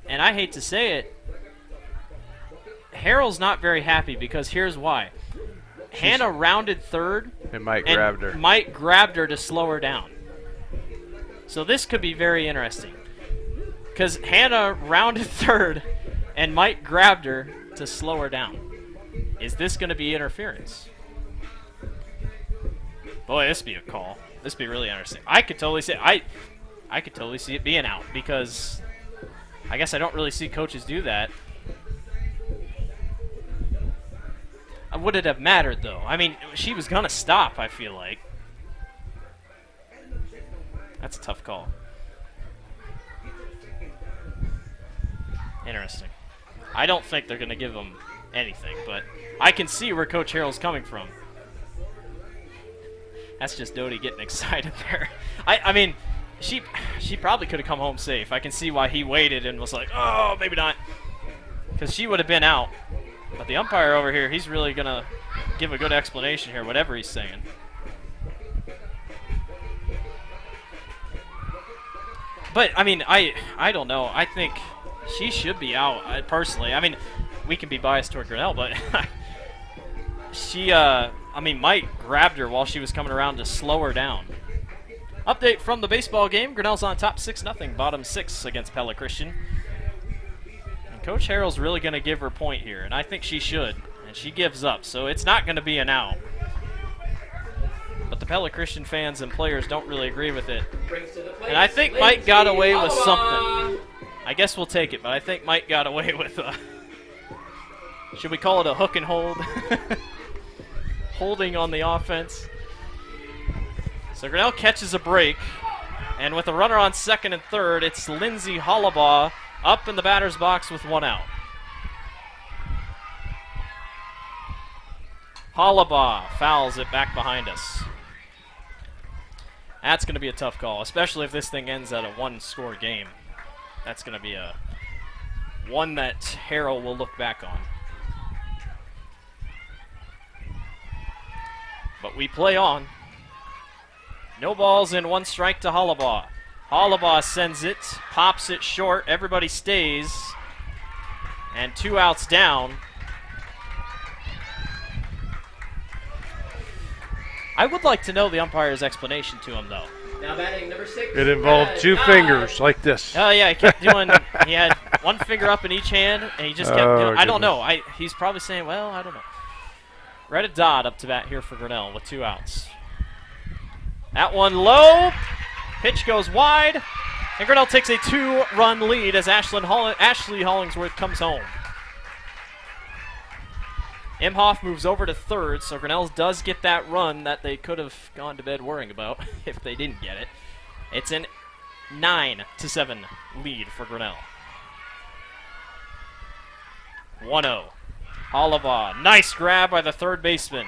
And I hate to say it, Harrell's not very happy, because here's why. Hannah rounded third, and Mike grabbed her. Mike grabbed her to slow her down. So this could be very interesting, because Hannah rounded third, and Mike grabbed her to slow her down. Is this going to be interference? Boy, this would be a call. This would be really interesting. I could totally see it. I could totally see it being out, because I guess I don't really see coaches do that. Would it have mattered, though? I mean, she was going to stop, I feel like. That's a tough call. Interesting. I don't think they're going to give them anything, but I can see where Coach Harrell's coming from. That's just Doty getting excited there. I mean, she probably could have come home safe. I can see why he waited and was like, oh, maybe not. Because she would have been out. But the umpire over here, he's really going to give a good explanation here, whatever he's saying. But, I mean, I don't know. I think she should be out, personally. I mean, we can be biased toward Grinnell, but Mike grabbed her while she was coming around to slow her down. Update from the baseball game. Grinnell's on top 6-0, bottom 6 against Pella Christian. And Coach Harrell's really going to give her point here, and I think she should. And she gives up, so it's not going to be an out. But the Pella Christian fans and players don't really agree with it. And I think Mike got away with something. I guess we'll take it, but I think Mike got away with should we call it a hook and hold? Holding on the offense. So Grinnell catches a break, and with a runner on second and third, it's Lindsay Hollabaugh up in the batter's box with 1 out. Hollabaugh fouls it back behind us. That's going to be a tough call, especially if this thing ends at a 1-score game. That's going to be one that Harrell will look back on. But we play on. No balls and 1 strike to Hollabaugh. Hollabaugh sends it, pops it short. Everybody stays. And 2 outs down. I would like to know the umpire's explanation to him, though. Now batting number 6. It involved 2 fingers like this. Oh, yeah, he kept doing, he had 1 finger up in each hand, and he just kept doing, I don't know. He's probably saying, well, I don't know. Reddit Dodd up to bat here for Grinnell with 2 outs. That one low. Pitch goes wide. And Grinnell takes a 2-run lead as Ashley Hollingsworth comes home. Imhoff moves over to third, so Grinnell does get that run that they could have gone to bed worrying about if they didn't get it. It's an 9-7 lead for Grinnell. 1-0. Hollabaugh, nice grab by the third baseman.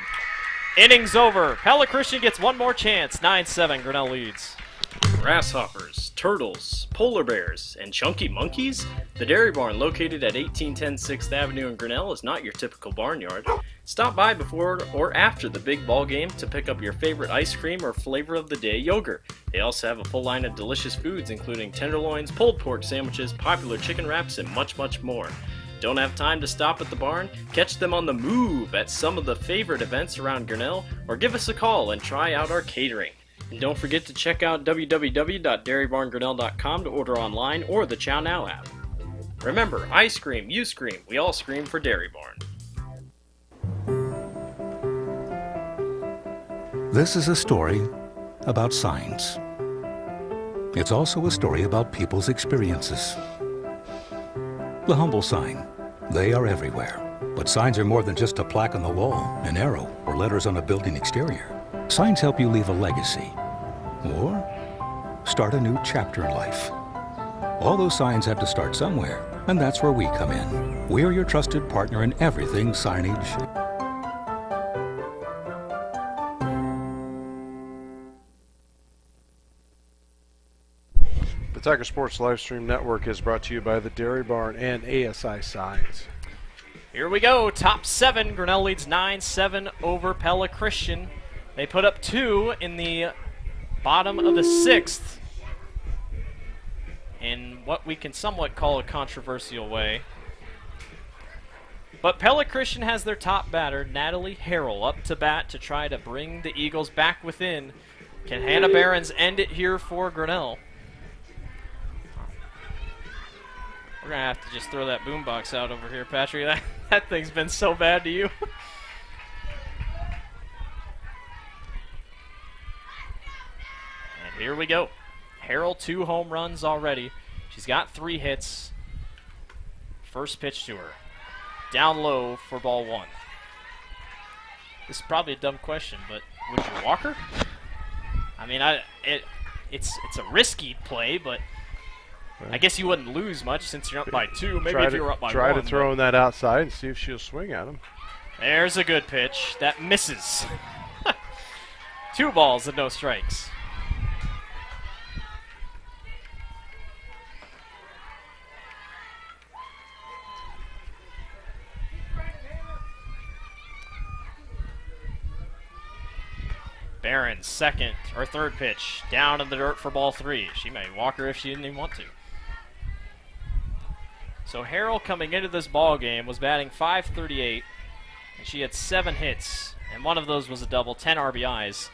Innings over. Pella Christian gets one more chance. 9-7, Grinnell leads. Grasshoppers, turtles, polar bears, and chunky monkeys? The Dairy Barn, located at 1810 6th Avenue in Grinnell, is not your typical barnyard. Stop by before or after the big ball game to pick up your favorite ice cream or flavor of the day yogurt. They also have a full line of delicious foods, including tenderloins, pulled pork sandwiches, popular chicken wraps, and much, much more. Don't have time to stop at the barn? Catch them on the move at some of the favorite events around Grinnell, or give us a call and try out our catering. And don't forget to check out www.dairybarngrinnell.com to order online or the Chow Now app. Remember, I scream, you scream, we all scream for Dairy Barn. This is a story about signs. It's also a story about people's experiences. The humble sign. They are everywhere. But signs are more than just a plaque on the wall, an arrow, or letters on a building exterior. Signs help you leave a legacy or start a new chapter in life. All those signs have to start somewhere, and that's where we come in. We're your trusted partner in everything signage. The Tiger Sports Livestream Network is brought to you by the Dairy Barn and ASI Signs. Here we go, top 7. Grinnell leads 9-7 over Pella Christian. They put up 2 in the bottom of the 6th in what we can somewhat call a controversial way. But Pella Christian has their top batter, Natalie Harrell, up to bat to try to bring the Eagles back within. Can Hannah Behrens end it here for Grinnell? We're going to have to just throw that boombox out over here, Patrick. That thing's been so bad to you. And here we go. Harrell, 2 home runs already. She's got 3 hits. First pitch to her. Down low for ball 1. This is probably a dumb question, but would you walk her? I mean, it's a risky play, but I guess you wouldn't lose much since you're up by 2. Maybe if you were up by 1. Try to throw that outside and see if she'll swing at him. There's a good pitch. That misses. 2 balls and no strikes. Behrens, second or third pitch, down in the dirt for ball 3. She may walk her if she didn't even want to. So Harrell, coming into this ball game, was batting .538, and she had 7 hits, and one of those was a double, 10 RBIs.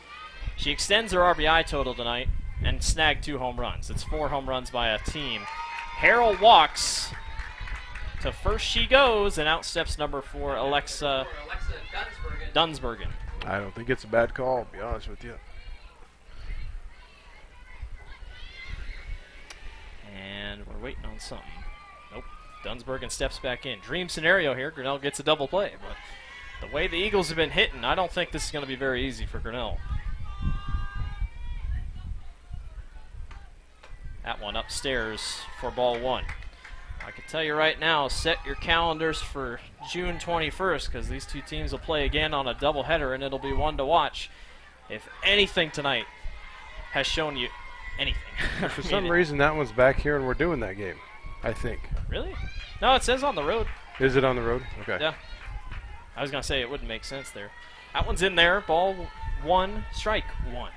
She extends her RBI total tonight and snagged 2 home runs. It's 4 home runs by a team. Harrell walks. To first she goes, and out steps number 4, Alexa Dunsbergen. I don't think it's a bad call, to be honest with you. And we're waiting on something. Nope. Dunsbergen steps back in. Dream scenario here. Grinnell gets a double play. But the way the Eagles have been hitting, I don't think this is going to be very easy for Grinnell. That one upstairs for ball 1. I can tell you right now, set your calendars for June 21st because these 2 teams will play again on a doubleheader, and it'll be one to watch. If anything tonight has shown you anything. For some reason, that one's back here, and we're doing that game, I think. Really? No, it says on the road. Is it on the road? Okay. Yeah. I was going to say it wouldn't make sense there. That one's in there. Ball 1, strike 1.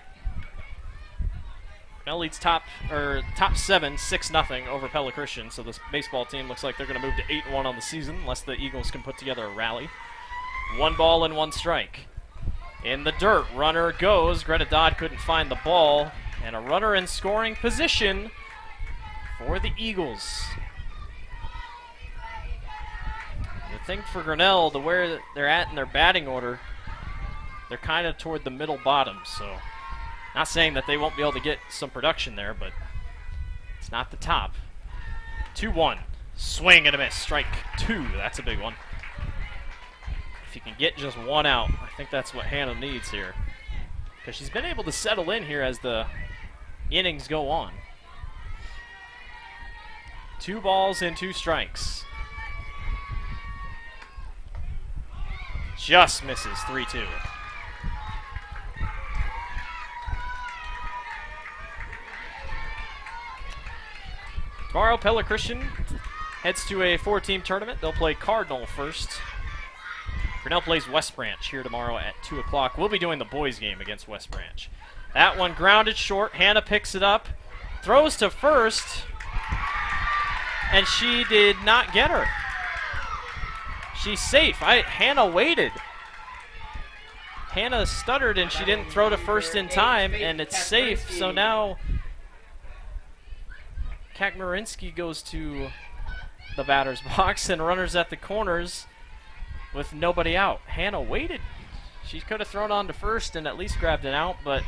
Grinnell leads top 7, 6-0 over Pella Christian. So this baseball team looks like they're going to move to 8-1 on the season, unless the Eagles can put together a rally. 1 ball and 1 strike. In the dirt, runner goes. Greta Dodd couldn't find the ball, and a runner in scoring position for the Eagles. The thing for Grinnell, the where they're at in their batting order, they're kind of toward the middle bottom, so not saying that they won't be able to get some production there, but it's not the top. 2-1. Swing and a miss. Strike 2. That's a big one. If you can get just 1 out, I think that's what Hannah needs here, because she's been able to settle in here as the innings go on. 2 balls and 2 strikes. Just misses. 3-2. Tomorrow, Pella Christian heads to a 4-team tournament. They'll play Cardinal first. Grinnell plays West Branch here tomorrow at 2 o'clock. We'll be doing the boys game against West Branch. That one grounded short. Hannah picks it up, throws to first, and she did not get her. She's safe. Hannah waited. Hannah stuttered and she didn't throw to first in time, and it's safe. So now Kakmarinsky goes to the batter's box and runners at the corners with nobody out. Hannah waited. She could have thrown on to first and at least grabbed it out, but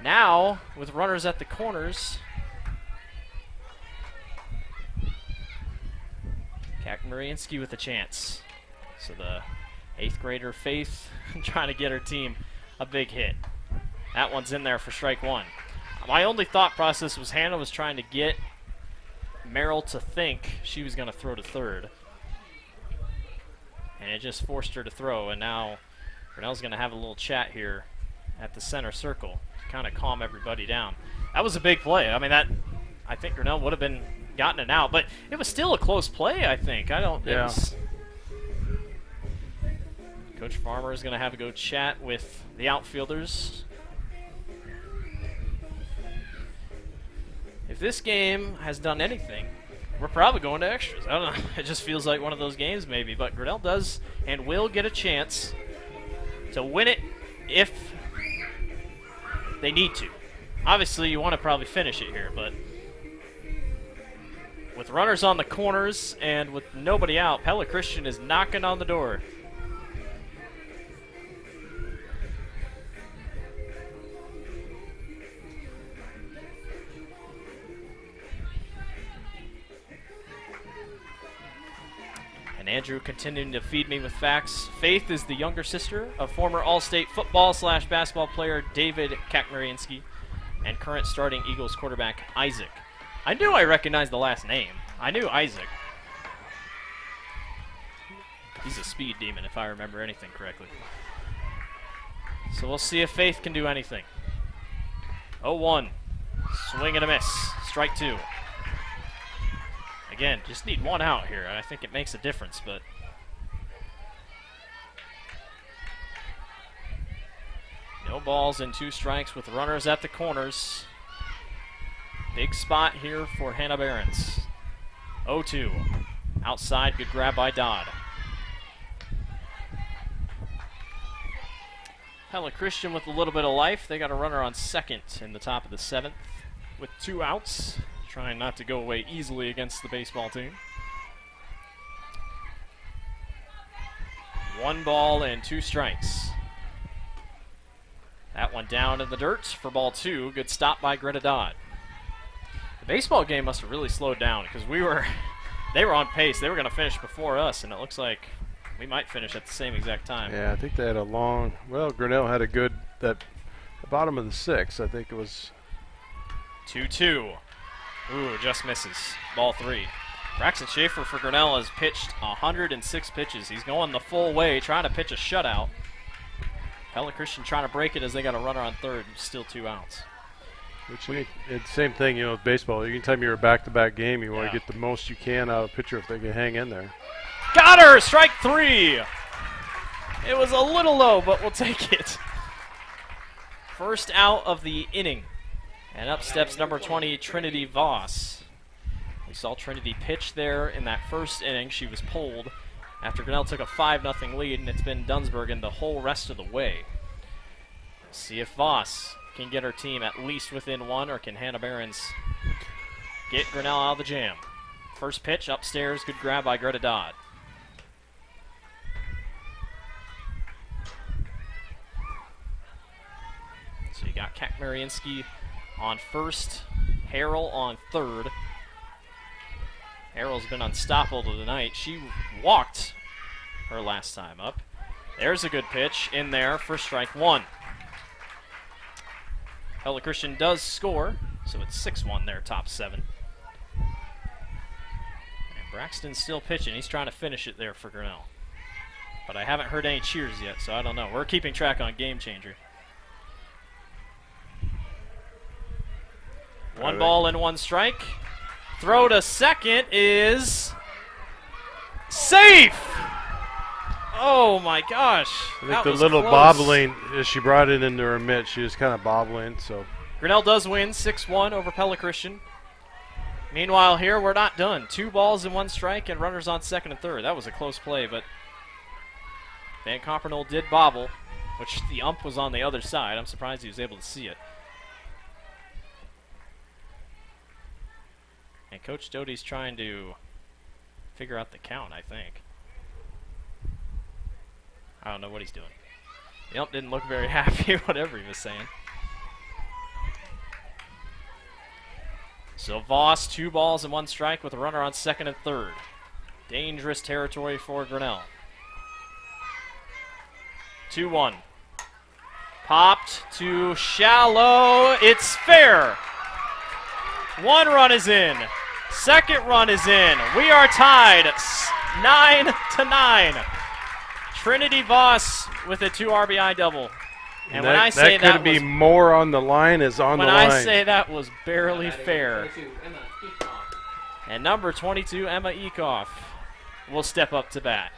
now with runners at the corners, Kakmarinsky with a chance. So the 8th grader Faith trying to get her team a big hit. That one's in there for strike 1. My only thought process was Hannah was trying to get Merrill to think she was going to throw to third, and it just forced her to throw, and now Grinnell's going to have a little chat here at the center circle to kind of calm everybody down. That was a big play. I mean, I think Grinnell would have been gotten it out, but it was still a close play, I think. Coach Farmer is going to have a go chat with the outfielders. If this game has done anything, we're probably going to extras. I don't know. It just feels like one of those games maybe, but Grinnell does and will get a chance to win it if they need to. Obviously, you want to probably finish it here, but with runners on the corners and with nobody out, Pella Christian is knocking on the door. And Andrew continuing to feed me with facts. Faith is the younger sister of former All-State football/basketball player David Kakmarinsky and current starting Eagles quarterback Isaac. I knew I recognized the last name. I knew Isaac. He's a speed demon if I remember anything correctly. So we'll see if Faith can do anything. 0-1. Swing and a miss. Strike 2. Again, just need 1 out here. I think it makes a difference, but no balls and 2 strikes with runners at the corners. Big spot here for Hannah Behrens. 0-2. Outside, good grab by Dodd. Pella Christian with a little bit of life. They got a runner on second in the top of the 7th with 2 outs. Trying not to go away easily against the baseball team. 1 ball and 2 strikes. That one down in the dirt for ball 2. Good stop by Greta Dodd. The baseball game must have really slowed down because they were on pace. They were going to finish before us, and it looks like we might finish at the same exact time. Yeah, I think they had a long, Grinnell had a good, the bottom of the 6th, I think it was 2-2. Ooh, just misses. Ball 3. Braxton Schaefer for Grinnell has pitched 106 pitches. He's going the full way, trying to pitch a shutout. Pella Christian trying to break it as they got a runner on third, still 2 outs. It's the same thing, with baseball. Anytime you're a back-to-back game, you want to get the most you can out of a pitcher if they can hang in there. Got her! Strike 3! It was a little low, but we'll take it. First out of the inning. And up steps number 20, Trinity Voss. We saw Trinity pitch there in that first inning. She was pulled after Grinnell took a 5-0 lead, and it's been Dunsbergen the whole rest of the way. See if Voss can get her team at least within one, or can Hannah Behrens get Grinnell out of the jam. First pitch upstairs, good grab by Greta Dodd. So you got Kat Mariinski on first, Harrell on third. Harrell's been unstoppable tonight. She walked her last time up. There's a good pitch in there for strike one. Pella Christian does score, so it's 6-1 there, top 7. And Braxton's still pitching. He's trying to finish it there for Grinnell. But I haven't heard any cheers yet, so I don't know. We're keeping track on Game Changer. 1 ball and 1 strike. Throw to second is safe. Oh my gosh. I think the little bobbling, as she brought it into her mitt, she was kind of bobbling. So Grinnell does win 6-1 over Pella Christian. Meanwhile here, we're not done. 2 balls and 1 strike and runners on second and third. That was a close play, but Van Compernoll did bobble, which the ump was on the other side. I'm surprised he was able to see it. And Coach Doty's trying to figure out the count, I think. I don't know what he's doing. The ump didn't look very happy, whatever he was saying. So Voss, 2 balls and 1 strike with a runner on second and third. Dangerous territory for Grinnell. 2-1. Popped to shallow. It's fair. 1 run is in. Second run is in. We are tied 9-9. Trinity Voss with a 2 RBI double. And when I say that could be more on the line is on the line. When I say that was barely fair. And number 22, Emma Ekoff, will step up to bat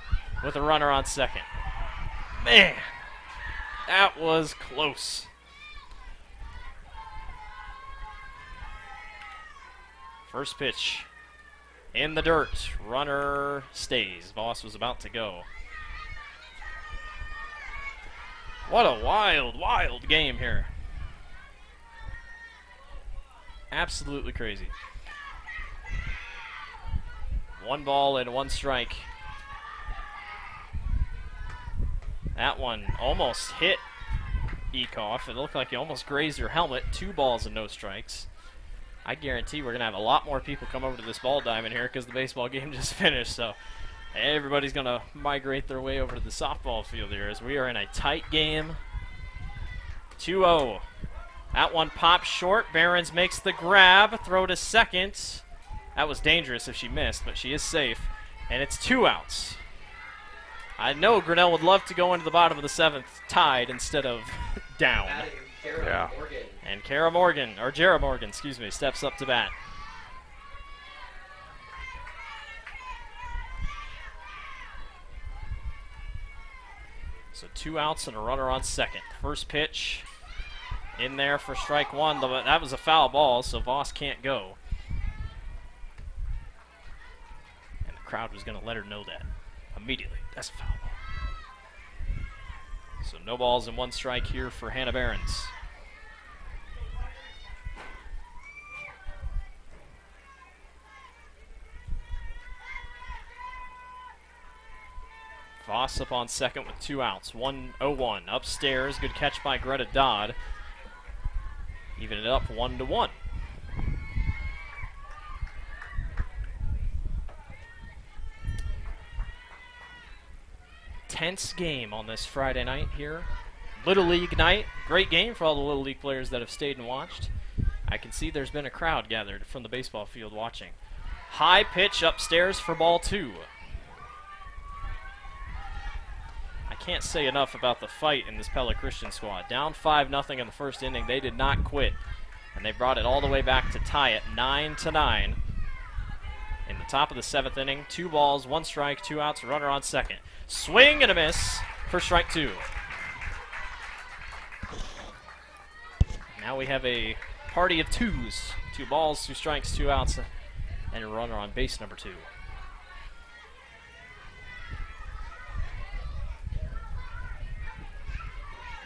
with a runner on second. Man, that was close. First pitch in the dirt. Runner stays. Voss was about to go. What a wild, wild game here. Absolutely crazy. 1 ball and 1 strike. That one almost hit Ekoff. It looked like he almost grazed her helmet. 2 balls and no strikes. I guarantee we're going to have a lot more people come over to this ball diamond here because the baseball game just finished. So everybody's going to migrate their way over to the softball field here as we are in a tight game. 2-0. That one pops short. Behrens makes the grab. Throw to second. That was dangerous if she missed, but she is safe. And it's 2 outs. I know Grinnell would love to go into the bottom of the 7th tied instead of down. Yeah. And Jara Morgan, excuse me, steps up to bat. So 2 outs and a runner on second. First pitch in there for strike 1. That was a foul ball, so Voss can't go. And the crowd was going to let her know that immediately. That's a foul ball. So no balls and 1 strike here for Hannah Behrens. Voss up on second with 2 outs. 1-0-1. Upstairs, good catch by Greta Dodd. Even it up 1-1. Tense game on this Friday night here. Little League night. Great game for all the Little League players that have stayed and watched. I can see there's been a crowd gathered from the baseball field watching. High pitch upstairs for ball 2. I can't say enough about the fight in this Pella Christian squad. Down 5-0 in the first inning. They did not quit. And they brought it all the way back to tie it 9-9. In the top of the 7th inning, 2 balls, 1 strike, 2 outs, runner on second. Swing and a miss for strike 2. Now we have a party of twos. 2 balls, 2 strikes, 2 outs, and a runner on base number 2.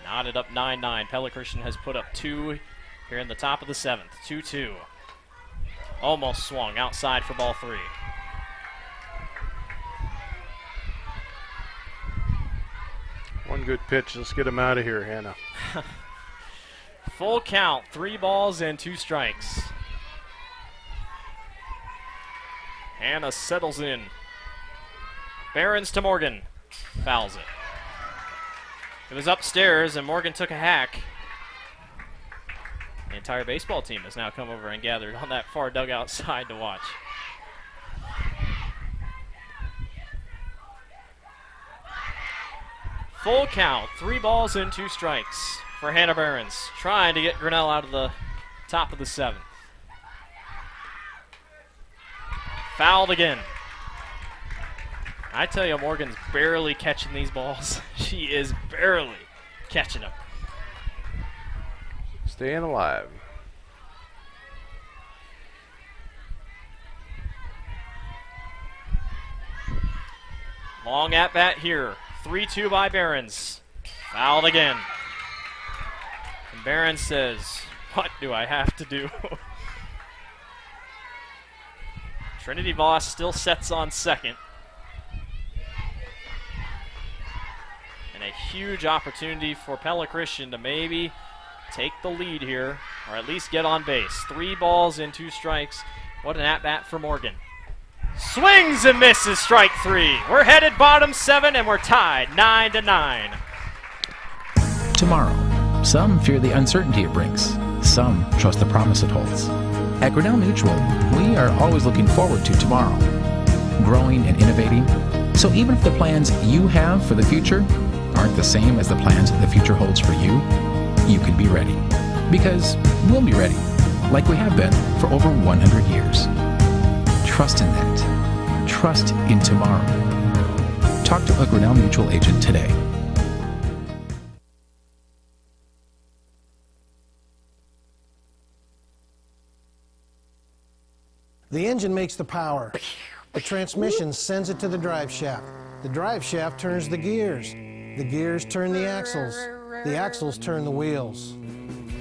Knotted up 9-9. Pella Christian has put up 2 here in the top of the 7th. 2-2. Almost swung outside for ball 3. One good pitch. Let's get him out of here, Hannah. Full count. 3 balls and 2 strikes. Hannah settles in. Barons to Morgan. Fouls it. It was upstairs, and Morgan took a hack. The entire baseball team has now come over and gathered on that far dugout side to watch. Full count, 3 balls and 2 strikes for Hannah Barons, trying to get Grinnell out of the top of the 7th. Fouled again. I tell you, Morgan's barely catching these balls. She is barely catching them. Staying alive. Long at bat here. 3-2 by Barons. Fouled again. And Barons says, "What do I have to do?" Trinity Voss still sets on second. And a huge opportunity for Pella Christian to maybe take the lead here, or at least get on base. 3 balls and 2 strikes. What an at-bat for Morgan. Swings and misses, strike 3. We're headed bottom 7, and we're tied 9-9. Tomorrow, some fear the uncertainty it brings. Some trust the promise it holds. At Grinnell Mutual, we are always looking forward to tomorrow, growing and innovating. So even if the plans you have for the future aren't the same as the plans the future holds for you, you can be ready. Because we'll be ready, like we have been for over 100 years. Trust in that. Trust in tomorrow. Talk to a Grinnell Mutual agent today. The engine makes the power. The transmission sends it to the drive shaft. The drive shaft turns the gears. The gears turn the axles. The axles turn the wheels.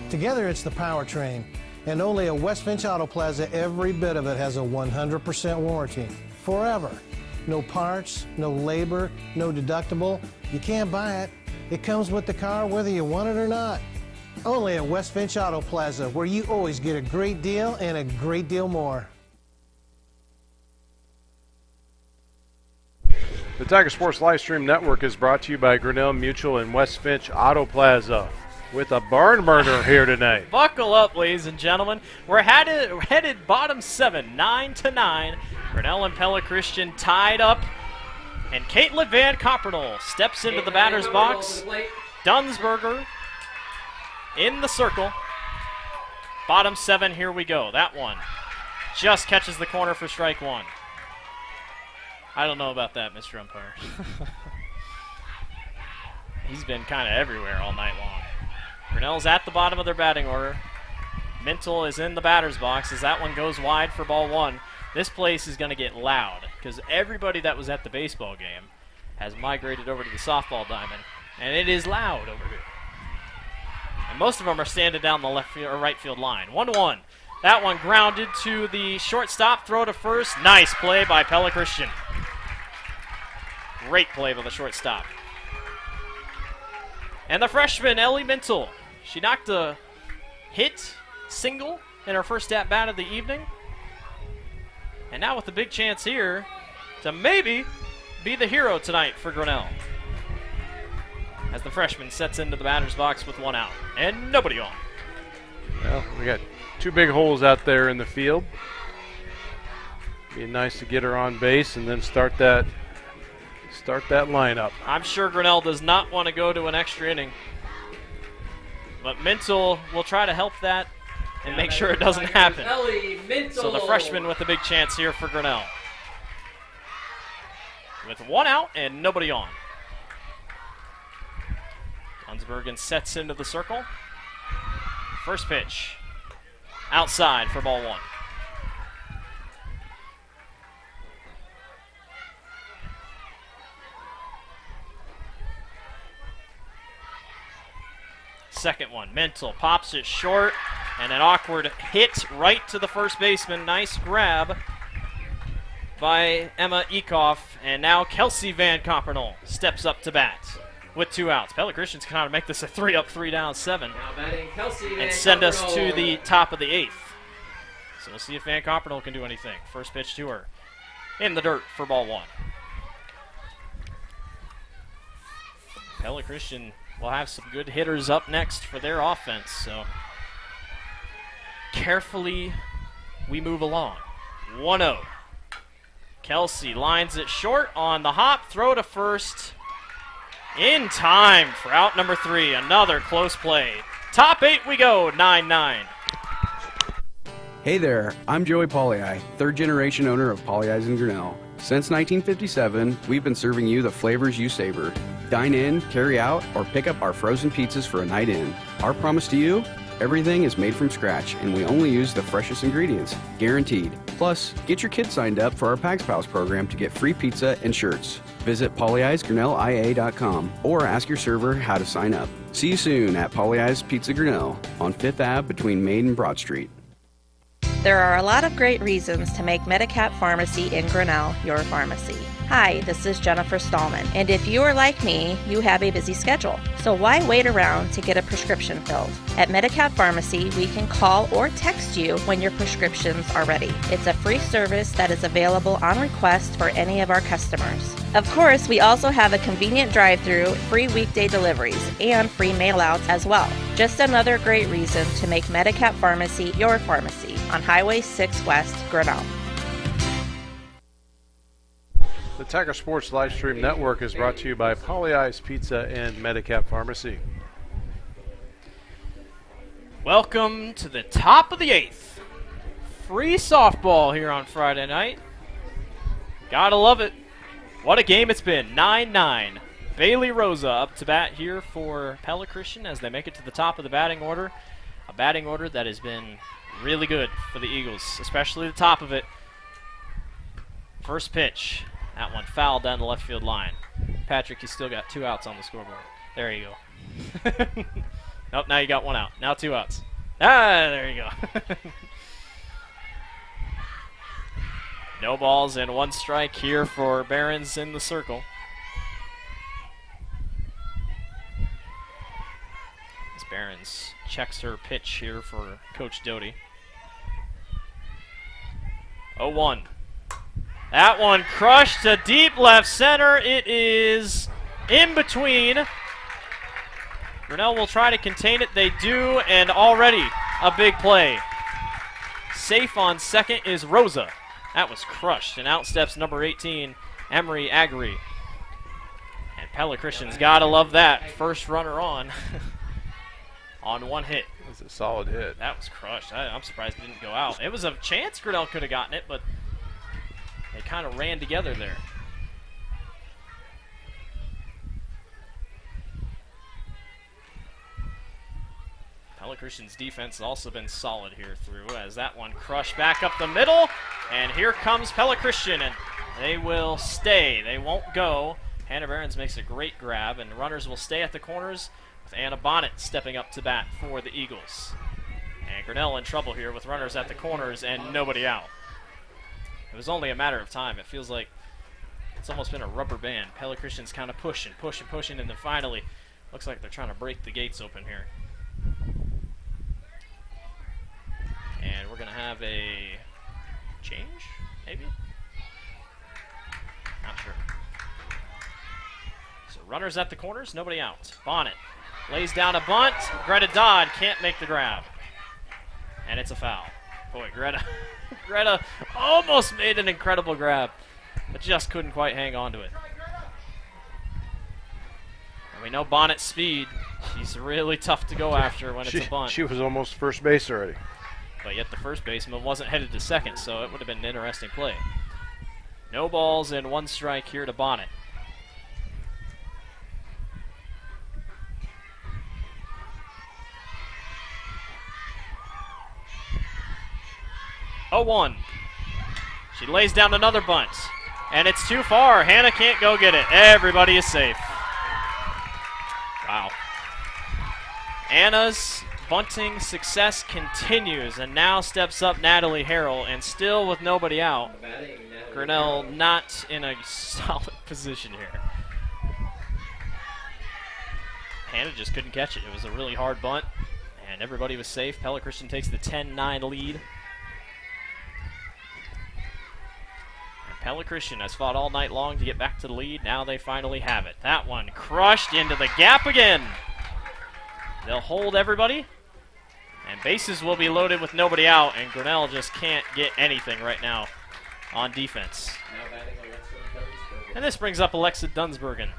Together it's the powertrain. And only at West Finch Auto Plaza, every bit of it has a 100% warranty. Forever. No parts, no labor, no deductible. You can't buy it. It comes with the car whether you want it or not. Only at West Finch Auto Plaza, where you always get a great deal and a great deal more. The Tiger Sports Livestream Network is brought to you by Grinnell Mutual and West Finch Auto Plaza with a barn burner here tonight. Buckle up, ladies and gentlemen. We're headed bottom 7, 9-9. Grinnell and Pella Christian tied up. And Caitlin Van Coppernol steps into the batter's box. Dunsberger in the circle. Bottom 7, here we go. That one just catches the corner for strike 1. I don't know about that, Mr. Umpire. He's been kind of everywhere all night long. Grinnell's at the bottom of their batting order. Mintel is in the batter's box as that one goes wide for ball 1. This place is going to get loud because everybody that was at the baseball game has migrated over to the softball diamond, and it is loud over here. And most of them are standing down the left field or right field line. 1-1. That one grounded to the shortstop, throw to first. Nice play by Pella Christian. Great play by the shortstop. And the freshman, Ellie Mintel. She knocked a hit single in her first at-bat of the evening. And now with a big chance here to maybe be the hero tonight for Grinnell. As the freshman sets into the batter's box with 1 out. And nobody on. Well, we got 2 big holes out there in the field. Be nice to get her on base and then start that lineup. I'm sure Grinnell does not want to go to an extra inning. But Mintel will try to help that and make sure it doesn't happen. So the freshman with a big chance here for Grinnell. With 1 out and nobody on. Dunsbergen sets into the circle. First pitch. Outside for ball one. Second one, mental, pops it short, and an awkward hit right to the first baseman. Nice grab by Emma Ekoff, and now Kelsey Van Coppernol steps up to bat with 2 outs. Pella Christian's kind of make this a 3 up, 3 down, 7, Now batting Kelsey and Van send us to Coppernol. the top of the 8th. So we'll see if Van Coppernol can do anything. First pitch to her in the dirt for ball one. Pella Christian will have some good hitters up next for their offense, so carefully we move along. 1-0. Kelsey lines it short on the hop, throw to first. In time for out number 3. Another close play. Top 8 we go, 9-9. Hey there, I'm Joey Pollei, third generation owner of Polley's in Grinnell. Since 1957, we've been serving you the flavors you savor. Dine in, carry out, or pick up our frozen pizzas for a night in. Our promise to you? Everything is made from scratch, and we only use the freshest ingredients, guaranteed. Plus, get your kids signed up for our Pags Pals program to get free pizza and shirts. Visit polleisgrinnellia.com or ask your server how to sign up. See you soon at Polley's Pizza Grinnell on 5th Ave between Main and Broad Street. There are a lot of great reasons to make Medicap Pharmacy in Grinnell your pharmacy. Hi, this is Jennifer Stallman, and if you are like me, you have a busy schedule. So why wait around to get a prescription filled? At Medicap Pharmacy, we can call or text you when your prescriptions are ready. It's a free service that is available on request for any of our customers. Of course, we also have a convenient drive-through, free weekday deliveries, and free mail-outs as well. Just another great reason to make Medicap Pharmacy your pharmacy on Highway 6 West, Grinnell. The Tiger Sports Livestream Network is brought to you by Polley's Pizza and Medicap Pharmacy. Welcome to the top of the 8th. Free softball here on Friday night. Gotta love it. What a game it's been. 9-9. Bailey Rosa up to bat here for Pella Christian as they make it to the top of the batting order. A batting order that has been really good for the Eagles, especially the top of it. First pitch. That one fouled down the left field line. Patrick, you still got 2 outs on the scoreboard. There you go. Nope, now you got 1 out. Now 2 outs. Ah, there you go. No balls and 1 strike here for Barons in the circle. As Barons checks her pitch here for Coach Doty. 0-1. That one crushed to deep left center. It is in between. Grinnell will try to contain it. They do, and already a big play. Safe on second is Rosa. That was crushed, and out steps number 18, Emery Agri. And Pella Christian's got to love that. First runner on 1 hit. It was a solid hit. That was crushed. I'm surprised it didn't go out. It was a chance Grinnell could have gotten it, but they kind of ran together there. Pella Christian's defense has also been solid here through as that one crushed back up the middle. And here comes Pella Christian, and they will stay. They won't go. Hannah Barons makes a great grab, and runners will stay at the corners with Anna Bonnet stepping up to bat for the Eagles. And Grinnell in trouble here with runners at the corners and nobody out. It was only a matter of time. It feels like it's almost been a rubber band. Pella Christian's kind of pushing, and then finally looks like they're trying to break the gates open here. And we're going to have a change, maybe? Not sure. So runners at the corners, nobody out. Bonnet lays down a bunt. Greta Dodd can't make the grab. And it's a foul. Boy, Greta almost made an incredible grab, but just couldn't quite hang on to it. And we know Bonnet's speed. She's really tough to go after when it's a bunt. She was almost first base already. But yet the first baseman wasn't headed to second, so it would have been an interesting play. No balls and 1 strike here to Bonnet. 0-1. She lays down another bunt, and it's too far. Hannah can't go get it. Everybody is safe. Wow. Anna's bunting success continues, and now steps up Natalie Harrell, and still with nobody out. Grinnell not in a solid position here. Hannah just couldn't catch it. It was a really hard bunt, and everybody was safe. Pella Christian takes the 10-9 lead. And Pella Christian has fought all night long to get back to the lead. Now they finally have it. That one crushed into the gap again. They'll hold everybody, and bases will be loaded with nobody out, and Grinnell just can't get anything right now on defense. And this brings up Alexa Dunsbergen,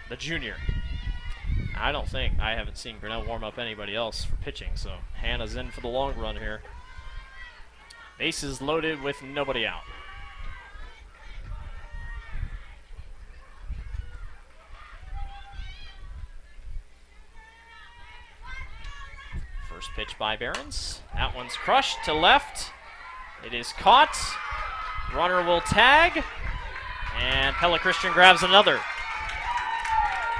the junior. I haven't seen Grinnell warm up anybody else for pitching, so Hannah's in for the long run here. Bases loaded with nobody out. First pitch by Behrens. That one's crushed to left. It is caught. Runner will tag. And Pella Christian grabs another.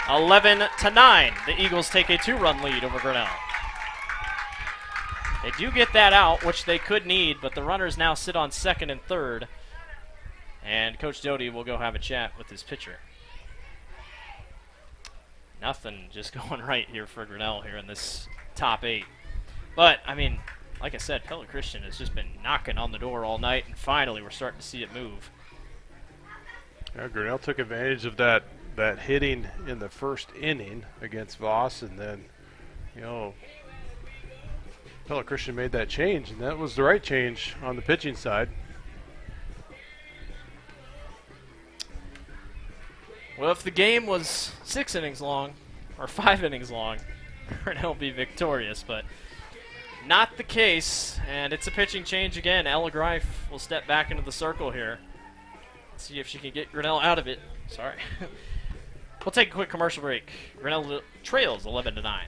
11-9. The Eagles take a 2-run lead over Grinnell. They do get that out, which they could need, but the runners now sit on second and third. And Coach Doty will go have a chat with his pitcher. Nothing just going right here for Grinnell here in this top 8. But, I mean, like I said, Pella Christian has just been knocking on the door all night, and finally we're starting to see it move. Yeah, Grinnell took advantage of that hitting in the first inning against Voss, and then, Pella Christian made that change, and that was the right change on the pitching side. Well, if the game was 6 innings long, or 5 innings long, Grinnell will be victorious, but not the case, and it's a pitching change again. Ella Greif will step back into the circle here. See if she can get Grinnell out of it. Sorry. We'll take a quick commercial break. Grinnell trails 11-9.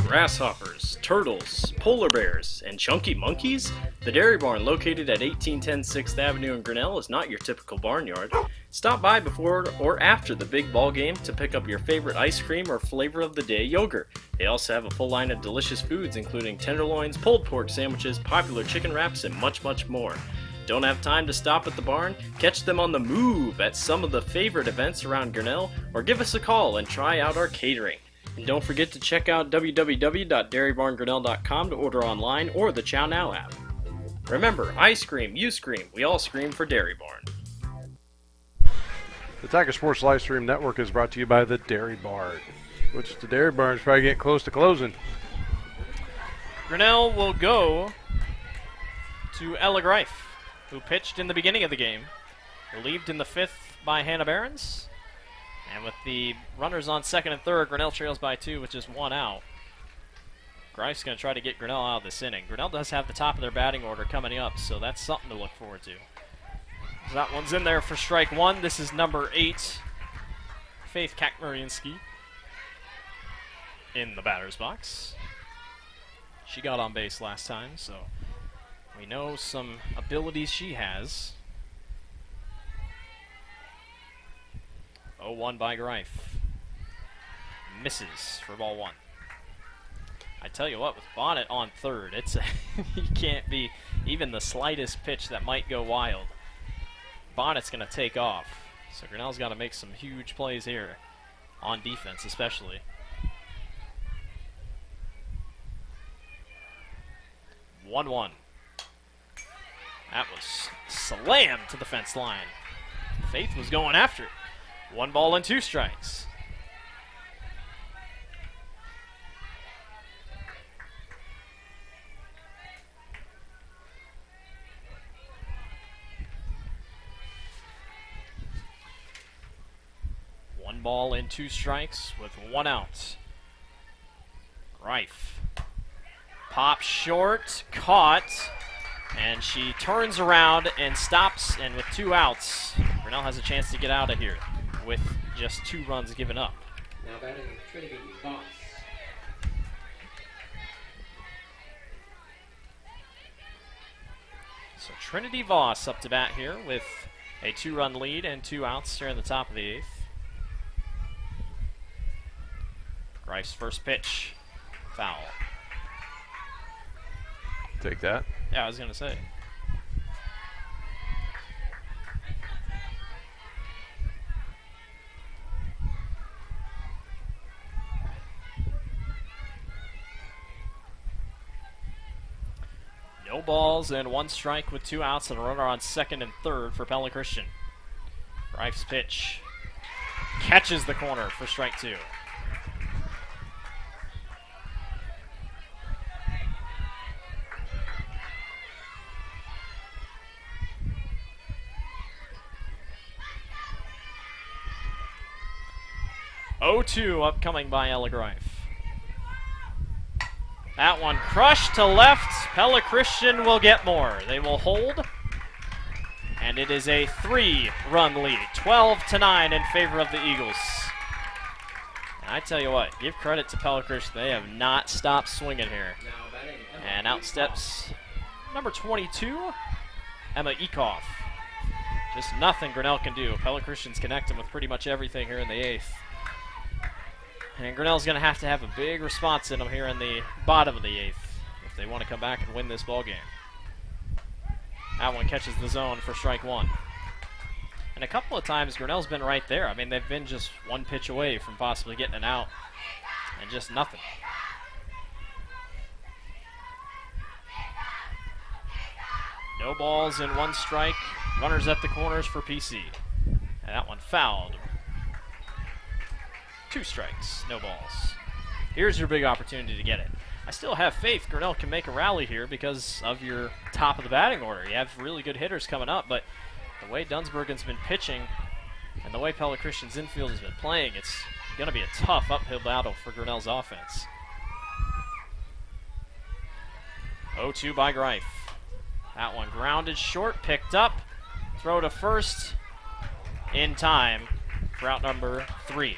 Grasshoppers, turtles, polar bears, and chunky monkeys? The Dairy Barn, located at 1810 6th Avenue in Grinnell, is not your typical barnyard. Stop by before or after the big ball game to pick up your favorite ice cream or flavor of the day yogurt. They also have a full line of delicious foods, including tenderloins, pulled pork sandwiches, popular chicken wraps, and much, much more. Don't have time to stop at the barn? Catch them on the move at some of the favorite events around Grinnell, or give us a call and try out our catering. And don't forget to check out www.dairybarngrinnell.com to order online or the Chow Now app. Remember, I scream, you scream, we all scream for Dairy Barn. The Tiger Sports Livestream Network is brought to you by the Dairy Barn, which the Dairy Barn is probably getting close to closing. Grinnell will go to Ella Greif, who pitched in the beginning of the game. Relieved in the 5th by Hannah Behrens. And with the runners on second and third, Grinnell trails by 2 with just 1 out. Greif's going to try to get Grinnell out of this inning. Grinnell does have the top of their batting order coming up, so that's something to look forward to. That one's in there for strike 1. This is number 8, Faith Kakmarinsky, in the batter's box. She got on base last time, so we know some abilities she has. 0-1 by Greif. Misses for ball 1. I tell you what, with Bonnet on third, you can't be even the slightest pitch that might go wild. Bonnet's going to take off. So Grinnell's got to make some huge plays here, on defense especially. 1-1. That was slammed to the fence line. Faith was going after it. 1 ball and 2 strikes. One ball and 2 strikes with 1 out. Greif. Pop short, caught, and she turns around and stops, and with 2 outs, Grinnell has a chance to get out of here with just 2 runs given up. Now batting Trinity Voss. Trinity Voss up to bat here with a 2-run lead and 2 outs here in the top of the 8th. Greif's first pitch, foul. Take that. Yeah, I was going to say. No balls and 1 strike with 2 outs and a runner on second and third for Pella Christian. Greif's pitch catches the corner for strike 2. Oh-2 upcoming by Ella Greif. That one crushed to left. Pella Christian will get more. They will hold. And it is a 3-run lead. 12-9 in favor of the Eagles. And I tell you what, give credit to Pella Christian. They have not stopped swinging here. And out steps number 22, Emma Ekoff. Just nothing Grinnell can do. Pella Christian's connecting with pretty much everything here in the 8th. And Grinnell's going to have a big response in them here in the bottom of the 8th if they want to come back and win this ball game. That one catches the zone for strike 1. And a couple of times Grinnell's been right there. I mean, they've been just 1 pitch away from possibly getting an out and just nothing. No balls and 1 strike. Runners at the corners for PC. And that one fouled. 2 strikes, no balls. Here's your big opportunity to get it. I still have faith Grinnell can make a rally here because of your top of the batting order. You have really good hitters coming up, but the way Dunsbergen's been pitching and the way Pella Christian's infield has been playing, it's going to be a tough uphill battle for Grinnell's offense. 0-2 by Greif. That one grounded short, picked up, throw to first in time for out number 3.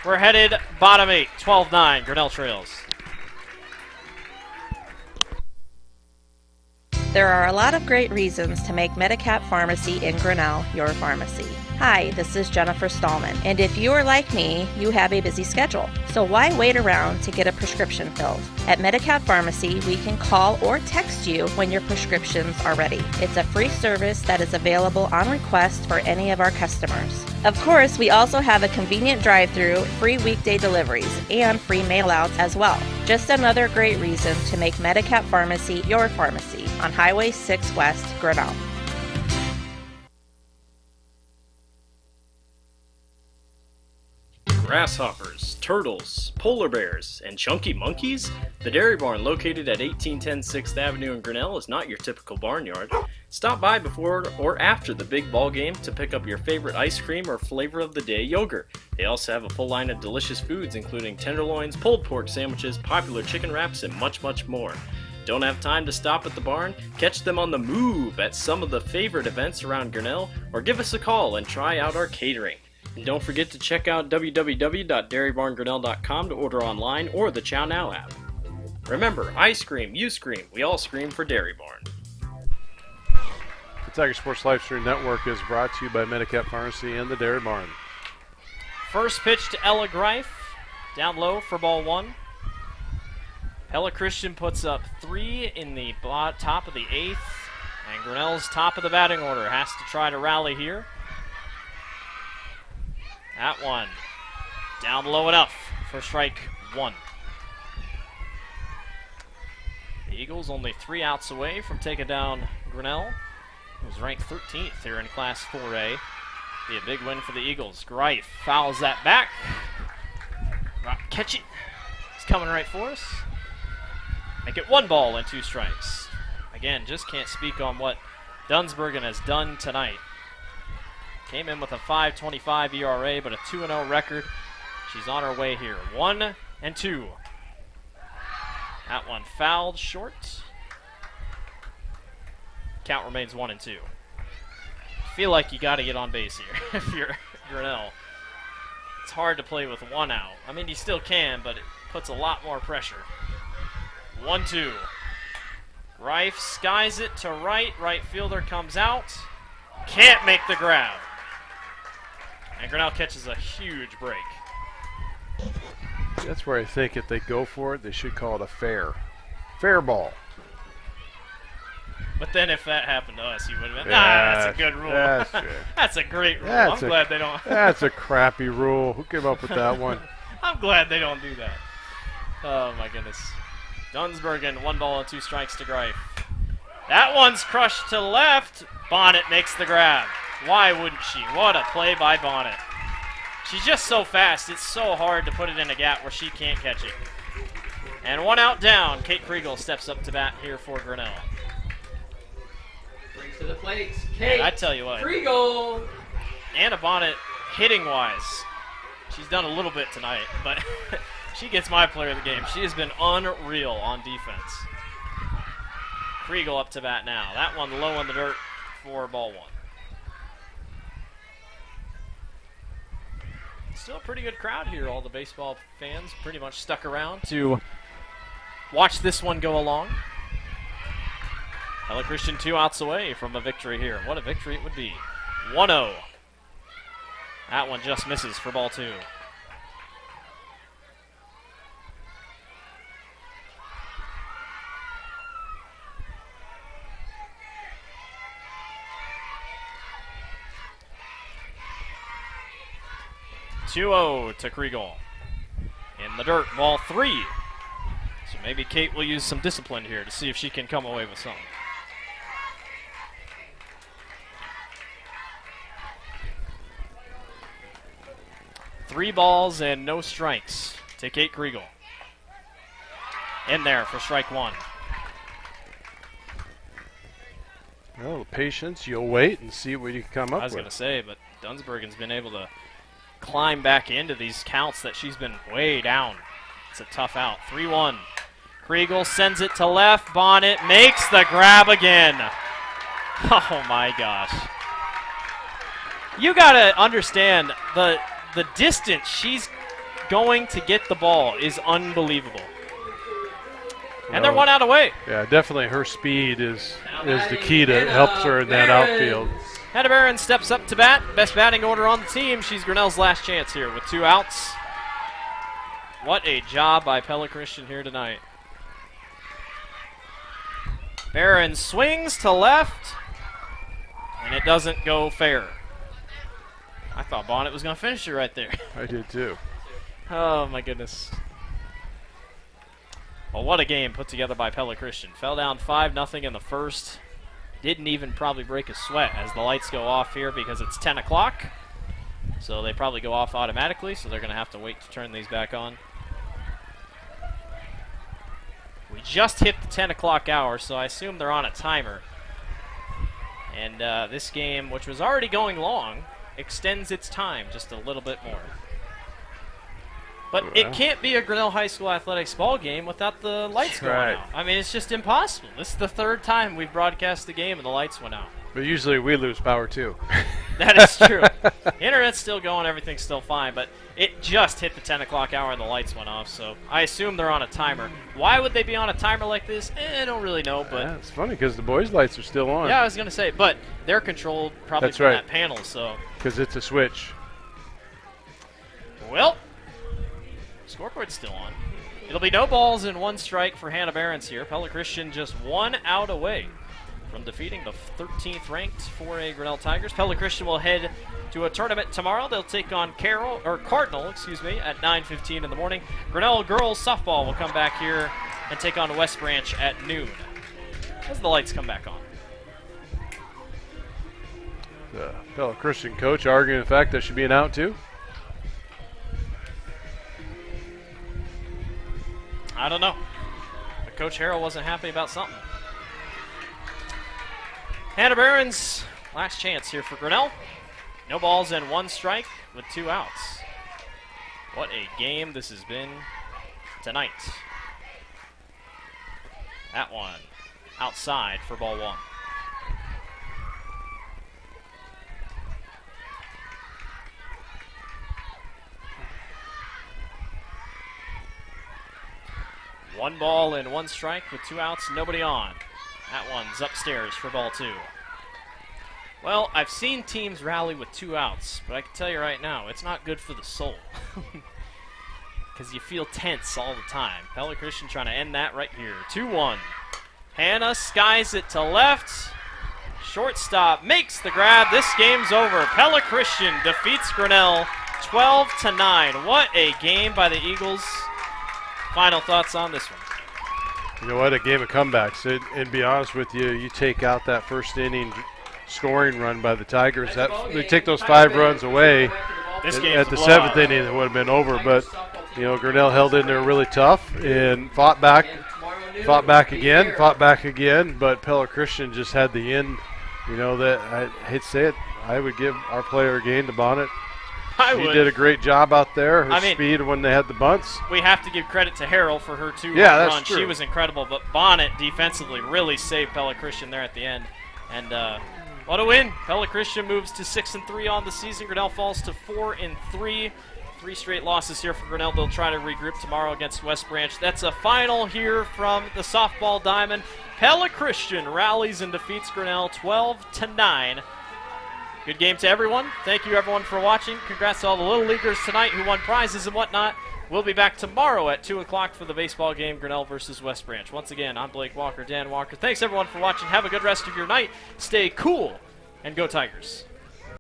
We're headed bottom 8, 12-9, Grinnell trails. There are a lot of great reasons to make Medicap Pharmacy in Grinnell your pharmacy. Hi, this is Jennifer Stallman, and if you are like me, you have a busy schedule. So why wait around to get a prescription filled? At Medicap Pharmacy, we can call or text you when your prescriptions are ready. It's a free service that is available on request for any of our customers. Of course, we also have a convenient drive-through, free weekday deliveries, and free mail-outs as well. Just another great reason to make Medicap Pharmacy your pharmacy on Highway 6 West, Grinnell. Grasshoppers, turtles, polar bears, and chunky monkeys? The Dairy Barn, located at 1810 6th Avenue in Grinnell, is not your typical barnyard. Stop by before or after the big ball game to pick up your favorite ice cream or flavor of the day yogurt. They also have a full line of delicious foods, including tenderloins, pulled pork sandwiches, popular chicken wraps, and much, much more. Don't have time to stop at the barn? Catch them on the move at some of the favorite events around Grinnell, or give us a call and try out our catering. And don't forget to check out www.dairybarngrinnell.com to order online or the Chow Now app. Remember, I scream, you scream, we all scream for Dairy Barn. The Tiger Sports Livestream Network is brought to you by Medicap Pharmacy and the Dairy Barn. First pitch to Ella Greif, down low for ball 1. Pella Christian puts up 3 in the top of the 8th, and Grinnell's top of the batting order has to try to rally here. That one down low enough for strike 1. The Eagles only 3 outs away from taking down Grinnell, who's ranked 13th here in Class 4A. Be a big win for the Eagles. Greif fouls that back. Catch it. It's coming right for us. Make it 1 ball and 2 strikes. Again, just can't speak on what Dunsbergen has done tonight. Came in with a 5.25 ERA, but a 2-0 record. She's on her way here. 1-2. That one fouled short. Count remains 1-2. Feel like you got to get on base here if you're Grinnell. It's hard to play with 1 out. I mean, you still can, but it puts a lot more pressure. 1-2. Reif skies it to right. Right fielder comes out. Can't make the grab. And Grinnell catches a huge break. That's where I think if they go for it, they should call it a fair ball. But then if that happened to us, you would have been, that's a good rule. That's a great rule. I'm glad they don't. That's a crappy rule. Who came up with that one? I'm glad they don't do that. Oh, my goodness. Dunsbergen, 1 ball and 2 strikes to Greif. That one's crushed to left. Bonnet makes the grab. Why wouldn't she? What a play by Bonnet. She's just so fast. It's so hard to put it in a gap where she can't catch it. And 1 out down. Kate Kriegel steps up to bat here for Grinnell. Brings to the plate. Kate. I tell you what. Kriegel. Anna Bonnet, hitting-wise, she's done a little bit tonight, but she gets my player of the game. She has been unreal on defense. Kriegel up to bat now. That one low in the dirt for ball 1. Still a pretty good crowd here. All the baseball fans pretty much stuck around to watch this one go along. Pella Christian 2 outs away from a victory here. What a victory it would be. 1-0. That one just misses for ball 2. (2-0) to Kriegel. In the dirt, ball 3. So maybe Kate will use some discipline here to see if she can come away with something. Three balls and no strikes to Kate Kriegel. In there for strike 1. Well, patience. You'll wait and see what you can come up with. I was going to say, but Dunsbergen's been able to climb back into these counts that she's been way down. It's a tough out. 3-1. Kriegel sends it to left. Bonnet makes the grab again. Oh, my gosh. You got to understand the distance she's going to get the ball is unbelievable. And they're 1 out away. Yeah, definitely her speed is the key to helps her in that outfield. Hannah Barron steps up to bat. Best batting order on the team. She's Grinnell's last chance here with 2 outs. What a job by Pella Christian here tonight. Barron swings to left, and it doesn't go fair. I thought Bonnet was going to finish it right there. I did too. Oh, my goodness. Well, what a game put together by Pella Christian. Fell down 5-0 in the first. Didn't even probably break a sweat as the lights go off here because it's 10 o'clock. So they probably go off automatically, so they're going to have to wait to turn these back on. We just hit the 10 o'clock hour, so I assume they're on a timer. And this game, which was already going long, extends its time just a little bit more. But it can't be a Grinnell High School athletics ball game without the lights going out. I mean, it's just impossible. This is the 3rd time we've broadcast the game and the lights went out. But usually we lose power too. That is true. Internet's still going, everything's still fine, but it just hit the 10 o'clock hour and the lights went off, so I assume they're on a timer. Why would they be on a timer like this? I don't really know, but... Yeah, it's funny because the boys' lights are still on. Yeah, I was going to say, but they're controlled probably from that panel, so... Because it's a switch. Well... Scoreboard's still on. It'll be no balls and 1 strike for Hannah Barons here. Pella Christian just 1 out away from defeating the 13th ranked 4A Grinnell Tigers. Pella Christian will head to a tournament tomorrow. They'll take on Cardinal, at 9:15 in the morning. Grinnell girls softball will come back here and take on West Branch at noon as the lights come back on. The Pella Christian coach arguing the fact that should be an out too. I don't know. But Coach Harrell wasn't happy about something. Hannah Barron's last chance here for Grinnell. No balls and 1 strike with 2 outs. What a game this has been tonight. That one outside for ball 1. One ball and 1 strike with 2 outs, nobody on. That one's upstairs for ball 2. Well, I've seen teams rally with 2 outs, but I can tell you right now, it's not good for the soul. Because you feel tense all the time. Pella Christian trying to end that right here. 2-1. Hannah skies it to left. Shortstop makes the grab. This game's over. Pella Christian defeats Grinnell 12-9. What a game by the Eagles. Final thoughts on this one. You know what? A game of comebacks. And be honest with you, you take out that first inning scoring run by the Tigers. They take those 5 runs away. At the 7th inning, it would have been over. But Grinnell held in there really tough and fought back again. But Pella Christian just had the end. That I hate to say it, I would give our player again to Bonnet. She did a great job out there. Her speed when they had the bunts. We have to give credit to Harrell for her 2-run run. True. She was incredible, but Bonnet defensively really saved Pella Christian there at the end. And what a win. Pella Christian moves to 6-3 on the season. Grinnell falls to 4-3. 3 straight losses here for Grinnell. They'll try to regroup tomorrow against West Branch. That's a final here from the softball diamond. Pella Christian rallies and defeats Grinnell 12-9. Good game to everyone. Thank you, everyone, for watching. Congrats to all the Little Leaguers tonight who won prizes and whatnot. We'll be back tomorrow at 2 o'clock for the baseball game, Grinnell versus West Branch. Once again, I'm Blake Walker, Dan Walker. Thanks, everyone, for watching. Have a good rest of your night. Stay cool, and go Tigers.